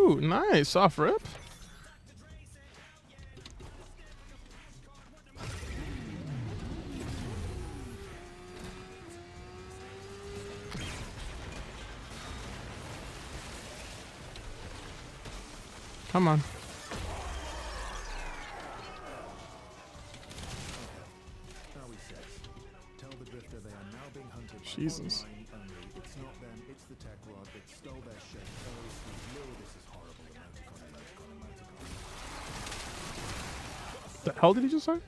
Ooh, nice. Off rip. Come on.
Tell the drifter they are now being hunted by
Jesus.
online only. It's not them, it's the tech rod that stole their shit. Oh, Lord, this is horrible. Emoticon.
The hell did he just say?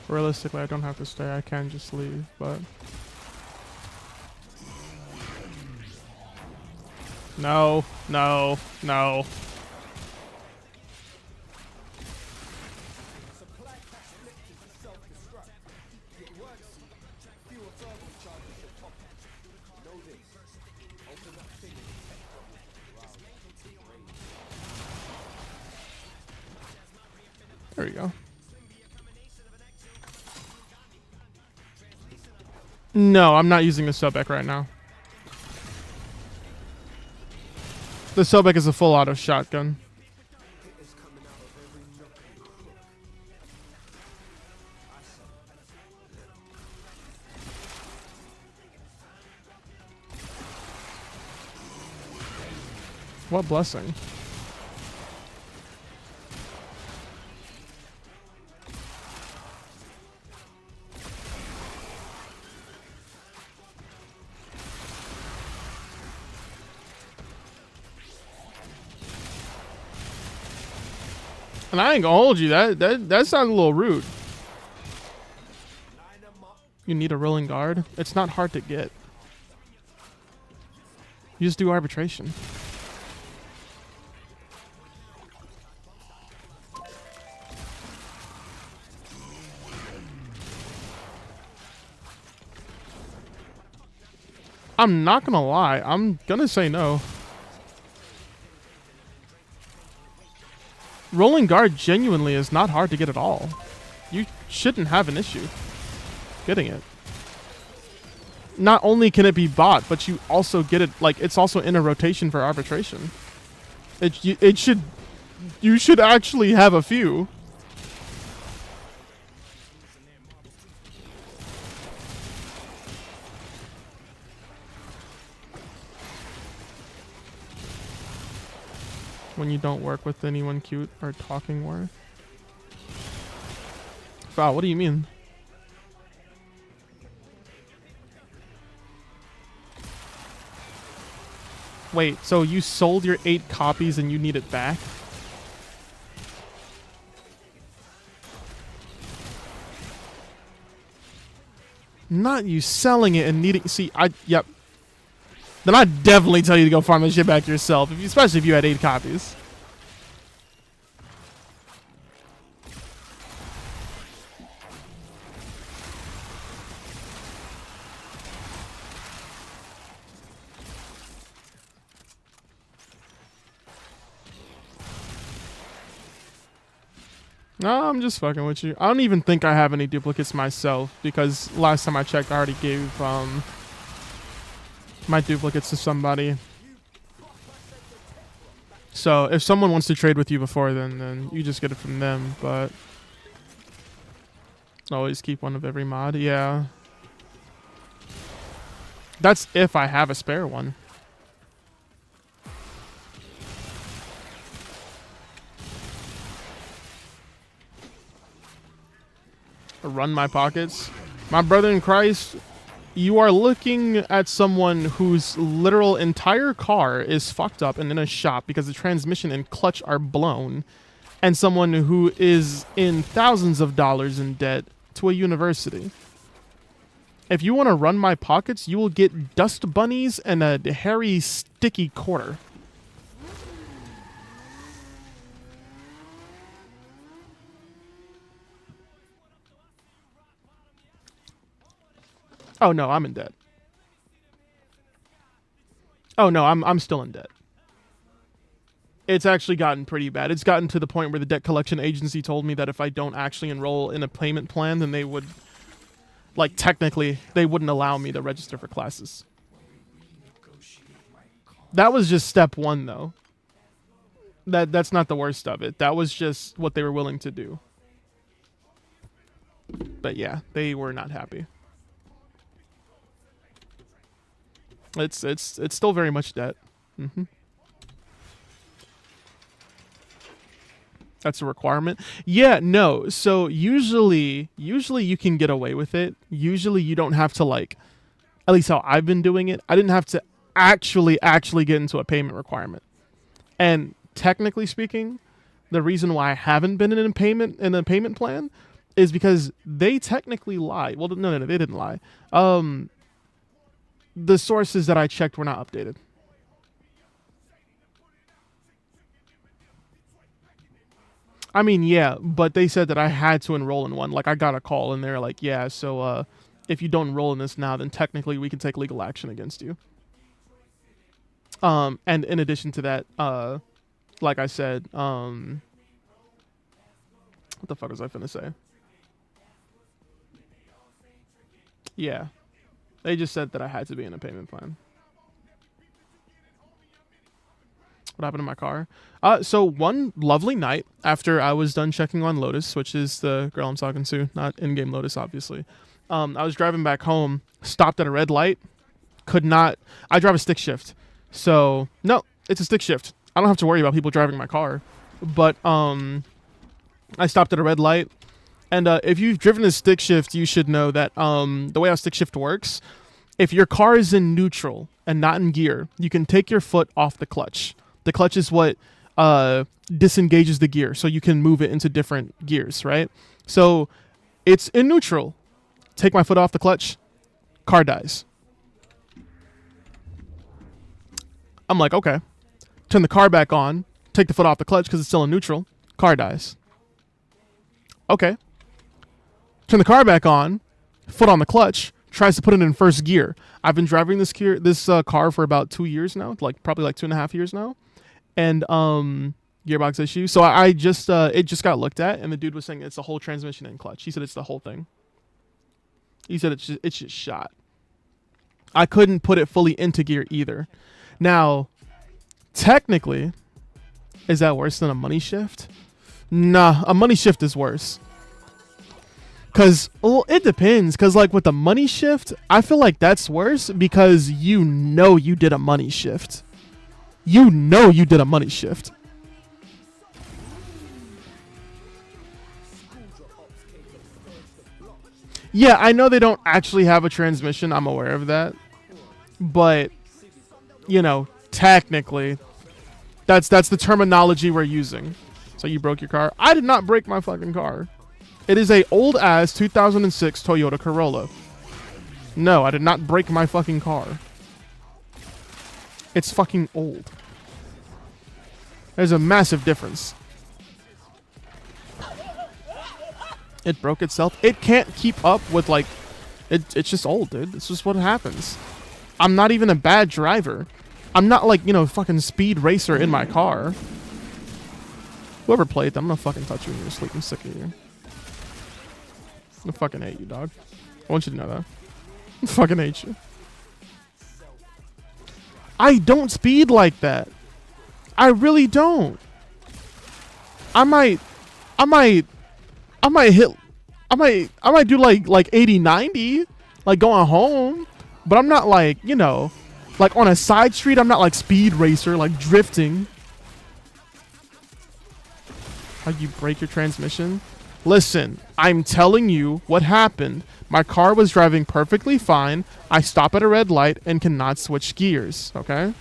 Realistically, I don't have to stay. I can just leave, but... No, no, no. There we go. No, I'm not using the Sobek right now. The Sobek is a full auto shotgun. What blessing. And I ain't gonna hold you. That sounds a little rude. You need a rolling guard. It's not hard to get. You just do arbitration. I'm not gonna lie. I'm gonna say no. Rolling guard genuinely is not hard to get at all. You shouldn't have an issue getting it. Not only can it be bought, but you also get it, like, it's also in a rotation for arbitration. You should actually have a few. When you don't work with anyone cute or talking worth. Wow, what do you mean? Wait, so you sold your 8 copies and you need it back? Not you selling it and needing... See, yep. Then I'd definitely tell you to go farm that shit back yourself, especially if you had 8 copies. No, I'm just fucking with you. I don't even think I have any duplicates myself, because last time I checked, I already gave my duplicates to somebody. So if someone wants to trade with you before then you just get it from them, but always keep one of every mod. Yeah. That's if I have a spare one. Run my pockets. My brother in Christ, you are looking at someone whose literal entire car is fucked up and in a shop because the transmission and clutch are blown, and someone who is in thousands of dollars in debt to a university. If you want to run my pockets, you will get dust bunnies and a hairy, sticky quarter. Oh no, I'm in debt. Oh no, I'm still in debt. It's actually gotten pretty bad. It's gotten to the point where the debt collection agency told me that if I don't actually enroll in a payment plan, then they would, like, technically, they wouldn't allow me to register for classes. That was just step one, though. That's not the worst of it. That was just what they were willing to do. But yeah, they were not happy. It's still very much debt. That's a requirement. Yeah, no. So usually you can get away with it. Usually you don't have to, like, at least how I've been doing it, I didn't have to actually get into a payment requirement. And technically speaking, the reason why I haven't been in a payment plan is because they technically lied. Well, no, they didn't lie. The sources that I checked were not updated. I mean, yeah, but they said that I had to enroll in one. Like, I got a call, and they're like, yeah, so if you don't enroll in this now, then technically we can take legal action against you. And in addition to that, like I said, what the fuck was I finna say? Yeah. They just said that I had to be in a payment plan. What happened to my car? So one lovely night after I was done checking on Lotus, which is the girl I'm talking to, not in-game Lotus, obviously. I was driving back home, stopped at a red light, I drive a stick shift. So, no, it's a stick shift. I don't have to worry about people driving my car. But, I stopped at a red light. And, if you've driven a stick shift, you should know that, the way a stick shift works, if your car is in neutral and not in gear, you can take your foot off the clutch. The clutch is what disengages the gear, so you can move it into different gears, right? So it's in neutral. Take my foot off the clutch, car dies. I'm like, okay. Turn the car back on, take the foot off the clutch because it's still in neutral, car dies. Okay. Turn the car back on, foot on the clutch, tries to put it in first gear. I've been driving this car for about 2 years now, probably 2.5 years now. And gearbox issue. So I just it just got looked at, and the dude was saying it's the whole transmission and clutch. He said it's the whole thing. He said it's just shot. I couldn't put it fully into gear either. Now, technically, is that worse than a money shift? Nah, a money shift is worse. Cause, well, it depends. Cause like with the money shift, I feel like that's worse because you know you did a money shift. You know you did a money shift. Yeah, I know they don't actually have a transmission. I'm aware of that. But, you know, technically, that's the terminology we're using. So you broke your car? I did not break my fucking car. It is a old ass 2006 Toyota Corolla. No, I did not break my fucking car. It's fucking old. There's a massive difference. It broke itself. It can't keep up with, like... It's just old, dude. It's just what happens. I'm not even a bad driver. I'm not, like, you know, fucking speed racer in my car. Whoever played them, I'm gonna fucking touch you when you're asleep. I'm sick of you. I fucking hate you, dog. I want you to know that. I fucking hate you. I don't speed like that. I really don't. I might do like 80, 90, like going home, but I'm not like, you know, like on a side street. I'm not like speed racer, like drifting. How'd you break your transmission? Listen, I'm telling you what happened. My car was driving perfectly fine. I stop at a red light and cannot switch gears, okay?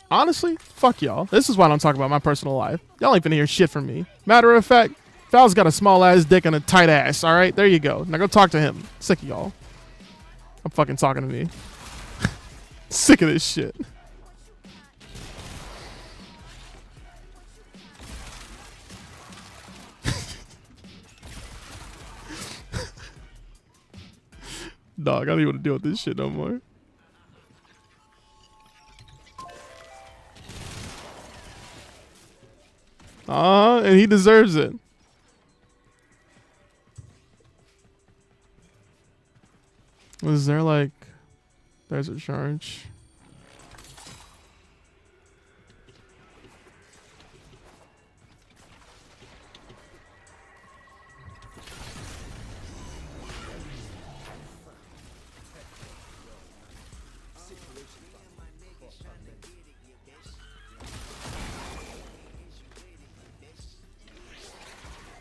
Honestly, fuck y'all. This is why I don't talk about my personal life. Y'all ain't finna hear shit from me. Matter of fact, Val's got a small ass dick and a tight ass, alright? There you go. Now go talk to him. Sick of y'all. I'm fucking talking to me. Sick of this shit. Dog, I don't even want to deal with this shit no more. And he deserves it. Was there like... There's a charge.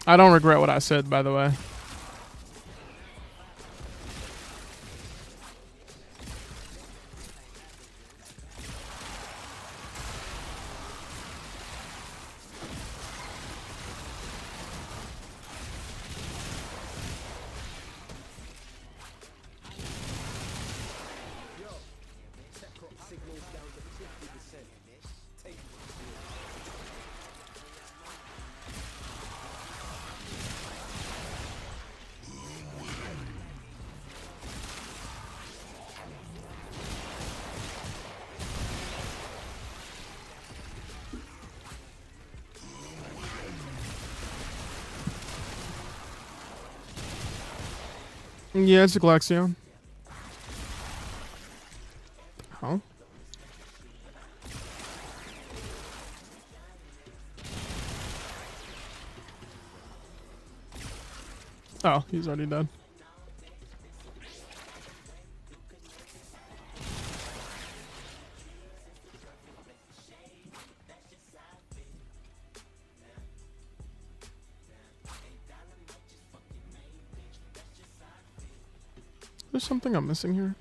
I don't regret what I said, by the way. Yeah, it's a Galaxion. Huh? Oh, he's already dead. There's something I'm missing here.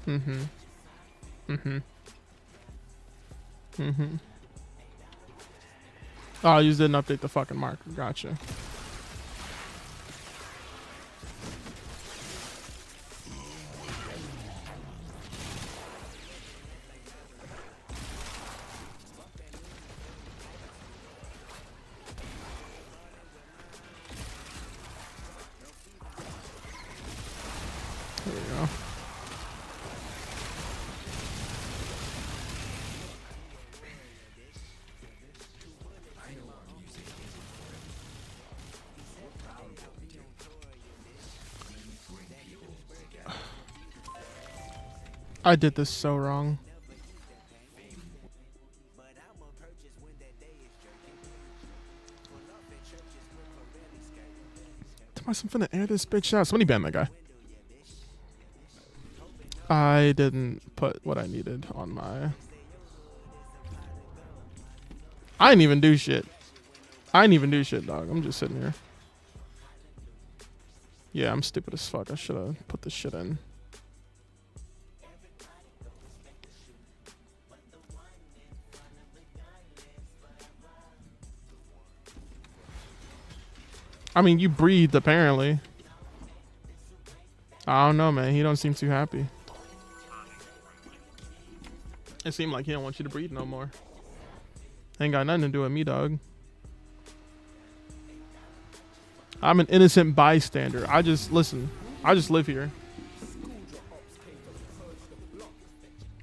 Mm-hmm. Oh, you didn't update the fucking marker. Gotcha. There we go. I did this so wrong. I'm finna air this bitch out. Somebody ban that guy. I didn't put what I needed on my... I didn't even do shit. I didn't even do shit, dog. I'm just sitting here. Yeah, I'm stupid as fuck. I should have put this shit in. I mean, you breathed, apparently. I don't know, man. He don't seem too happy. It seemed like he don't want you to breathe no more. Ain't got nothing to do with me, dog. I'm an innocent bystander. I just live here.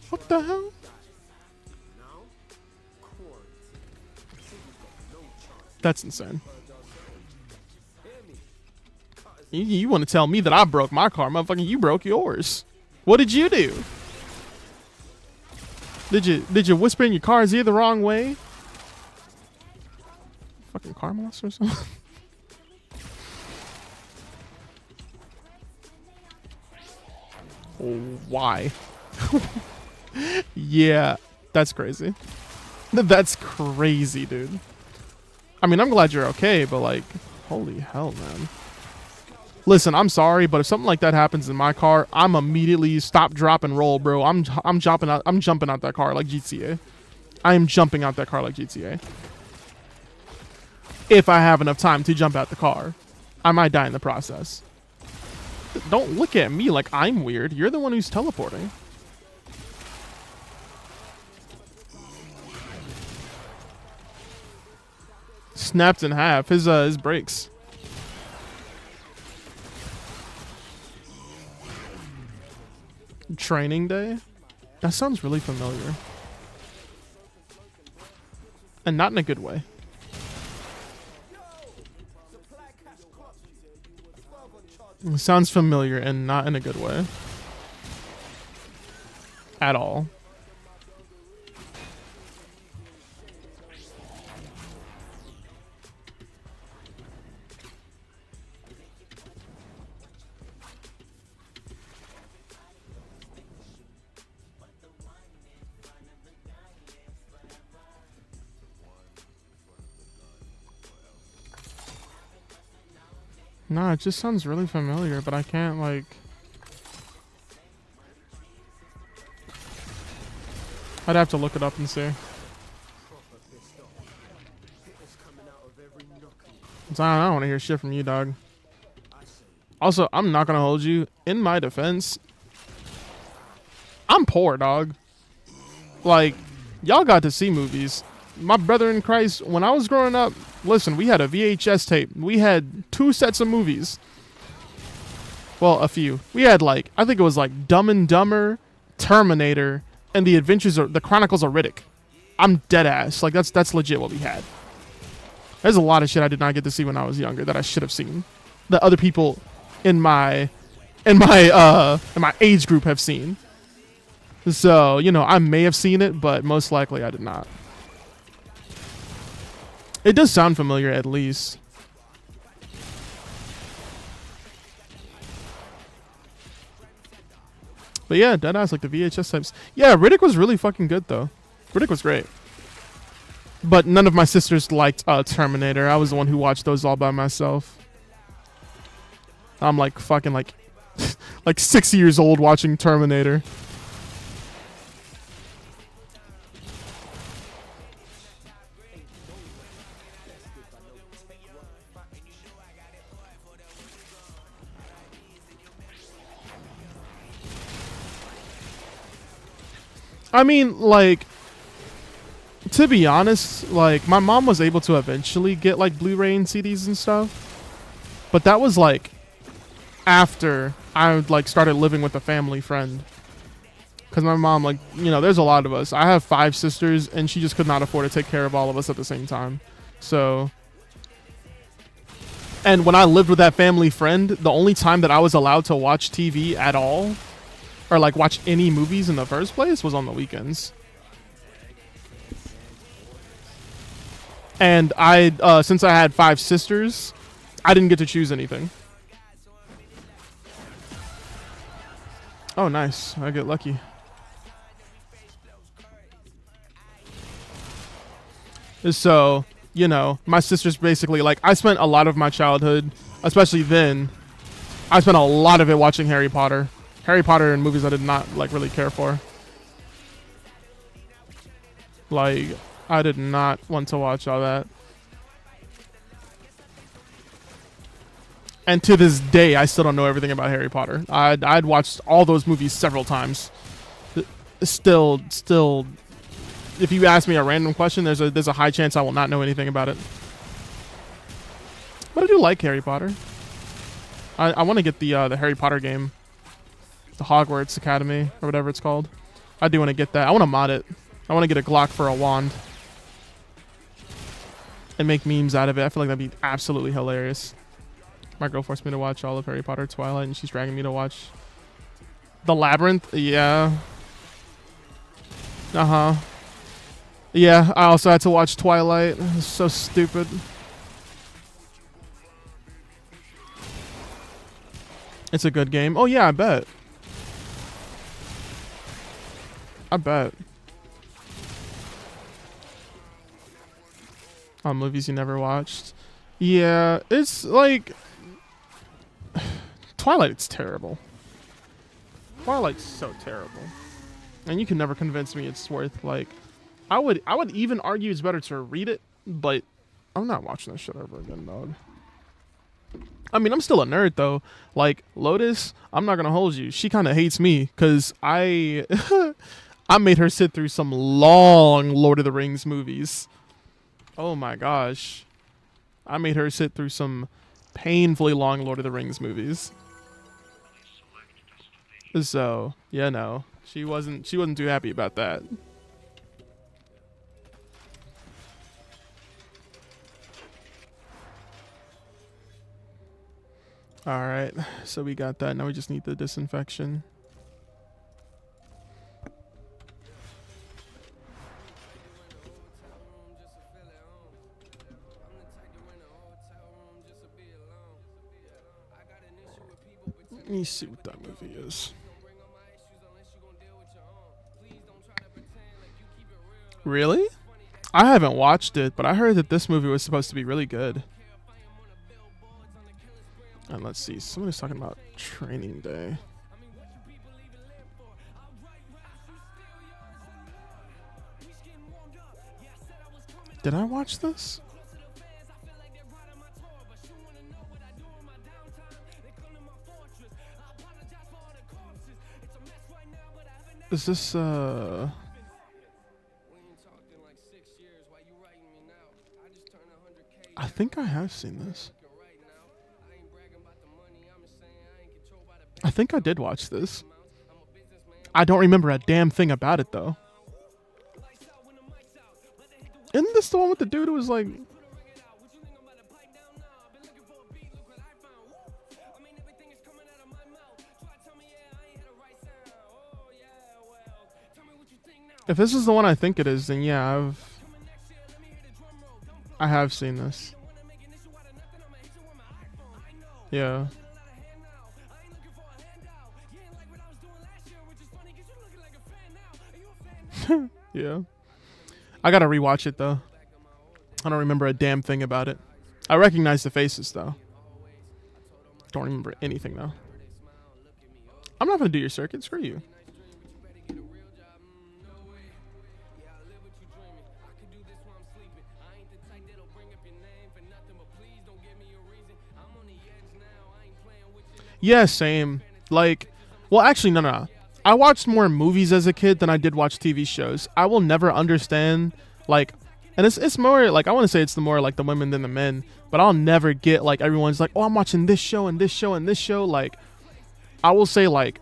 What the hell? That's insane. You want to tell me that I broke my car, motherfucker? You broke yours. What did you do? Did you whisper in your car's ear the wrong way? Fucking car monster or something? Why? Yeah, that's crazy. That's crazy, dude. I mean, I'm glad you're okay, but like, holy hell, man. Listen, I'm sorry, but if something like that happens in my car, I'm immediately stop, drop, and roll, bro. I'm jumping out. I'm jumping out that car like GTA. I am jumping out that car like GTA. If I have enough time to jump out the car, I might die in the process. Don't look at me like I'm weird. You're the one who's teleporting. Snapped in half. His brakes. Training day? That sounds really familiar. and not in a good way. It sounds familiar and not in a good way. At all. Nah, it just sounds really familiar, but I can't, like... I'd have to look it up and see. I don't want to hear shit from you, dog. Also, I'm not going to hold you. In my defense, I'm poor, dog. Like, y'all got to see movies. My brother in Christ, when I was growing up, listen, we had a VHS tape. We had 2 sets of movies. Well, a few. We had, like, I think it was like Dumb and Dumber, Terminator, and the Chronicles of Riddick. I'm dead ass. Like, that's legit what we had. There's a lot of shit I did not get to see when I was younger that I should have seen. That other people in my age group have seen. So, you know, I may have seen it, but most likely I did not. It does sound familiar, at least. But yeah, deadass, like the VHS types. Yeah, Riddick was really fucking good, though. Riddick was great. But none of my sisters liked Terminator. I was the one who watched those all by myself. I'm like fucking like, like 6 years old watching Terminator. I mean, like, to be honest, like, my mom was able to eventually get, like, Blu-ray and CDs and stuff. But that was, like, after I, like, started living with a family friend. Because my mom, like, you know, there's a lot of us. I have 5 sisters, and she just could not afford to take care of all of us at the same time. So... And when I lived with that family friend, the only time that I was allowed to watch TV at all... or like watch any movies in the first place was on the weekends. And I since I had 5 sisters, I didn't get to choose anything. Oh, nice. I get lucky. So, you know, my sisters basically, like, I spent a lot of my childhood, especially then, I spent a lot of it watching Harry Potter. Harry Potter and movies I did not, like, really care for. Like, I did not want to watch all that. And to this day, I still don't know everything about Harry Potter. I'd watched all those movies several times. Still, if you ask me a random question, there's a high chance I will not know anything about it. But I do like Harry Potter. I want to get the Harry Potter game. The Hogwarts Academy, or whatever it's called. I do want to get that. I want to mod it. I want to get a Glock for a wand. And make memes out of it. I feel like that'd be absolutely hilarious. My girl forced me to watch all of Harry Potter Twilight, and she's dragging me to watch The Labyrinth. Yeah. Uh-huh. Yeah, I also had to watch Twilight. It's so stupid. It's a good game. Oh, yeah, I bet. I bet. On movies you never watched. Yeah, it's like... Twilight's terrible. Twilight's so terrible. And you can never convince me it's worth, like... I would even argue it's better to read it, but I'm not watching that shit ever again, dog. I mean, I'm still a nerd, though. Like, Lotus, I'm not gonna hold you. She kind of hates me, because I made her sit through some long Lord of the Rings movies. Oh my gosh. I made her sit through some painfully long Lord of the Rings movies. So, yeah, no. She wasn't too happy about that. All right, so we got that. Now we just need the disinfection. Let me see what that movie is. Really? I haven't watched it, but I heard that this movie was supposed to be really good. And let's see, somebody's talking about Training Day. Did I watch this? Is this I think I have seen this. I think I did watch this. I don't remember a damn thing about it though. Isn't this the one with the dude who was like... If this is the one I think it is, then yeah, I have seen this. Yeah. Yeah. I gotta rewatch it though. I don't remember a damn thing about it. I recognize the faces though. Don't remember anything though. I'm not gonna do your circuit, screw you. Yeah, same. Like, well, actually, no. I watched more movies as a kid than I did watch TV shows. I will never understand, like, and it's more, like, I want to say it's the more, like, the women than the men, but I'll never get, like, everyone's like, oh, I'm watching this show and this show and this show. Like, I will say, like,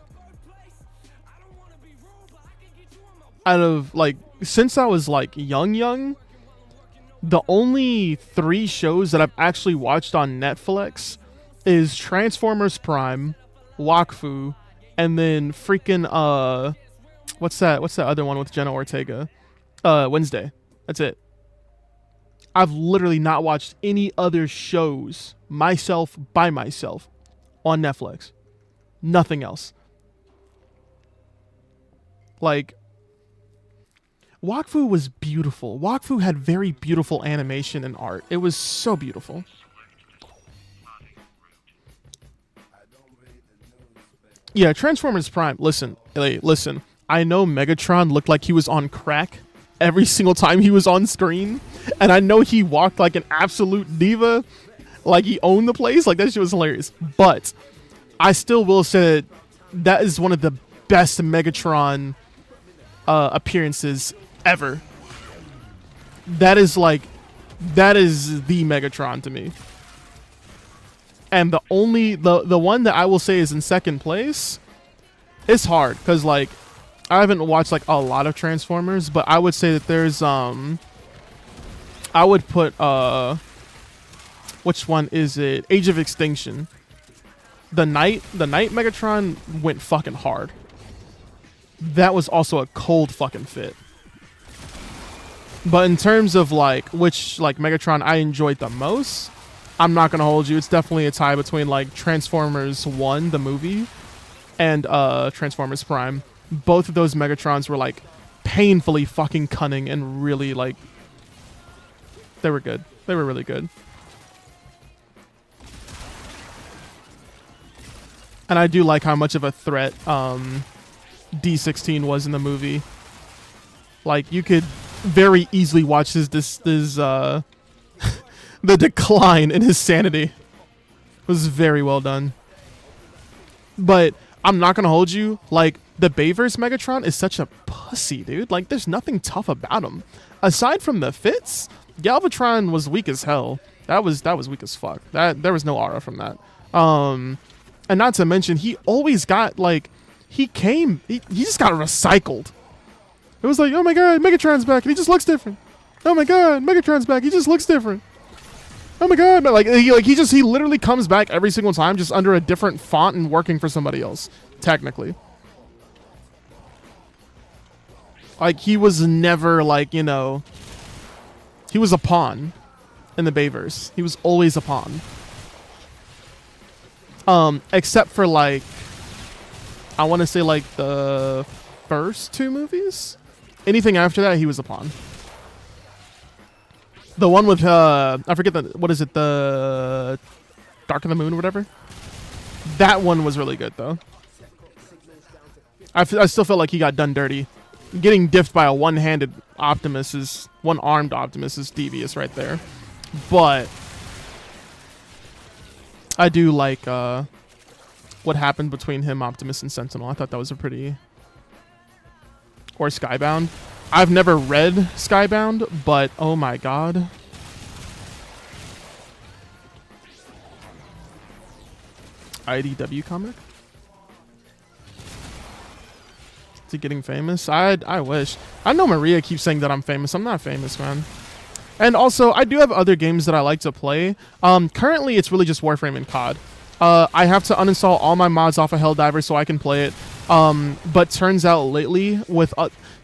out of, like, since I was, like, young, the only 3 shows that I've actually watched on Netflix is Transformers Prime, Wakfu, and then freaking what's that other one with Jenna Ortega? Wednesday. That's it. I've literally not watched any other shows by myself on Netflix. Nothing else. Like, Wakfu was beautiful. Wakfu had very beautiful animation and art. It was so beautiful. Yeah, Transformers Prime. Listen. I know Megatron looked like he was on crack every single time he was on screen, and I know he walked like an absolute diva, like he owned the place. Like, that shit was hilarious. But I still will say that is one of the best Megatron appearances ever. That is the Megatron to me. And the one that I will say is in second place, it's hard because, like, I haven't watched like a lot of Transformers, but I would say that there's I would put which one is it? Age of Extinction. The night Megatron went fucking hard. That was also a cold fucking fit. But in terms of like which like Megatron I enjoyed the most, I'm not gonna hold you. It's definitely a tie between like Transformers 1, the movie, and Transformers Prime. Both of those Megatrons were like painfully fucking cunning and really like they were good. They were really good. And I do like how much of a threat D16 was in the movie. Like, you could very easily watch this the decline in his sanity. It was very well done. But I'm not gonna hold you, like, the Bayverse Megatron is such a pussy, dude. Like, there's nothing tough about him. Aside from the fits, Galvatron was weak as hell. That was weak as fuck. There was no aura from that. And not to mention, he always got, like, he just got recycled. It was like, oh my god, Megatron's back and he just looks different. Oh my god, Megatron's back, he just looks different. oh my god, man. He literally comes back every single time, just under a different font and working for somebody else, technically. Like, he was never, like, you know, he was a pawn in the Bayverse. He was always a pawn. Except for, like, I want to say, like, the first 2 movies? Anything after that, he was a pawn. The one with, I forget what is it, the Dark of the Moon or whatever? That one was really good, though. I still felt like he got done dirty. Getting diffed by a one-armed Optimus is devious right there. But I do like what happened between him, Optimus, and Sentinel. I thought that was a pretty... Or Skybound. I've never read Skybound, but oh my god. IDW comic? Is he getting famous? I wish. I know Maria keeps saying that I'm famous. I'm not famous, man. And also, I do have other games that I like to play. Currently, it's really just Warframe and COD. I have to uninstall all my mods off of Helldivers so I can play it. But turns out lately, with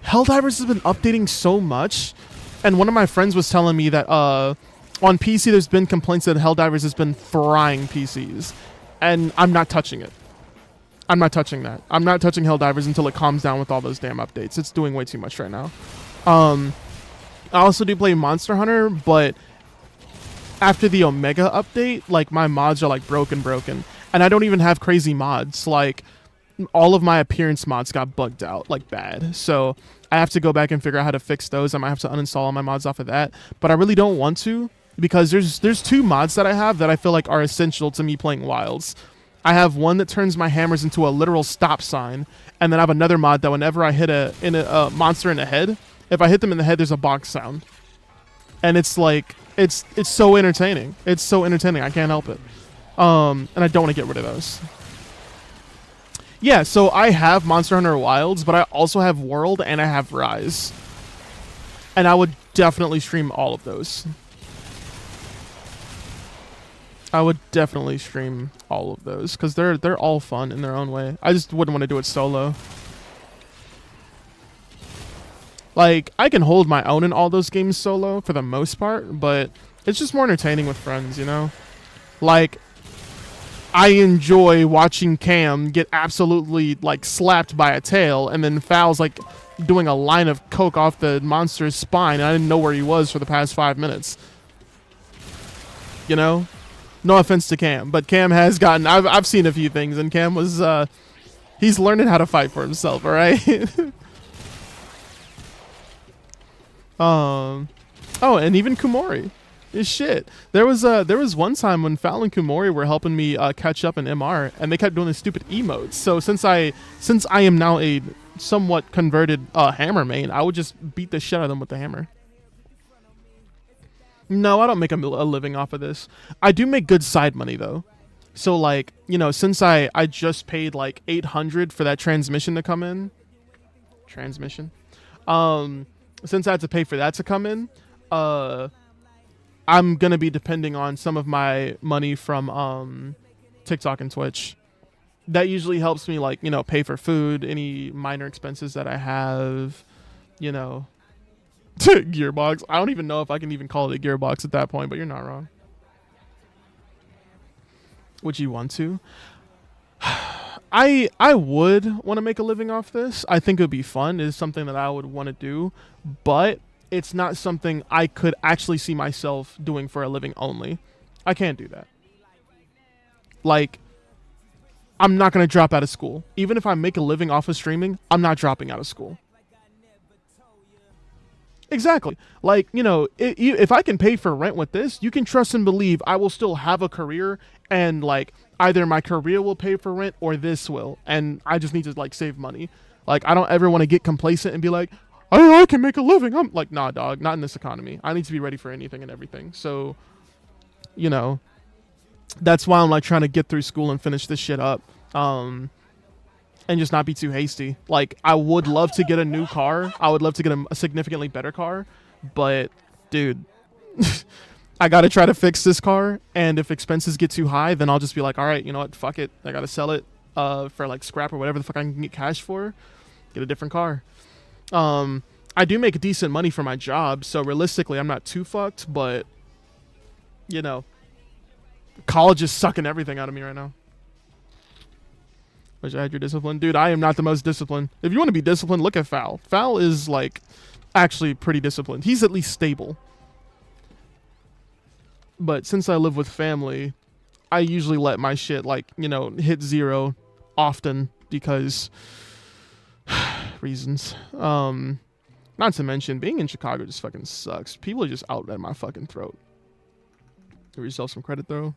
Helldivers has been updating so much. And one of my friends was telling me that on PC, there's been complaints that Helldivers has been frying PCs. And I'm not touching it. I'm not touching that. I'm not touching Helldivers until it calms down with all those damn updates. It's doing way too much right now. I also do play Monster Hunter, but after the Omega update, like, my mods are, like, broken. And I don't even have crazy mods. Like, all of my appearance mods got bugged out, like, bad. So I have to go back and figure out how to fix those. I might have to uninstall all my mods off of that. But I really don't want to, because there's 2 mods that I have that I feel like are essential to me playing Wilds. I have one that turns my hammers into a literal stop sign, and then I have another mod that whenever I hit a monster in the head, if I hit them in the head, there's a box sound. And it's like, it's so entertaining. It's so entertaining. I can't help it. And I don't want to get rid of those. Yeah, so I have Monster Hunter Wilds, but I also have World and I have Rise. And I would definitely stream all of those. I would definitely stream all of those because they're all fun in their own way. I just wouldn't want to do it solo. Like, I can hold my own in all those games solo for the most part, but it's just more entertaining with friends, you know? Like, I enjoy watching Cam get absolutely, like, slapped by a tail, and then Foul's, like, doing a line of coke off the monster's spine, and I didn't know where he was for the past 5 minutes. You know? No offense to Cam, but Cam has gotten... I've seen a few things, and Cam was... he's learning how to fight for himself, all right? Oh, and even Kumori is shit. There was one time when Foul and Kumori were helping me catch up in MR, and they kept doing the stupid emotes. So since I am now a somewhat converted hammer main, I would just beat the shit out of them with the hammer. No, I don't make a living off of this. I do make good side money though. So, like, you know, since I just paid like 800 for that transmission to come in. Transmission. Since I had to pay for that to come in, I'm gonna be depending on some of my money from TikTok and Twitch. That usually helps me, like, you know, pay for food, any minor expenses that I have, you know. Gearbox. I don't even know if I can even call it a gearbox at that point, but you're not wrong. Would you want to? I would want to make a living off this. I think it would be fun. It's something that I would want to do, but it's not something I could actually see myself doing for a living only. I can't do that. Like, I'm not going to drop out of school. Even if I make a living off of streaming, I'm not dropping out of school. Exactly. Like, you know, if I can pay for rent with this, you can trust and believe I will still have a career, and, like, either my career will pay for rent or this will, and I just need to, like, save money. Like, I don't ever want to get complacent and be like, I can make a living. I'm like, nah, dog, not in this economy. I need to be ready for anything and everything. So, you know, that's why I'm, like, trying to get through school and finish this shit up. And just not be too hasty. Like, I would love to get a new car. I would love to get a significantly better car. But, dude, I gotta try to fix this car, and if expenses get too high, then I'll just be like, all right, you know what, fuck it, I gotta sell it for like scrap or whatever the fuck I can get cash for, get a different car. I do make decent money for my job, so realistically I'm not too fucked, but you know, college is sucking everything out of me right now. Wish I had your discipline. Dude, I am not the most disciplined. If you want to be disciplined, look at Foul. Foul is like actually pretty disciplined. He's at least stable. But since I live with family, I usually let my shit like, you know, hit zero often because reasons. Not to mention being in Chicago just fucking sucks. People are just out at my fucking throat. Give yourself some credit though.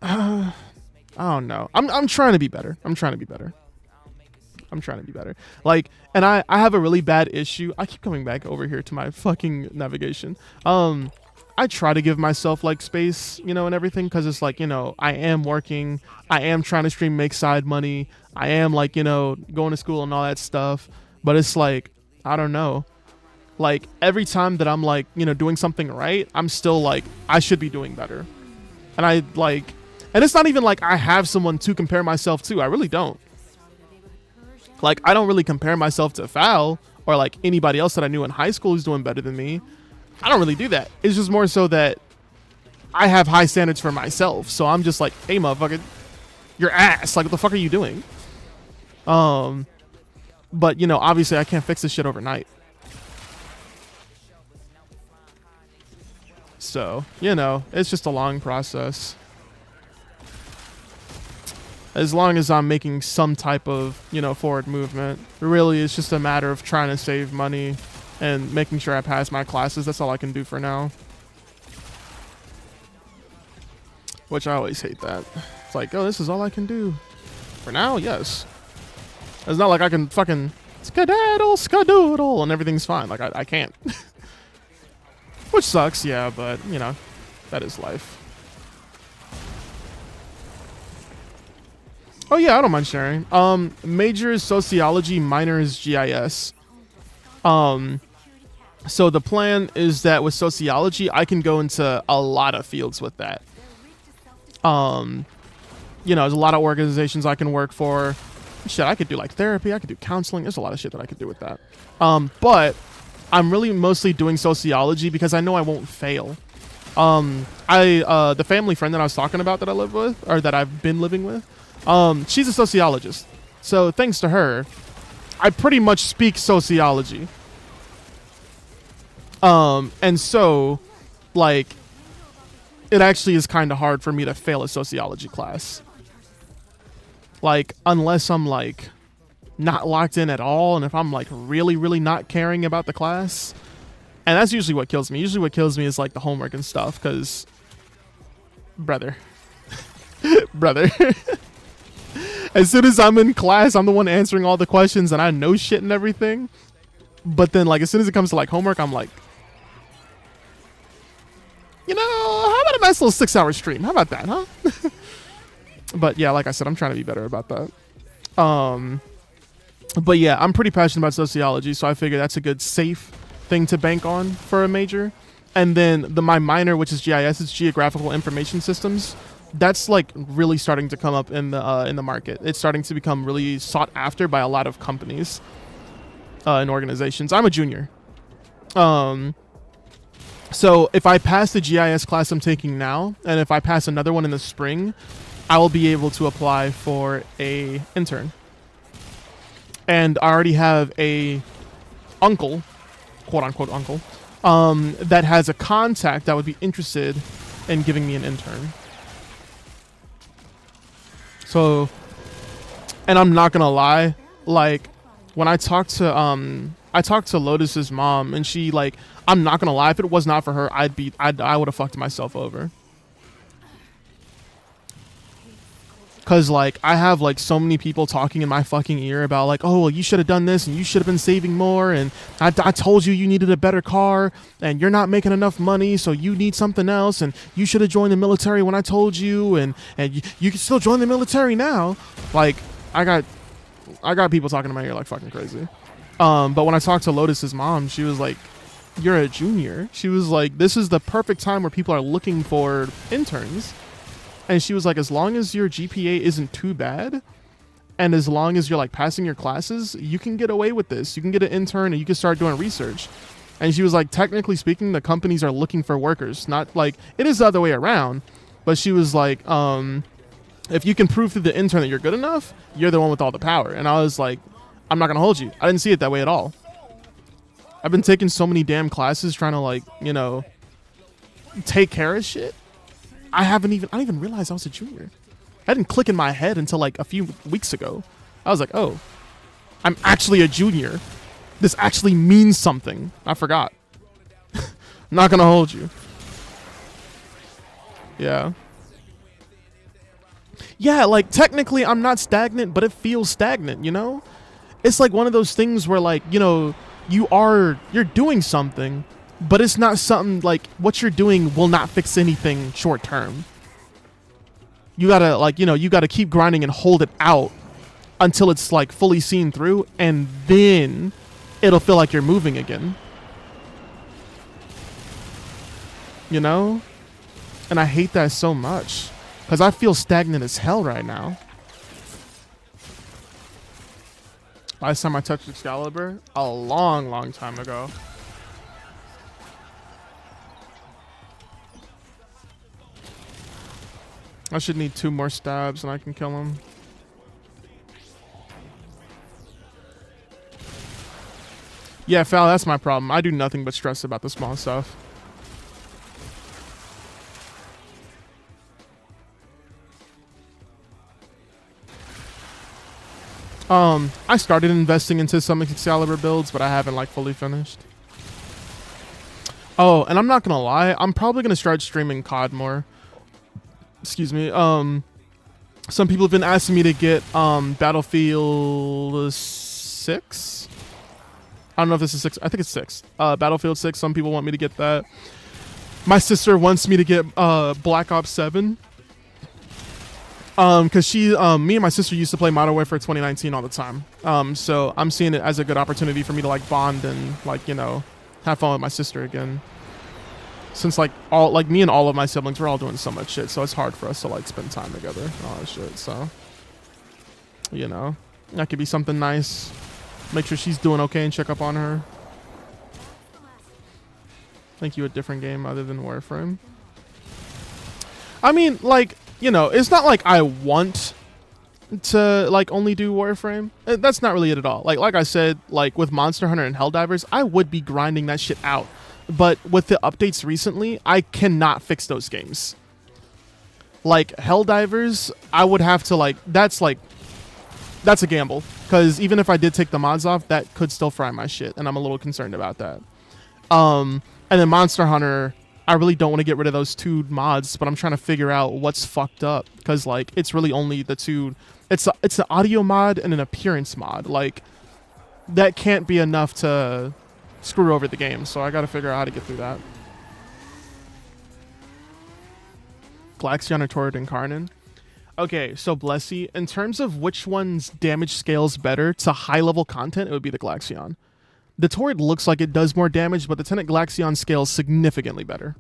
I don't know. I'm trying to be better. I'm trying to be better. Like, and I have a really bad issue. I keep coming back over here to my fucking navigation. I try to give myself like space, you know, and everything, because it's like, you know, I am working, I am trying to stream, make side money, I am like, you know, going to school and all that stuff. But it's like, I don't know. Like every time that I'm like, you know, doing something right, I'm still like, I should be doing better. And I like, and it's not even like I have someone to compare myself to. I really don't. Like, I don't really compare myself to Foul or like anybody else that I knew in high school who's doing better than me. I don't really do that. It's just more so that I have high standards for myself. So I'm just like, hey, motherfucker, your ass. Like, what the fuck are you doing? But, you know, obviously I can't fix this shit overnight. So, you know, it's just a long process. As long as I'm making some type of, you know, forward movement. Really, it's just a matter of trying to save money and making sure I pass my classes. That's all I can do for now. Which I always hate that. It's like, oh, this is all I can do. For now, yes. It's not like I can fucking skedaddle, skadoodle, and everything's fine. Like, I can't. Which sucks, yeah, but, you know, that is life. Oh, yeah, I don't mind sharing. Major is sociology, minor is GIS. So the plan is that with sociology, I can go into a lot of fields with that. You know, there's a lot of organizations I can work for. Shit, I could do like therapy. I could do counseling. There's a lot of shit that I could do with that. But I'm really mostly doing sociology because I know I won't fail. The family friend that I was talking about that I live with, or that I've been living with, she's a sociologist. So thanks to her, I pretty much speak sociology. And so, like, it actually is kind of hard for me to fail a sociology class. Like, unless I'm, like, not locked in at all, and if I'm, like, really, really not caring about the class. And that's usually what kills me. Usually what kills me is, like, the homework and stuff, because, brother. Brother. As soon as I'm in class, I'm the one answering all the questions, and I know shit and everything. But then, like, as soon as it comes to, like, homework, I'm like, you know, how about a nice little 6-hour stream? How about that, huh? But yeah, like I said, I'm trying to be better about that. But yeah, I'm pretty passionate about sociology, so I figure that's a good safe thing to bank on for a major. And then my minor, which is GIS, is Geographical Information Systems. That's like really starting to come up in the market. It's starting to become really sought after by a lot of companies and organizations. I'm a junior. So if I pass the GIS class I'm taking now, and if I pass another one in the spring, I will be able to apply for a intern. And I already have a uncle, quote unquote uncle, that has a contact that would be interested in giving me an intern. So, and I'm not gonna lie, like when I talked to Lotus's mom, and she, like, I'm not gonna lie, if it was not for her, I would have fucked myself over. Cause like I have like so many people talking in my fucking ear about like, oh, well, you should have done this and you should have been saving more, and I told you needed a better car and you're not making enough money, so you need something else, and you should have joined the military when I told you, and you can still join the military now. Like I got people talking in my ear like fucking crazy. But when I talked to Lotus's mom, she was like, you're a junior. She was like, this is the perfect time where people are looking for interns. And she was like, as long as your GPA isn't too bad, and as long as you're like passing your classes, you can get away with this. You can get an intern and you can start doing research. And she was like, technically speaking, the companies are looking for workers. Not like, it is the other way around. But she was like, if you can prove through the intern that you're good enough, you're the one with all the power. And I was like, I'm not going to hold you. I didn't see it that way at all. I've been taking so many damn classes trying to like, you know, take care of shit. I didn't even realize I was a junior. I didn't click in my head until like a few weeks ago. I was like, oh, I'm actually a junior. This actually means something. I forgot. Not gonna hold you. Yeah. Yeah, like technically I'm not stagnant, but it feels stagnant, you know? It's like one of those things where like, you know, you're doing something, but it's not something like what you're doing will not fix anything short term. You gotta like, you know, you gotta keep grinding and hold it out until it's like fully seen through, and then it'll feel like you're moving again. You know? And I hate that so much because I feel stagnant as hell right now. Last time I touched Excalibur? A long, long time ago. I should need 2 more stabs and I can kill him. Yeah, Fal, that's my problem. I do nothing but stress about the small stuff. I started investing into some Excalibur builds, but I haven't like fully finished. Oh, and I'm not gonna lie, I'm probably gonna start streaming COD more. Excuse me. Some people have been asking me to get Battlefield 6. I don't know if this is 6. I think it's 6. Battlefield 6. Some people want me to get that. My sister wants me to get Black Ops 7. Because me and my sister used to play Modern Warfare 2019 all the time. So I'm seeing it as a good opportunity for me to like bond and like, you know, have fun with my sister again. Since like me and all of my siblings, we're all doing so much shit, so it's hard for us to like spend time together and all that shit. So, you know, that could be something nice. Make sure she's doing okay and check up on her. Think you a different game other than Warframe? I mean, like, you know, it's not like I want to like only do Warframe. That's not really it at all. Like I said, like with Monster Hunter and Helldivers, I would be grinding that shit out. But with the updates recently, I cannot fix those games. Like Helldivers, I would have to like that's a gamble. Because even if I did take the mods off, that could still fry my shit, and I'm a little concerned about that. And then Monster Hunter, I really don't want to get rid of those 2 mods, but I'm trying to figure out what's fucked up. Because like it's really only the 2. It's an audio mod and an appearance mod. Like that can't be enough to screw over the game, so I gotta figure out how to get through that. Glaxion or Torrid Incarnon? Okay, so Blessy, in terms of which one's damage scales better to high-level content, it would be the Glaxion. The Torrid looks like it does more damage, but the Tenet Glaxion scales significantly better.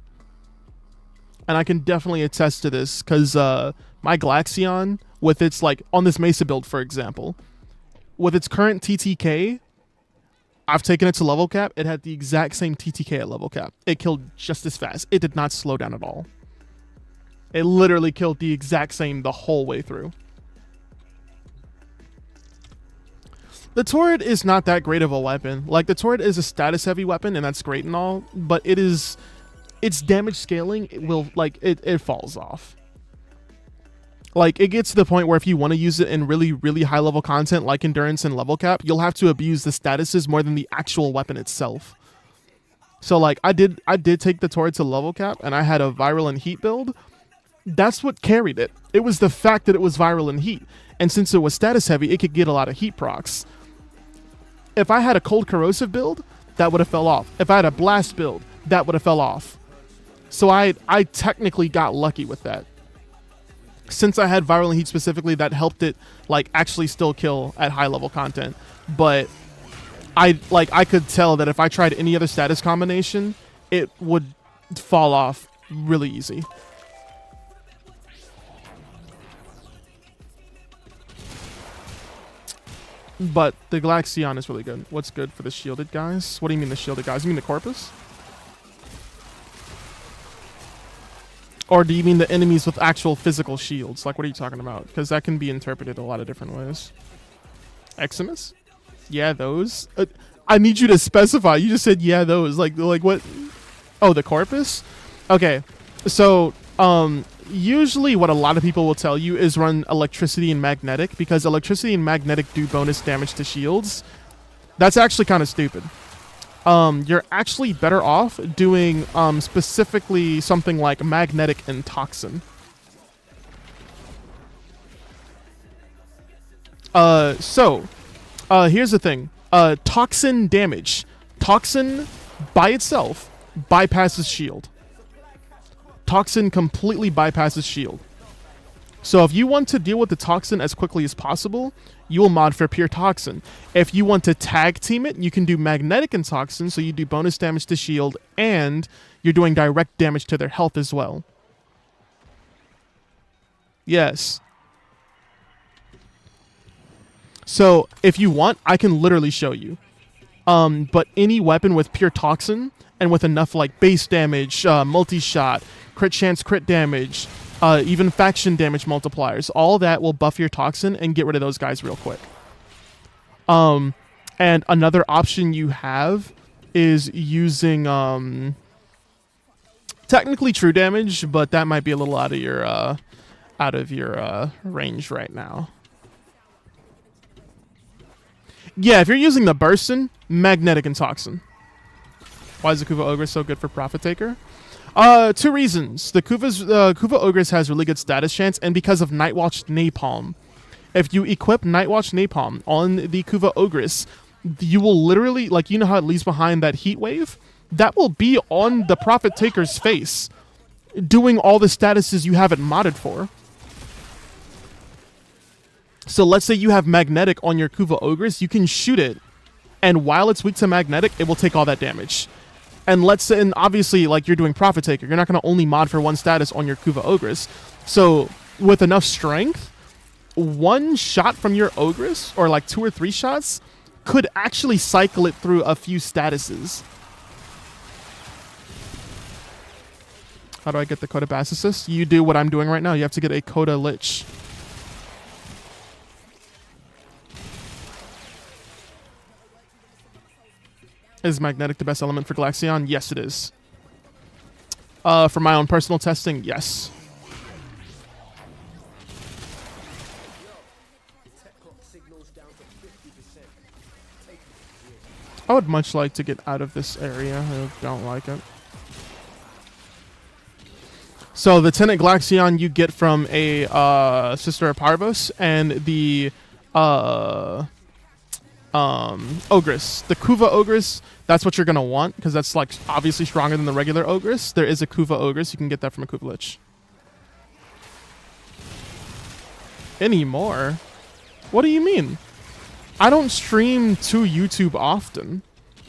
And I can definitely attest to this, because my Glaxion, with its, like, on this Mesa build, for example, with its current TTK, I've taken it to level cap. It had the exact same TTK at level cap. It killed just as fast. It did not slow down at all. It literally killed the exact same the whole way through. The Torrid is not that great of a weapon. Like, the Torrid is a status-heavy weapon, and that's great and all, but its damage scaling, it falls off. Like, it gets to the point where if you want to use it in really, really high-level content, like Endurance and Level Cap, you'll have to abuse the statuses more than the actual weapon itself. So, like, I did take the Torrid to Level Cap, and I had a Viral and Heat build. That's what carried it. It was the fact that it was Viral and Heat. And since it was status-heavy, it could get a lot of heat procs. If I had a Cold Corrosive build, that would have fell off. If I had a Blast build, that would have fell off. So I technically got lucky with that. Since I had Viral and Heat specifically, that helped it like actually still kill at high level content. But I could tell that if I tried any other status combination, it would fall off really easy. But the Glaxion is really good. What's good for the shielded guys? What do you mean the shielded guys? You mean the Corpus? Or do you mean the enemies with actual physical shields? Like, what are you talking about? Because that can be interpreted a lot of different ways. Eximus? Yeah, those. I need you to specify. You just said, yeah, those. Like what? Oh, the Corpus? Okay. So, usually what a lot of people will tell you is run electricity and magnetic, because electricity and magnetic do bonus damage to shields. That's actually kind of stupid. You're actually better off doing specifically something like magnetic and toxin. Here's the thing. Toxin damage. Toxin by itself bypasses shield. Toxin completely bypasses shield. So if you want to deal with the toxin as quickly as possible, you will mod for pure toxin. If you want to tag team it, you can do magnetic and toxin, so you do bonus damage to shield, and you're doing direct damage to their health as well. Yes. So if you want, I can literally show you. But any weapon with pure toxin and with enough like base damage, multi-shot, crit chance, crit damage, even faction damage multipliers, all that will buff your toxin and get rid of those guys real quick. And another option you have is using technically true damage, but that might be a little out of your range right now. Yeah, if you're using the Bursten, magnetic and toxin. Why is the Kuva Ogre so good for Profit Taker? 2 reasons. The Kuva Ogres has really good status chance, and because of Nightwatch Napalm. If you equip Nightwatch Napalm on the Kuva Ogres, you will literally, like, you know how it leaves behind that heat wave? That will be on the Profit Taker's face, doing all the statuses you have it modded for. So let's say you have magnetic on your Kuva Ogres, you can shoot it, and while it's weak to magnetic, it will take all that damage. And let's say, and obviously, like, you're doing Profit Taker, you're not going to only mod for one status on your Kuva Ogres. So with enough strength, one shot from your Ogress, or like 2 or 3 shots, could actually cycle it through a few statuses. How do I get the Coda Bass Assist? You do what I'm doing right now. You have to get a Coda Lich. Is magnetic the best element for Glaxion? Yes, it is. For my own personal testing, yes. I would much like to get out of this area. I don't like it. So the Tenant Glaxion you get from a Sister of Parvos, and the Ogress. The Kuva Ogress, that's what you're going to want, because that's like obviously stronger than the regular Ogress. There is a Kuva Ogress. You can get that from a Kuva Lich. Anymore? What do you mean? I don't stream to YouTube often.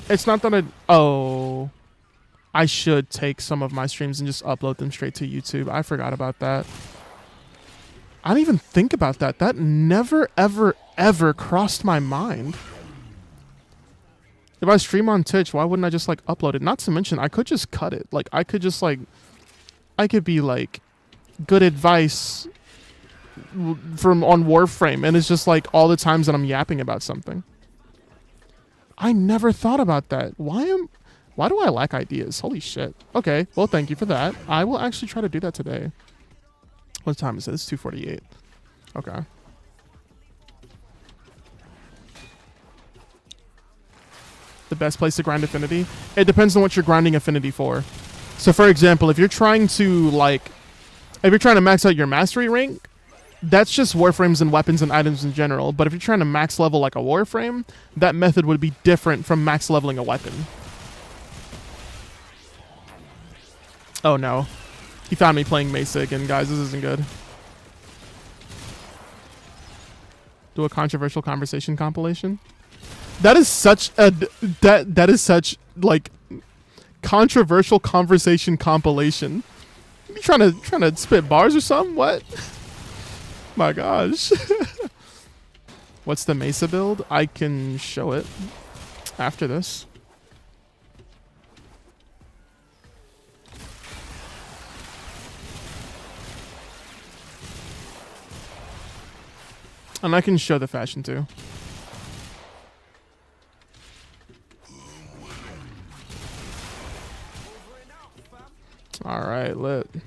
It's not that oh. I should take some of my streams and just upload them straight to YouTube. I forgot about that. I didn't even think about that. That never, ever, ever crossed my mind. If I stream on Twitch, why wouldn't I just, like, upload it? Not to mention, I could just cut it. Like, I could just, like... I could be, like, good advice from on Warframe, and it's just, like, all the times that I'm yapping about something. I never thought about that. Why do I lack ideas? Holy shit. Okay, well, thank you for that. I will actually try to do that today. What time is it? It's 2:48. Okay. The best place to grind Affinity? It depends on what you're grinding Affinity for. So, for example, if you're trying to, like... If you're trying to max out your Mastery rank, that's just Warframes and weapons and items in general. But if you're trying to max level like a Warframe, that method would be different from max leveling a weapon. Oh no. He found me playing Mesa again, guys. This isn't good. Do a controversial conversation compilation. That is such a that is such like controversial conversation compilation. You trying to spit bars or something? What? My gosh. What's the Mesa build? I can show it after this. And I can show the fashion too. All right, lit. Get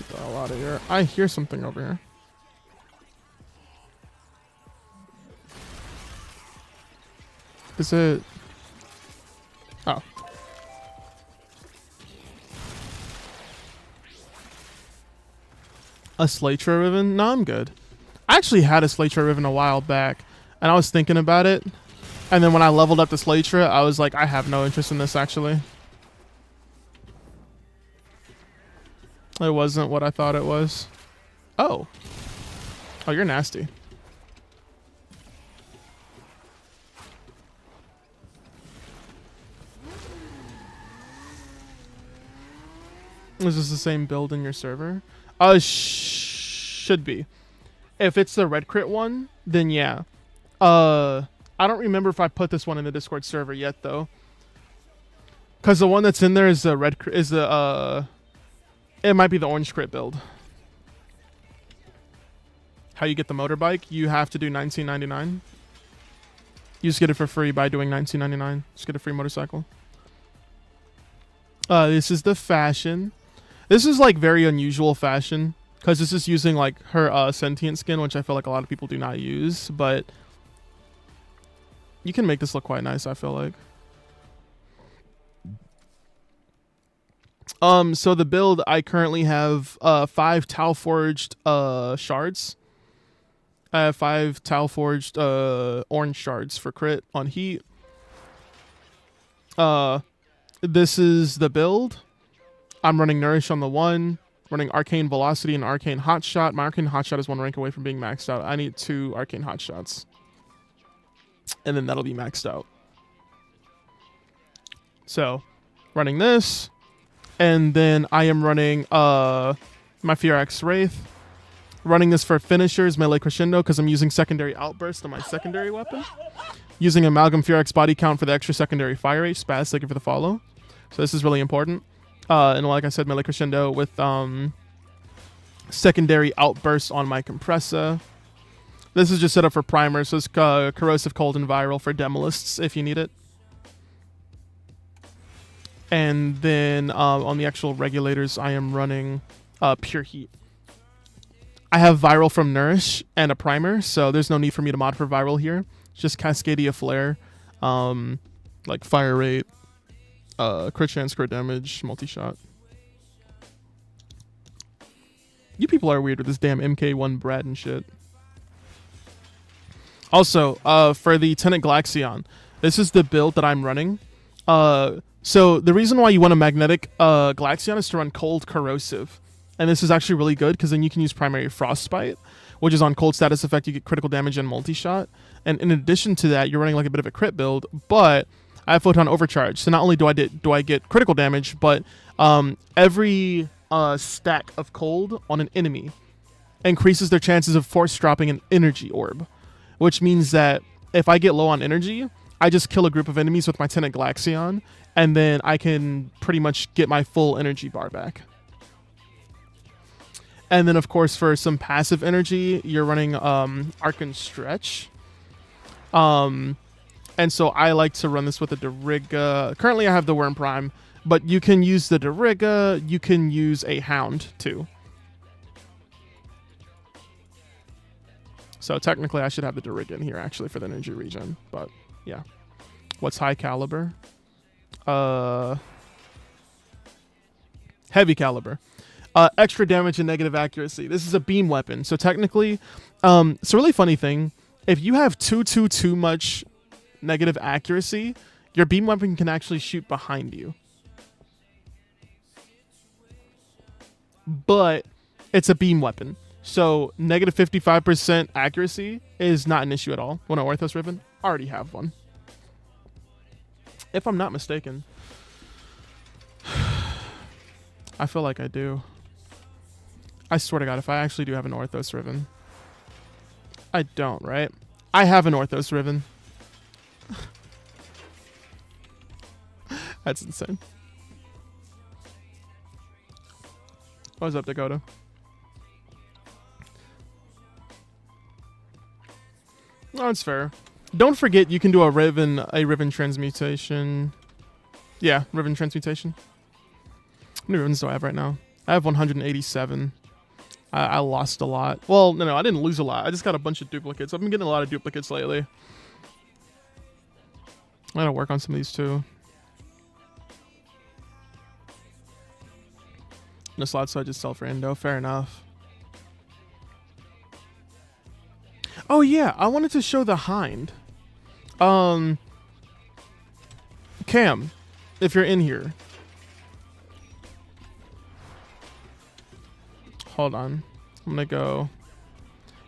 the hell out of here. I hear something over here. Is it? Oh. A Slaytra Riven? No, I'm good. I actually had a Slaytra Riven a while back, and I was thinking about it. And then when I leveled up to Slaytra, I was like, I have no interest in this, actually. It wasn't what I thought it was. Oh. Oh, you're nasty. Is this the same build in your server? Should be. If it's the red crit one, then yeah. I don't remember if I put this one in the Discord server yet though. Cause the one that's in there is the red crit, is the it might be the orange crit build. How you get the motorbike? You have to do $19.99. You just get it for free by doing $19.99. Just get a free motorcycle. This is the fashion. This is like very unusual fashion because this is using like her sentient skin, which I feel like a lot of people do not use, but you can make this look quite nice, I feel like. So the build, I currently have 5 Tau Forged shards. I have 5 Tau Forged orange shards for crit on heat. This is the build. I'm running Nourish on the 1, running Arcane Velocity and Arcane Hotshot. My Arcane Hotshot is 1 rank away from being maxed out. I need 2 Arcane Hotshots. And then that'll be maxed out. So, running this. And then I am running my Firax Wraith. Running this for finishers, melee crescendo, because I'm using secondary outburst on my secondary weapon. Using Amalgam Firax body count for the extra secondary fire rate. Spaz, thank you for the follow. So this is really important. And like I said, melee crescendo with secondary outburst on my compressor. This is just set up for primer, so it's corrosive, cold, and viral for demolists if you need it. And then on the actual regulators, I am running pure heat. I have viral from Nourish and a primer, so there's no need for me to mod for viral here. It's just Cascadia Flare, like fire rate, crit chance, crit damage, multi-shot. You people are weird with this damn MK1 Brad and shit. Also, for the Tenant Glaxion, this is the build that I'm running. So the reason why you want a magnetic Glaxion is to run cold corrosive. And this is actually really good because then you can use primary Frostbite, which is on cold status effect. You get critical damage and multi-shot. And in addition to that, you're running like a bit of a crit build, but I have Photon Overcharge. So not only do I get critical damage, but every stack of cold on an enemy increases their chances of force dropping an energy orb, which means that if I get low on energy, I just kill a group of enemies with my Tenant Glaxion, and then I can pretty much get my full energy bar back. And then, of course, for some passive energy, you're running Arcane Stretch. And so I like to run this with a Diriga. Currently, I have the Worm Prime, but you can use the Diriga. You can use a Hound, too. So technically, I should have the Diriga in here, actually, for the energy regen. But, yeah. What's high caliber? Heavy caliber. Extra damage and negative accuracy. This is a beam weapon. So technically, it's a really funny thing. If you have too much negative accuracy, your beam weapon can actually shoot behind you. but it's a beam weapon. So negative 55% accuracy is not an issue at all. Want an Orthos Riven? I already have one. If I'm not mistaken. I feel like I do. I swear to God, if I actually do have an Orthos Riven. I don't, right? I have an Orthos Riven. That's insane. What's up, Dakota? No, it's fair. Don't forget you can do a Riven transmutation. Yeah, Riven transmutation. How many Rivens do I have right now? I have 187. I lost a lot. Well, no, I didn't lose a lot. I just got a bunch of duplicates. I've been getting a lot of duplicates lately. I gotta work on some of these too. No slot, so I just sell for Indo. Fair enough. Oh yeah, I wanted to show the Hind. Cam, if you're in here. Hold on. I'm gonna go.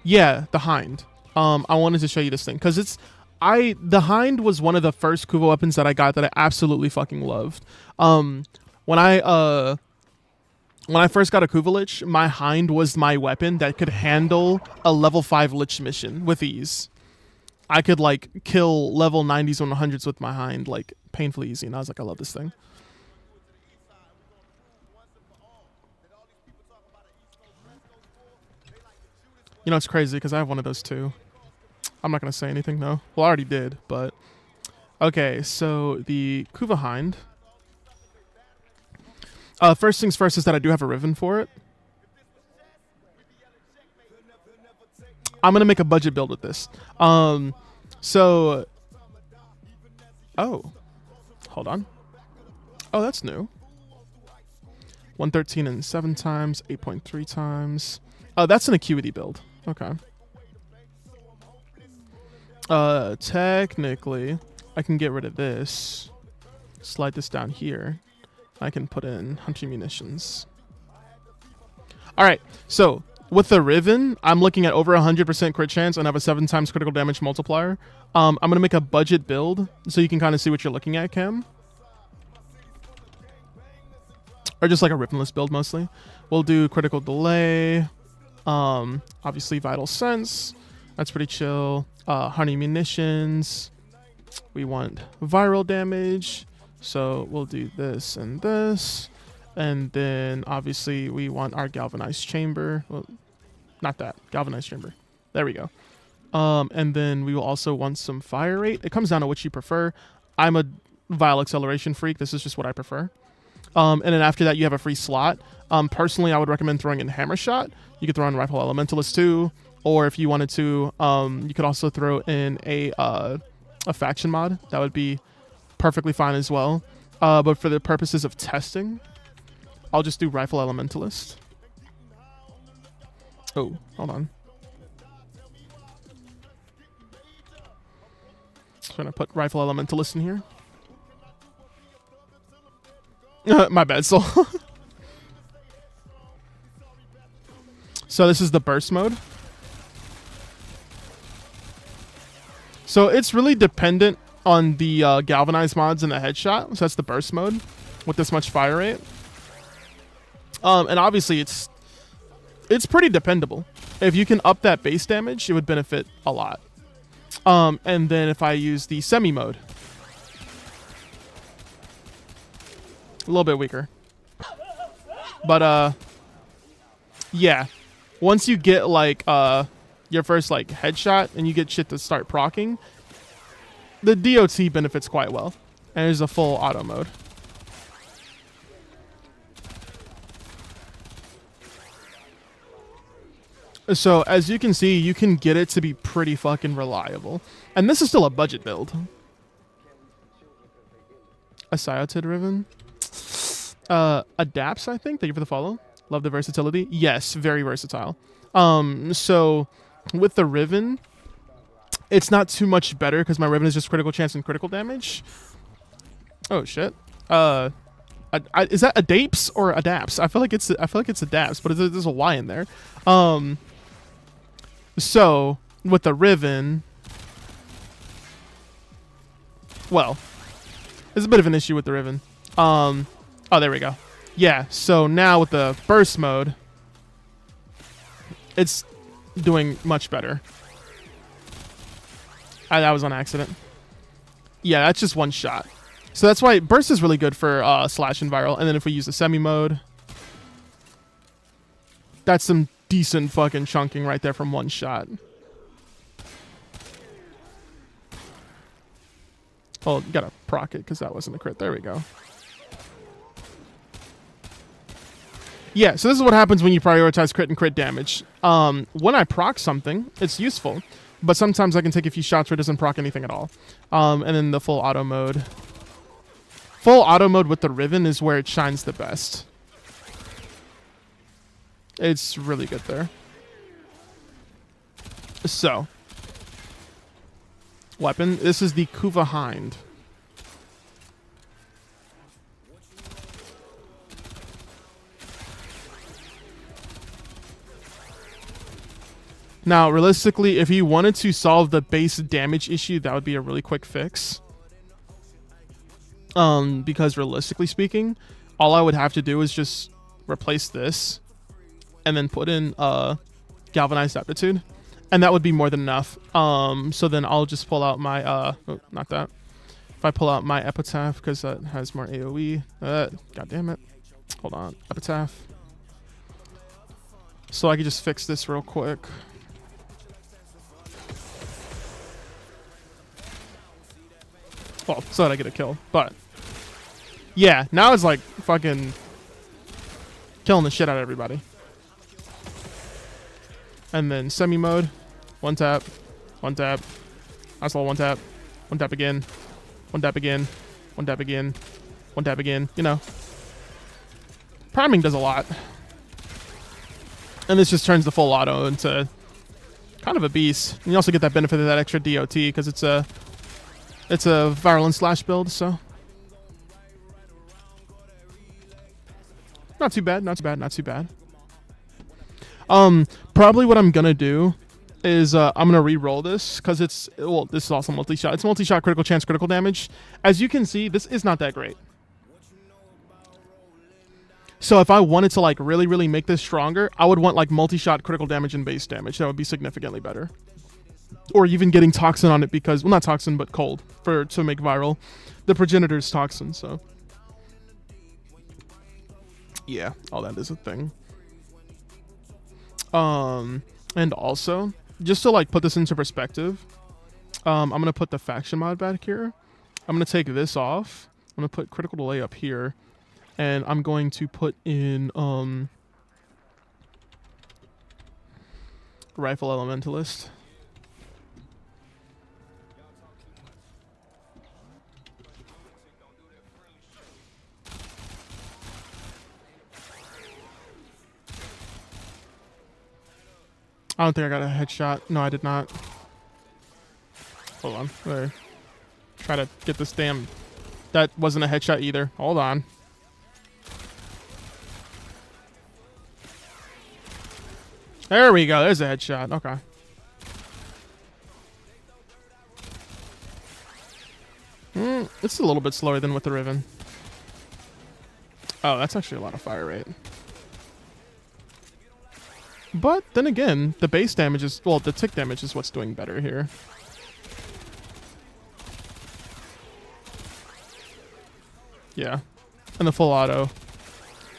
Yeah, the Hind. I wanted to show you this thing because the Hind was one of the first Kuva weapons that I got that I absolutely fucking loved. When I first got a Kuva Lich, my Hind was my weapon that could handle a level 5 Lich mission with ease. I could like kill level 90s and 100s with my Hind like painfully easy, and I was like, I love this thing. You know, it's crazy because I have one of those too. I'm not going to say anything though. Well, I already did, but... Okay, so the Kuva Hind. First things first is that I do have a Riven for it. I'm going to make a budget build with this. So... Oh. Hold on. Oh, that's new. 113 and 7 times, 8.3 times. Oh, that's an Acuity build. Okay. Technically, I can get rid of this. Slide this down here. I can put in Hunting Munitions. Alright, so with the Riven, I'm looking at over 100% crit chance and have a 7 times critical damage multiplier. I'm going to make a budget build so you can kind of see what you're looking at, Cam. Or just like a Rivenless build mostly. We'll do critical delay. Obviously Vital Sense. That's pretty chill. Honey Munitions. We want viral damage. So we'll do this and this. And then obviously we want our Galvanized Chamber. Well, not that. Galvanized Chamber. There we go. And then we will also want some fire rate. It comes down to which you prefer. I'm a Vile Acceleration freak. This is just what I prefer. And then after that, you have a free slot. Personally, I would recommend throwing in Hammer Shot. You could throw in Rifle Elementalist too. Or if you wanted to, you could also throw in a faction mod. That would be perfectly fine as well. But for the purposes of testing, I'll just do Rifle Elementalist. Oh, hold on. I'm going to put Rifle Elementalist in here. My bad, Soul. So this is the burst mode. So it's really dependent on the galvanized mods and the headshot. So that's the burst mode with this much fire rate. And obviously it's pretty dependable. If you can up that base damage, it would benefit a lot. And then if I use the semi mode, a little bit weaker. But yeah. Once you get like your first like headshot and you get shit to start proccing, the DOT benefits quite well. And there's a full auto mode. So as you can see, you can get it to be pretty fucking reliable. And this is still a budget build. A Cyotid Riven. Adapts, I think. Thank you for the follow. Love the versatility. Yes, very versatile. So with the Riven, it's not too much better because my Riven is just critical chance and critical damage. Oh shit. Is that adapes or adapts? I feel like it's adapts, but there's a Y in there. So with the Riven, well, there's a bit of an issue with the Riven. Oh, there we go. Yeah. So now with the burst mode, it's doing much better. That was on accident. Yeah, that's just one shot. So that's why burst is really good for slash and viral. And then if we use the semi mode, that's some decent fucking chunking right there from one shot. Oh, you gotta proc it because that wasn't a crit. There we go. Yeah, so this is what happens when you prioritize crit and crit damage. When I proc something, it's useful. But sometimes I can take a few shots where it doesn't proc anything at all. And then the full auto mode. Full auto mode with the Riven is where it shines the best. It's really good there. So. Weapon. This is the Kuva Hind. Now, realistically, if you wanted to solve the base damage issue, that would be a really quick fix. Because realistically speaking, all I would have to do is just replace this and then put in galvanized aptitude, and that would be more than enough. So then I'll just pull out my oh, not that. If I pull out my epitaph because that has more AoE. God damn it. Hold on, epitaph. So I can just fix this real quick. Well, so that I get a kill, but yeah, now it's like fucking killing the shit out of everybody. And then semi mode, one tap, one tap, I saw one tap again, one tap again, one tap again, one tap again. You know, priming does a lot, and this just turns the full auto into kind of a beast. And you also get that benefit of that extra DOT because it's a viral and slash build, so not too bad, not too bad, not too bad. Probably what I'm gonna do is I'm gonna re-roll this because this is also multi-shot. It's multi-shot, critical chance, critical damage. As you can see, this is not that great. So if I wanted to like really make this stronger, I would want like multi-shot, critical damage, and base damage. That would be significantly better. Or even getting toxin on it because, well, not toxin, but cold to make viral. The progenitor's toxin, so. Yeah, all that is a thing. And also, just to like put this into perspective, I'm going to put the faction mod back here. I'm going to take this off. I'm going to put critical delay up here. And I'm going to put in, rifle elementalist. I don't think I got a headshot. No, I did not. Hold on. There. Try to get this damn... That wasn't a headshot either. Hold on. There we go. There's a headshot. Okay. It's a little bit slower than with the Riven. Oh, that's actually a lot of fire rate. But then again, the base damage is, well, the tick damage is what's doing better here. Yeah. And the full auto.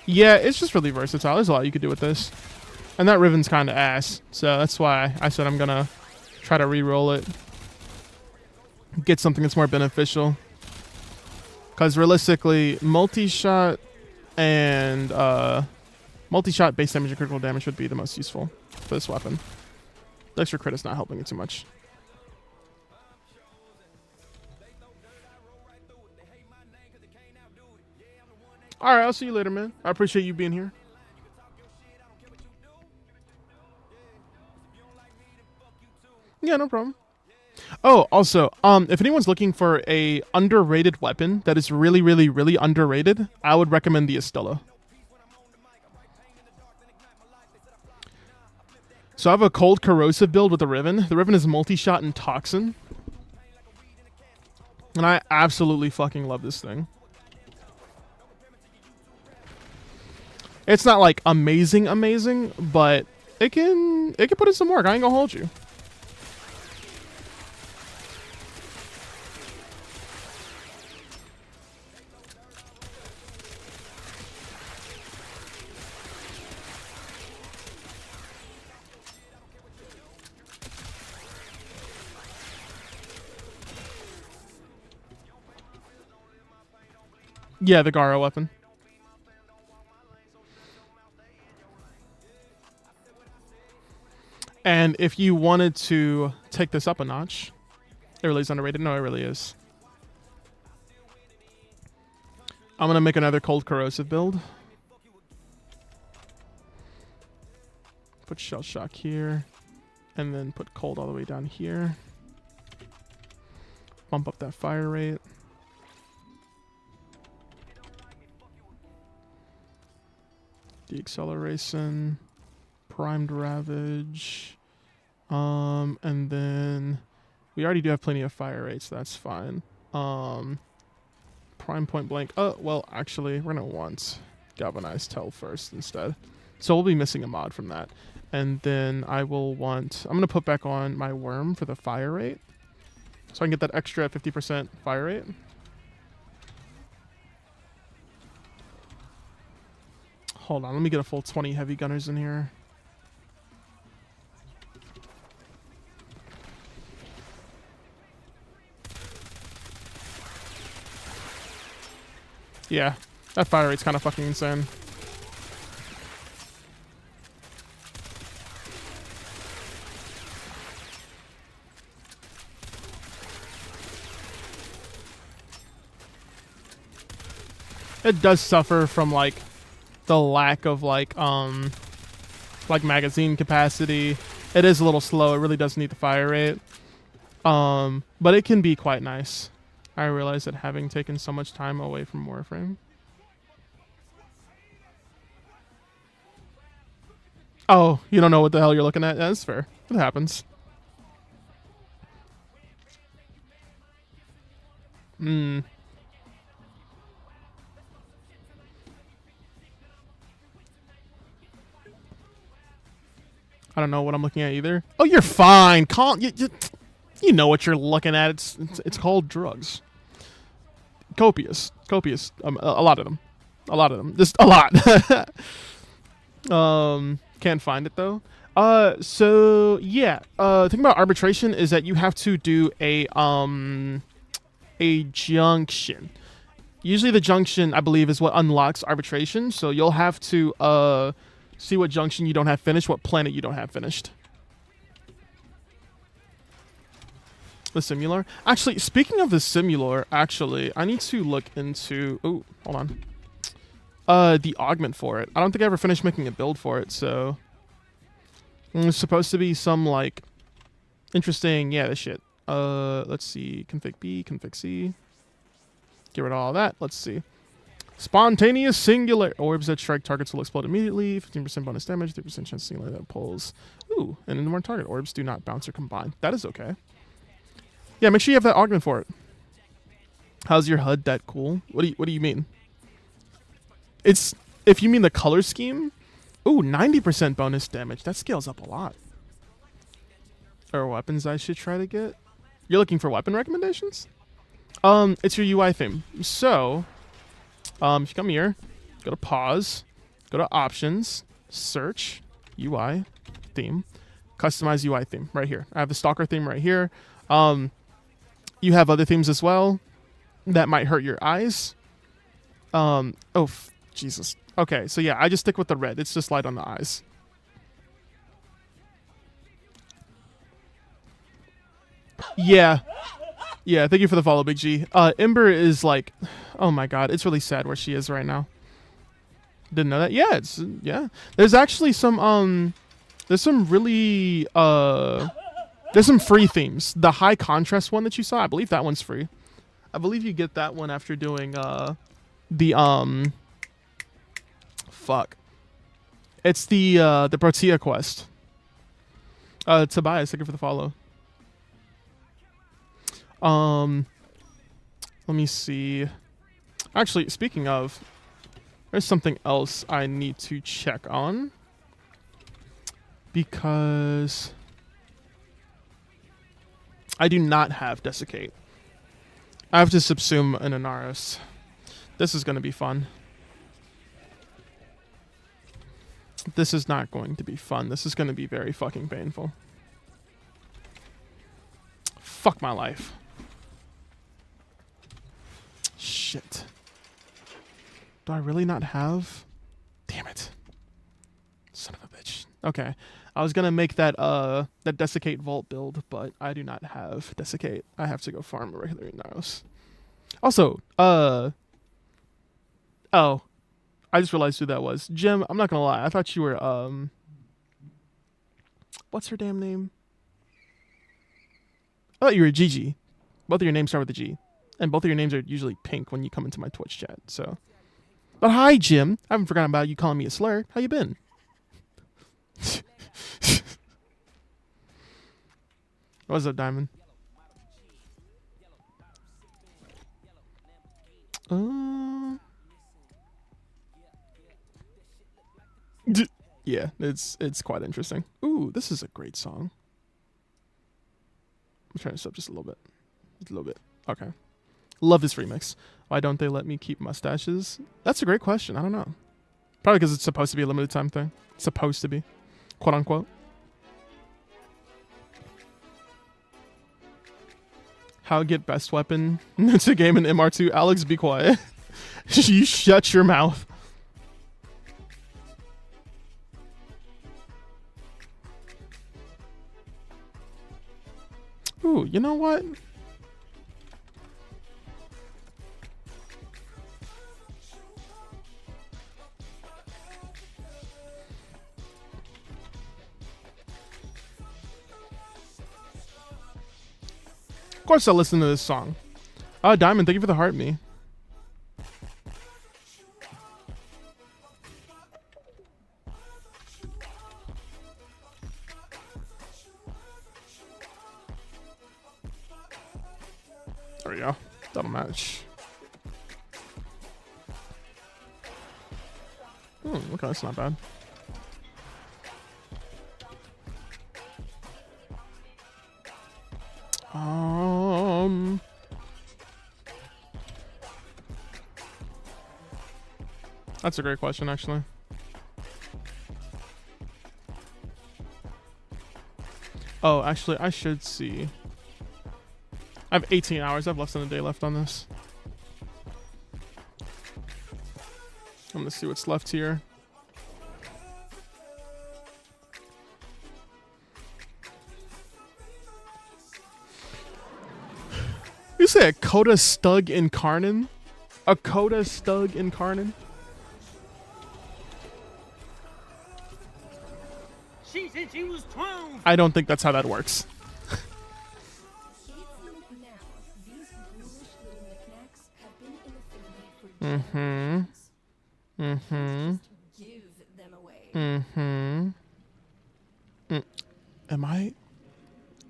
Yeah, it's just really versatile. There's a lot you could do with this. And that Riven's kind of ass. So that's why I said I'm going to try to re-roll it. Get something that's more beneficial. Because realistically, multi-shot and... multi-shot base damage and critical damage would be the most useful for this weapon. The extra crit is not helping it too much. Alright, I'll see you later, man. I appreciate you being here. Yeah, no problem. Oh, also, if anyone's looking for a underrated weapon that is really, really, really underrated, I would recommend the Estella. So I have a cold corrosive build with the Riven. The Riven is multi-shot and toxin. And I absolutely fucking love this thing. It's not like amazing, but it can put in some work. I ain't gonna hold you. Yeah, the Garo weapon. And if you wanted to take this up a notch, it really is underrated. No, it really is. I'm going to make another cold corrosive build. Put shell shock here. And then put cold all the way down here. Bump up that fire rate. Deacceleration. Primed Ravage. And then we already do have plenty of fire rates, so that's fine. Prime Point Blank. Oh, well, actually, we're going to want Galvanized Tell first instead. So we'll be missing a mod from that. And then I'm going to put back on my Worm for the fire rate. So I can get that extra 50% fire rate. Hold on, let me get a full 20 heavy gunners in here. Yeah, that fire rate's kind of fucking insane. It does suffer from like the lack of like magazine capacity. It is a little slow. It really does need the fire rate. But it can be quite nice. I realize that having taken so much time away from Warframe. Oh, you don't know what the hell you're looking at? Yeah, that's fair. It happens. I don't know what I'm looking at either. Oh, you're fine. You know what you're looking at. It's called drugs. Copious. A lot of them. Just a lot. Can't find it though. So yeah. The thing about arbitration is that you have to do a junction. Usually the junction, I believe, is what unlocks arbitration. So you'll have to see what junction you don't have finished, what planet you don't have finished. The Simular. Actually, speaking of the Simular, I need to look into... Oh, hold on. The augment for it. I don't think I ever finished making a build for it, so... There's supposed to be some, like, interesting... Yeah, this shit. Let's see. Config B, config C. Get rid of all that. Let's see. Spontaneous singular. Orbs that strike targets will explode immediately. 15% bonus damage. 3% chance singular that pulls. Ooh, and in one target. Orbs do not bounce or combine. That is okay. Yeah, make sure you have that augment for it. How's your HUD that cool? What do you mean? It's, if you mean the color scheme, ooh, 90% bonus damage. That scales up a lot. Or weapons I should try to get. You're looking for weapon recommendations? It's your UI theme. So, if you come here, go to pause, go to options, search, UI, theme, customize UI theme right here. I have the stalker theme right here. You have other themes as well that might hurt your eyes. Jesus. Okay, so yeah, I just stick with the red. It's just light on the eyes. Yeah. Yeah, thank you for the follow, Big G. Ember is like, oh my god, it's really sad where she is right now. Didn't know that? Yeah, yeah. There's actually some, there's some really, There's some free themes. The high contrast one that you saw, I believe that one's free. I believe you get that one after doing the fuck. It's the Protea quest. Tobias, thank you for the follow. Let me see. Actually, speaking of, there's something else I need to check on. Because I do not have Desiccate. I have to subsume an Inaris. This is going to be fun. This is not going to be fun. This is going to be very fucking painful. Fuck my life. Shit. Do I really not have? Damn it. Son of a bitch. Okay. I was gonna make that that Desiccate Vault build, but I do not have Desiccate. I have to go farm a regular Inaros. Also, oh. I just realized who that was. Jim, I'm not gonna lie, I thought you were what's her damn name? I thought you were Gigi. Both of your names start with a G. And both of your names are usually pink when you come into my Twitch chat, so. But hi, Jim. I haven't forgotten about you calling me a slur. How you been? What's up, Diamond? Yeah, it's quite interesting. Ooh, this is a great song. I'm trying to step just a little bit. Just a little bit. Okay. Love this remix. Why don't they let me keep mustaches? That's a great question. I don't know. Probably because it's supposed to be a limited time thing. It's supposed to be. Quote unquote. How get best weapon to game in MR2? Alex, be quiet. You shut your mouth. Ooh, you know what? Of course I'll listen to this song. Diamond, thank you for the heart me. There we go. Double match. Okay, that's not bad. That's a great question, actually. Oh, actually, I should see. I have 18 hours. I have less than a day left on this. I'm gonna see what's left here. You say a Coda Stug Incarnin? A Coda Stug Incarnin?
She said she was 12.
I don't think that's how that works.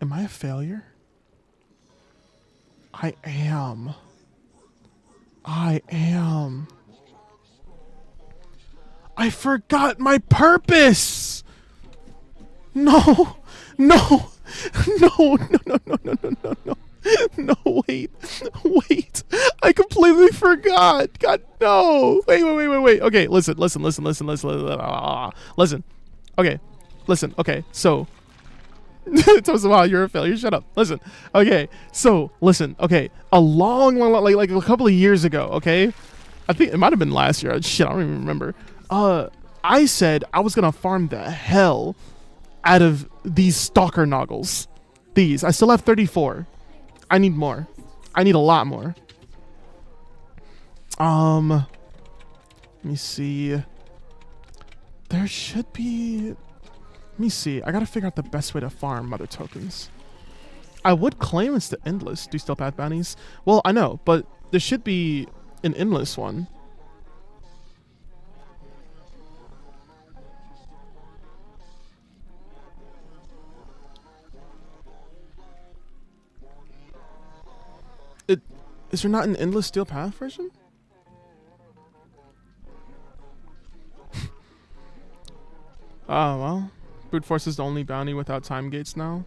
Am I a failure? I am. I forgot my purpose. No. No, wait. I completely forgot. God, no. Wait. Okay, listen. Listen. Okay, listen. Okay, so. Tell us about you're a failure. Shut up. Listen. Okay, so, listen. Okay, a long, like a couple of years ago, okay? I think it might have been last year. Shit, I don't even remember. I said I was going to farm the hell out of these stalker noggles. These. I still have 34. I need more. I need a lot more. Let me see. There should be... Let me see. I gotta figure out the best way to farm mother tokens. I would claim it's the endless. Do still path bounties? Well, I know, but there should be an endless one. Is there not an endless steel path version? Oh, well. Brute Force is the only bounty without time gates now.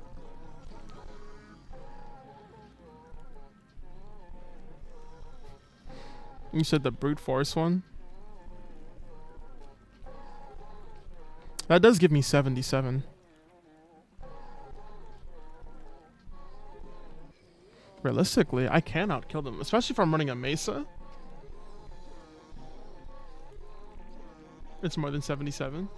You said the Brute Force one? That does give me 77. Realistically, I can outkill them, especially if I'm running a Mesa. It's more than 77.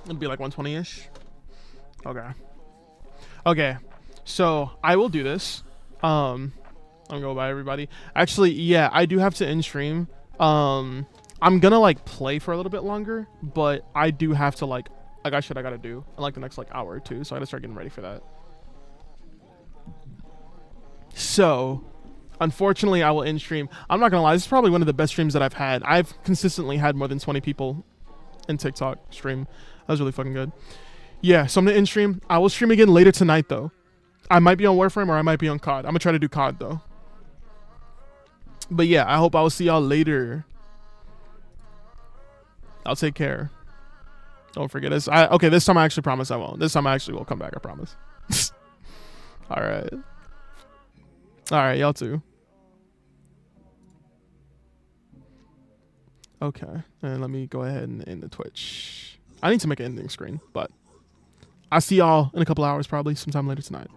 It'd be like 120-ish. Okay. Okay. So I will do this. I'm gonna go by everybody. Actually, yeah, I do have to end stream. I'm gonna like play for a little bit longer, but I do have to like I got shit I gotta do in like the next like hour or two, so I gotta start getting ready for that. So, unfortunately, I will end stream. I'm not gonna lie, this is probably one of the best streams that I've had. I've consistently had more than 20 people in TikTok stream. That was really fucking good. Yeah, so I'm gonna end stream. I will stream again later tonight though. I might be on Warframe or I might be on COD. I'm gonna try to do COD though. But yeah, I hope I will see y'all later. I'll take care. Don't forget this. Okay, this time I actually promise I won't. This time I actually will come back, I promise. Alright. Alright, y'all too. Okay, and let me go ahead and end the Twitch. I need to make an ending screen, but I'll see y'all in a couple hours probably, sometime later tonight.